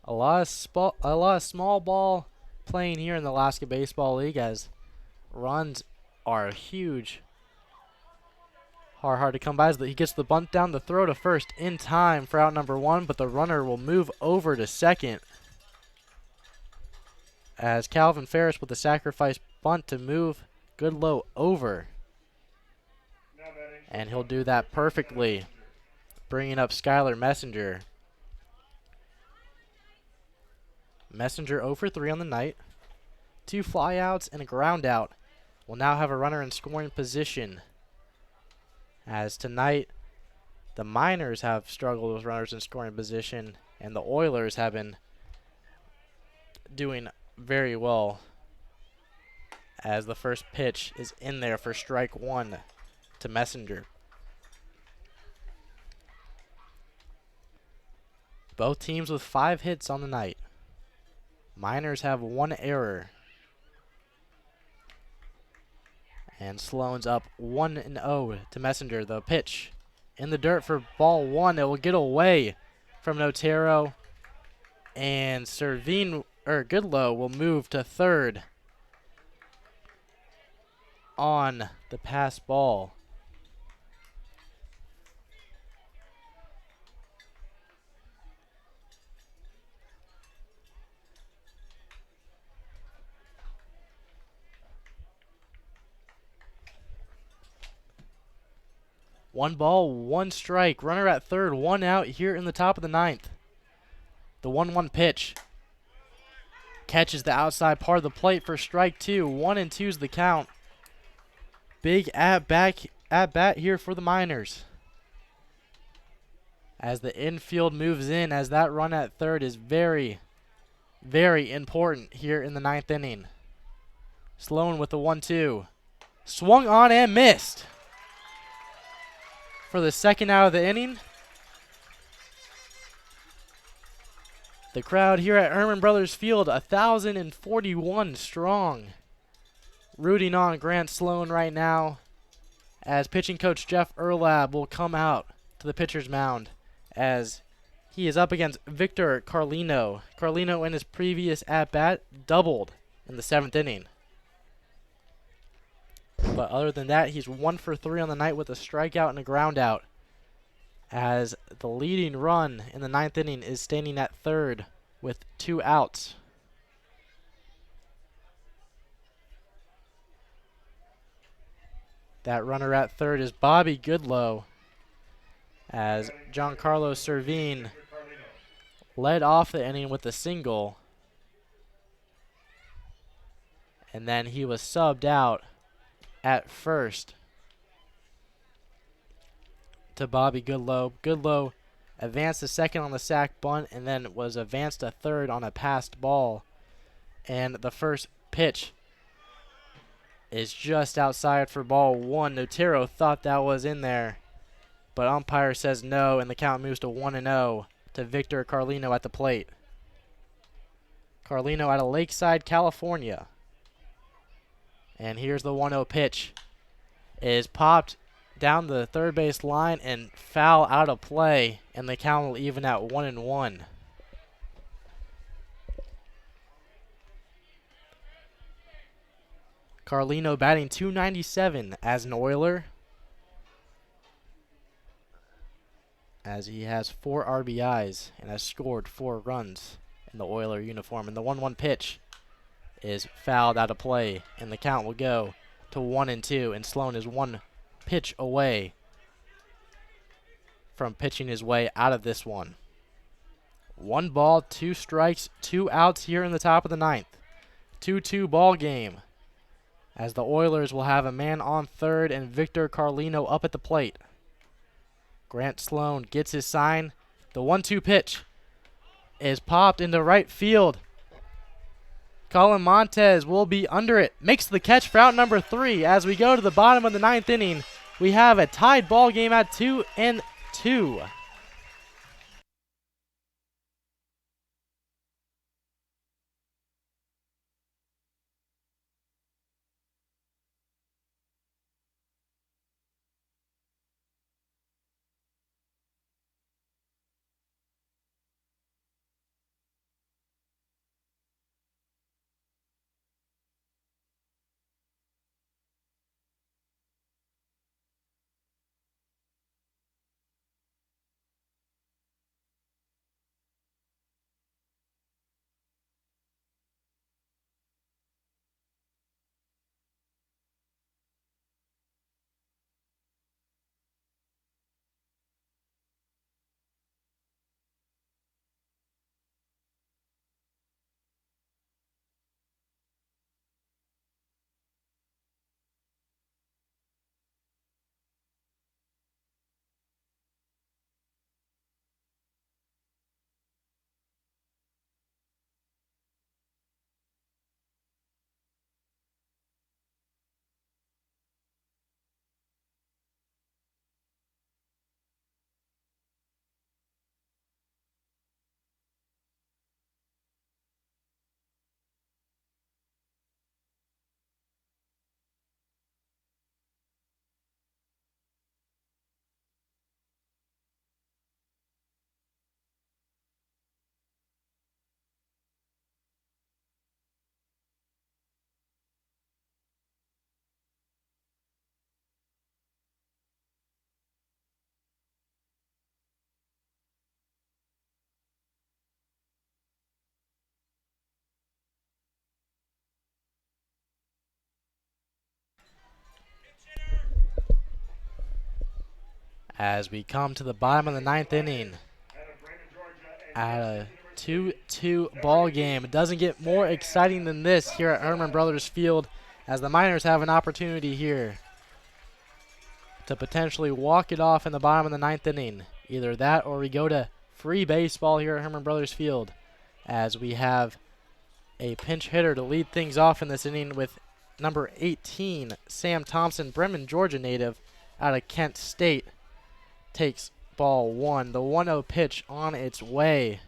A lot of small ball playing here in the Alaska Baseball League, as runs are huge. Hard to come by as he gets the bunt down the throw to first in time for out number 1, but the runner will move over to second as Calvin Ferris with the sacrifice bunt to move Goodlow over. And he'll do that perfectly, bringing up Skylar Messenger. Messenger 0 for 3 on the night. 2 flyouts and a ground out. Will now have a runner in scoring position, as tonight the Miners have struggled with runners in scoring position, and the Oilers have been doing very well, as the first pitch is in there for strike 1 to Messenger. Both teams with 5 hits on the night. Miners have 1 error. And Sloan's up 1-0 to Messenger. The pitch in the dirt for ball 1. It will get away from Notero, and Goodlow will move to third on the pass ball. One ball, 1 strike. Runner at third, 1 out here in the top of the 9th. The 1-1 pitch catches the outside part of the plate for strike 2. 1-2 is the count. Big at bat here for the Miners, as the infield moves in, as that run at third is very, very important here in the 9th inning. Sloan with the 1-2. Swung on and missed for the 2nd out of the inning. The crowd here at Herman Brothers Field, 1,041 strong, rooting on Grant Sloan right now, as pitching coach Jeff Erlab will come out to the pitcher's mound, as he is up against Victor Carlino. Carlino in his previous at-bat doubled in the 7th inning. But other than that, he's 1 for 3 on the night with a strikeout and a ground out, as the leading run in the 9th inning is standing at third with 2 outs. That runner at third is Bobby Goodlow, as Giancarlo Servine led off the inning with a single, and then he was subbed out at first to Bobby Goodlow. Goodlow advanced to second on the sac bunt and then was advanced to third on a passed ball. And the first pitch is just outside for ball one. Notero thought that was in there, but umpire says no, and the count moves to 1-0 to Victor Carlino at the plate. Carlino out of Lakeside, California. And here's the 1-0 pitch. It is popped down the third base line and foul out of play, and the count will even at 1-1. Carlino batting .297 as an Oiler, as he has 4 RBIs and has scored 4 runs in the Oiler uniform. And the 1-1 pitch is fouled out of play, and the count will go to 1-2, and Sloan is 1 pitch away from pitching his way out of this one. 1 ball, 2 strikes, 2 outs here in the top of the 9th. 2-2 ball game, as the Oilers will have a man on third and Victor Carlino up at the plate. Grant Sloan gets his sign. The 1-2 pitch is popped into right field. Colin Montez will be under it. Makes the catch for out number 3. As we go to the bottom of the 9th inning, we have a tied ball game at 2-2. As we come to the bottom of the 9th inning at a 2-2 ball game. It doesn't get more exciting than this here at Herman Brothers Field, as the Miners have an opportunity here to potentially walk it off in the bottom of the 9th inning. Either that or we go to free baseball here at Herman Brothers Field, as we have a pinch hitter to lead things off in this inning with number 18, Sam Thompson, Bremen, Georgia native out of Kent State. Takes ball 1. The 1-0 pitch on its way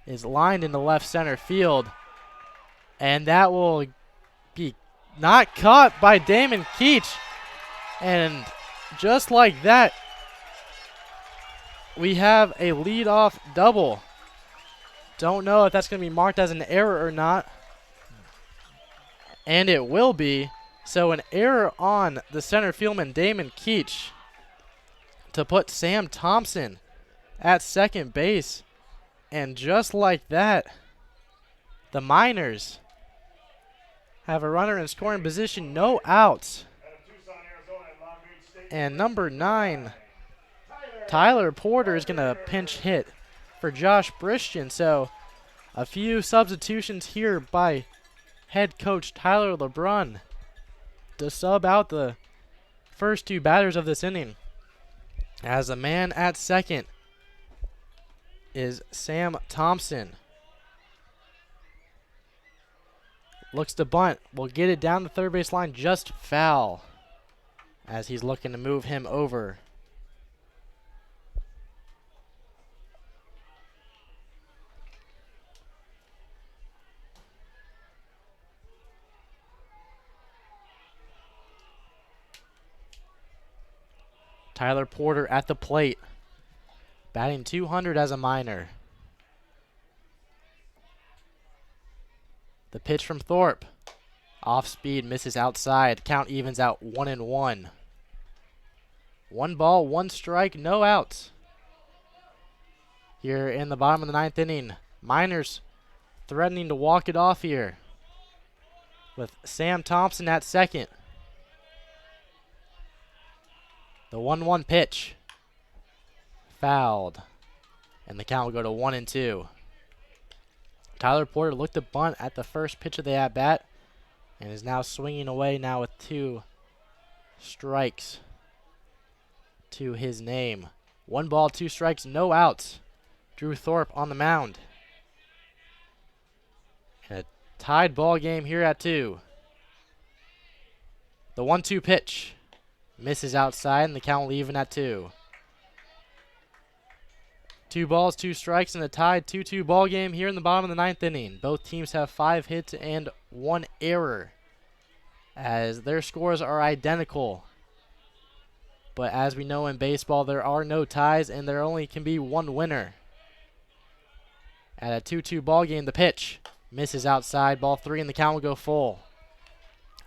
is lined into left center field, and that will be not caught by Damon Keach. And just like that, we have a leadoff double. Don't know if that's going to be marked as an error or not, and it will be. So an error on the center fieldman Damon Keach to put Sam Thompson at second base. And just like that, the Miners have a runner in scoring position, no outs. And number 9, Tyler Porter, is going to pinch hit for Josh Bristian. So a few substitutions here by head coach Tyler LeBrun to sub out the first 2 batters of this inning. As a man at second is Sam Thompson. Looks to bunt. Will get it down the third base line, just foul, as he's looking to move him over. Tyler Porter at the plate, batting .200 as a minor. The pitch from Thorpe. Off speed, misses outside. Count evens out 1-1. 1 ball, 1 strike, no outs. Here in the bottom of the 9th inning, Miners threatening to walk it off here with Sam Thompson at second. The 1-1 pitch. Fouled. And the count will go to 1-2. Tyler Porter looked to bunt at the first pitch of the at-bat and is now swinging away now with 2 strikes to his name. 1 ball, 2 strikes, no outs. Drew Thorpe on the mound. And a tied ball game here at 2. The 1-2 pitch. Misses outside, and the count will even at 2. 2 balls, 2 strikes, and a tied 2-2 ball game here in the bottom of the 9th inning. Both teams have 5 hits and 1 error, as their scores are identical. But as we know in baseball, there are no ties, and there only can be 1 winner. At a 2-2 ball game, the pitch misses outside, ball 3, and the count will go full.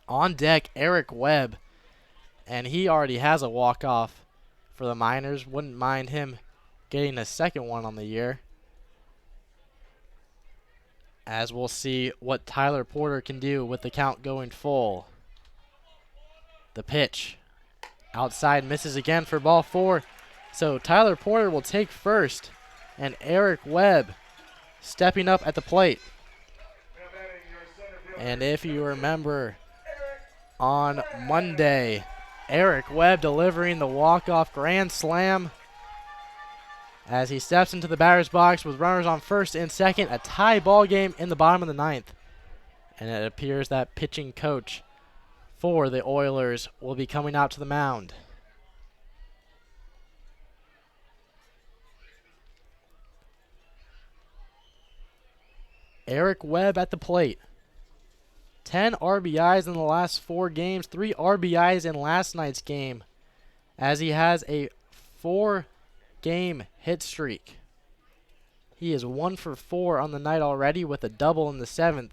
On deck, Eric Webb. And he already has a walk-off for the Miners. Wouldn't mind him getting a second one on the year, as we'll see what Tyler Porter can do with the count going full. The pitch. Outside, misses again for ball 4. So Tyler Porter will take first, and Eric Webb stepping up at the plate. And if you remember, on Monday, Eric Webb delivering the walk-off grand slam as he steps into the batter's box with runners on first and second. A tie ball game in the bottom of the 9th. And it appears that pitching coach for the Oilers will be coming out to the mound. Eric Webb at the plate. 10 RBIs in the last 4 games, 3 RBIs in last night's game, as he has a 4-game hit streak. He is 1 for 4 on the night already with a double in the 7th.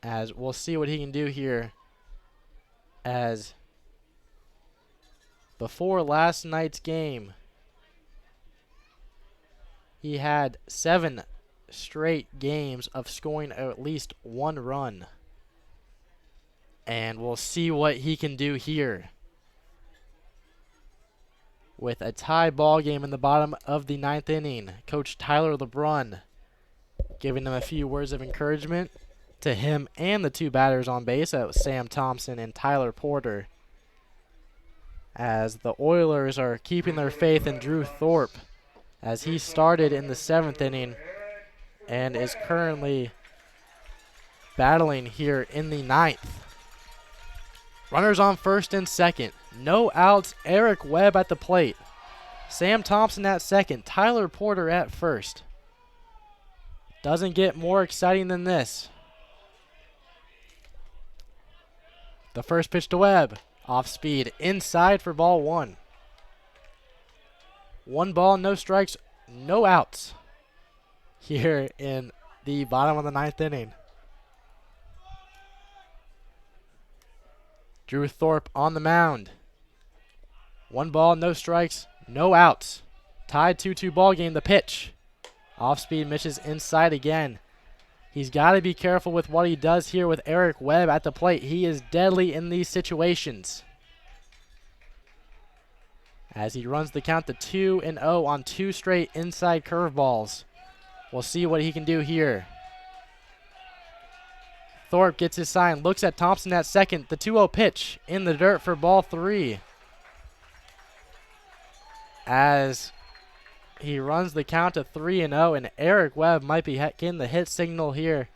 As we'll see what he can do here, as before last night's game, he had 7 straight games of scoring at least 1 run. And we'll see what he can do here with a tie ball game in the bottom of the 9th inning. Coach Tyler LeBrun giving him a few words of encouragement to him and the 2 batters on base, Sam Thompson and Tyler Porter, as the Oilers are keeping their faith in Drew Thorpe, as he started in the 7th inning and is currently battling here in the 9th. Runners on first and second. No outs. Eric Webb at the plate. Sam Thompson at second. Tyler Porter at first. Doesn't get more exciting than this. The first pitch to Webb. Off speed. Inside for ball 1. 1 ball, no strikes, no outs here in the bottom of the 9th inning. Drew Thorpe on the mound. 1 ball, no strikes, no outs. Tied 2-2 ball game. The pitch. Off speed, misses inside again. He's got to be careful with what he does here with Eric Webb at the plate. He is deadly in these situations. as he runs the count to 2-0 on 2 straight inside curveballs. We'll see what he can do here. Thorpe gets his sign, looks at Thompson at second. The 2-0 pitch in the dirt for ball 3. As he runs the count to 3-0, and Eric Webb might be getting the hit signal here.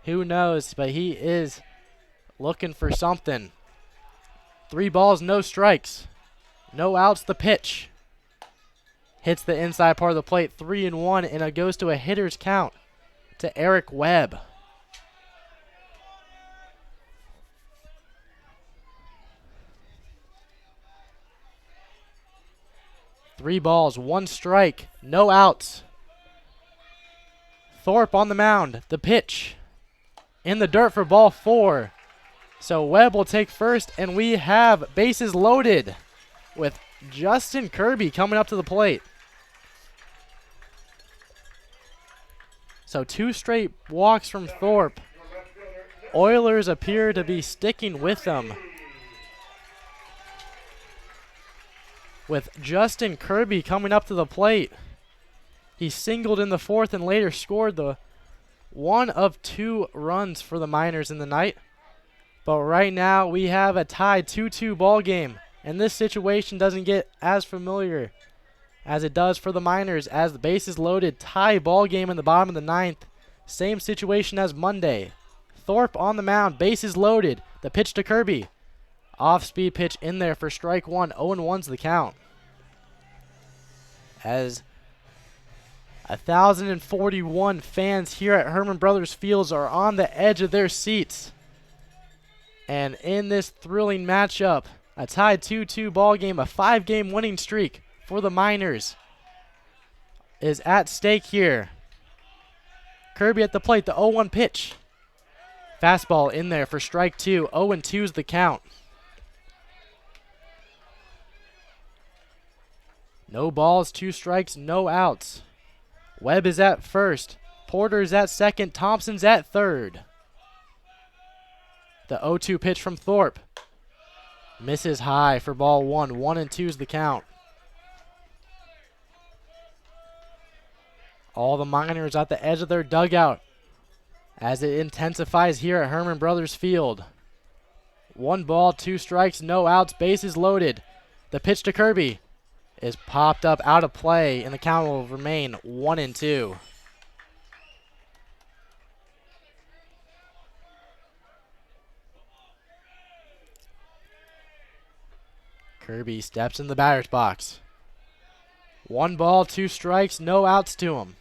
Who knows, but he is looking for something. 3 balls, no strikes. No outs, the pitch. Hits the inside part of the plate, 3-1, and it goes to a hitter's count to Eric Webb. Three balls, 1 strike, no outs. Thorpe on the mound, the pitch. In the dirt for ball 4. So Webb will take first, and we have bases loaded with Justin Kirby coming up to the plate. So 2 straight walks from Thorpe. Oilers appear to be sticking with them, with Justin Kirby coming up to the plate. He singled in the 4th and later scored the 1 of 2 runs for the Miners in the night. But right now we have a tied 2-2 ball game, and this situation doesn't get as familiar as it does for the Miners, as the bases loaded, tie ball game in the bottom of the 9th. Same situation as Monday. Thorpe on the mound, bases loaded. The pitch to Kirby. Off-speed pitch in there for strike 1. 0-1's the count. As 1,041 fans here at Herman Brothers Fields are on the edge of their seats. And in this thrilling matchup, a tied 2-2 ball game, a 5-game winning streak for the Miners is at stake here. Kirby at the plate, the 0-1 pitch. Fastball in there for strike 2. 0-2's the count. No balls, 2 strikes, no outs. Webb is at first. Porter is at second. Thompson's at third. The 0-2 pitch from Thorpe. Misses high for ball 1. 1-2's the count. All the Miners at the edge of their dugout as it intensifies here at Herman Brothers Field. 1 ball, 2 strikes, no outs, bases loaded. The pitch to Kirby is popped up out of play, and the count will remain 1-2. Kirby steps in the batter's box. 1 ball, 2 strikes, no outs to him.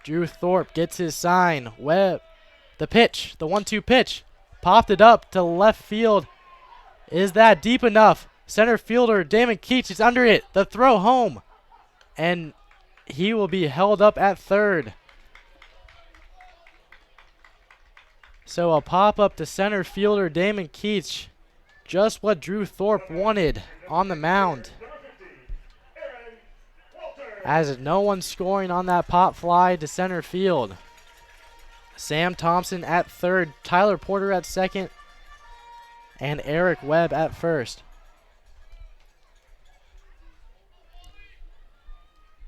Drew Thorpe gets his sign. Webb, the pitch, the 1-2 pitch, popped it up to left field. Is that deep enough? Center fielder Damon Keach is under it. The throw home, and he will be held up at third. So a pop-up to center fielder Damon Keach. Just what Drew Thorpe wanted on the mound. As no one's scoring on that pop fly to center field. Sam Thompson at third, Tyler Porter at second, and Eric Webb at first.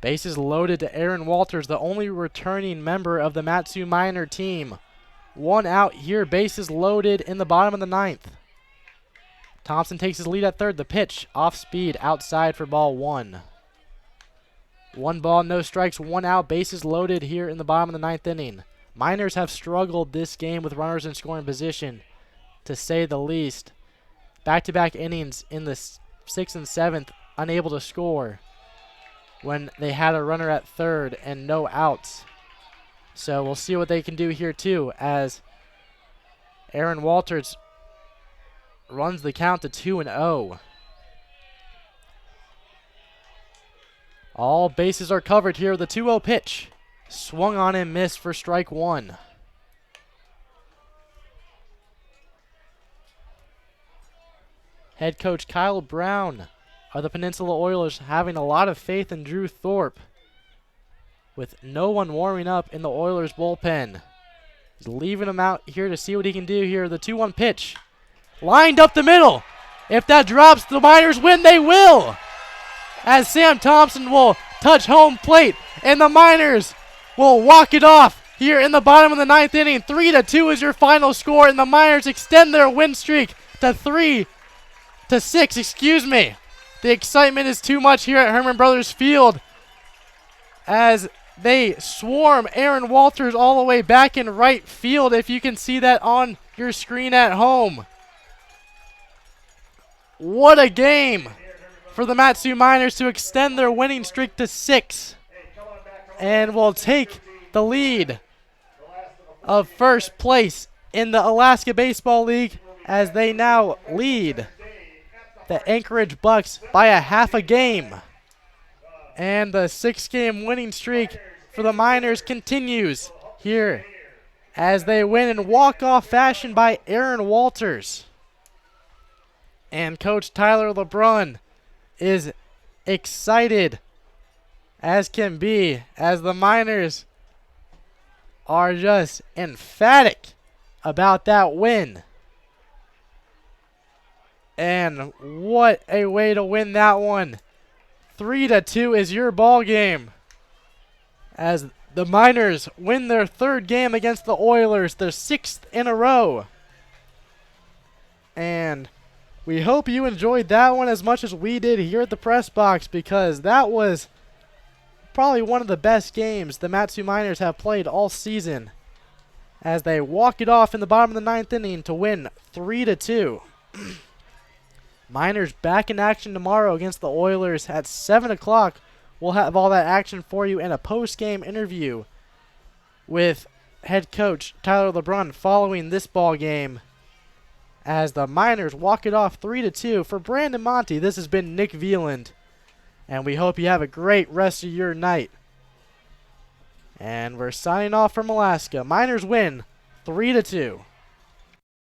Bases loaded to Aaron Walters, the only returning member of the Matsu Miner team. 1 out here, bases loaded in the bottom of the 9th. Thompson takes his lead at third. The pitch, off speed, outside for ball 1. 1 ball, no strikes, 1 out, bases loaded here in the bottom of the 9th inning. Miners have struggled this game with runners in scoring position, to say the least. Back-to-back innings in the 6th and 7th, unable to score when they had a runner at third and no outs. So we'll see what they can do here too, as Aaron Walters runs the count to 2-0. All bases are covered here. The 2-0 pitch. Swung on and missed for strike 1. Head coach Kyle Brown of the Peninsula Oilers having a lot of faith in Drew Thorpe, with no one warming up in the Oilers bullpen. He's leaving him out here to see what he can do here. The 2-1 pitch. Lined up the middle. If that drops, the Miners win. They will. As Sam Thompson will touch home plate, and the Miners will walk it off here in the bottom of the 9th inning. 3-2 is your final score, and the Miners extend their win streak to 3-6. Excuse me. The excitement is too much here at Herman Brothers Field as they swarm Aaron Walters all the way back in right field, if you can see that on your screen at home. What a game for the Matsu Miners to extend their winning streak to 6 and will take the lead of first place in the Alaska Baseball League as they now lead the Anchorage Bucks by a half a game. And the 6-game winning streak for the Miners continues here as they win in walk-off fashion by Aaron Walters. And Coach Tyler LeBrun is excited as can be as the Miners are just emphatic about that win. And what a way to win that one. 3-2 is your ball game as the Miners win their 3rd game against the Oilers, their 6th in a row. And we hope you enjoyed that one as much as we did here at the press box, because that was probably one of the best games the Matsu Miners have played all season as they walk it off in the bottom of the 9th inning to win 3-2. Miners back in action tomorrow against the Oilers at 7 o'clock. We'll have all that action for you in a post-game interview with head coach Tyler LeBrun following this ball game as the Miners walk it off 3-2. For Brandon Monty, this has been Nick Veland, and we hope you have a great rest of your night. And we're signing off from Alaska. Miners win 3-2.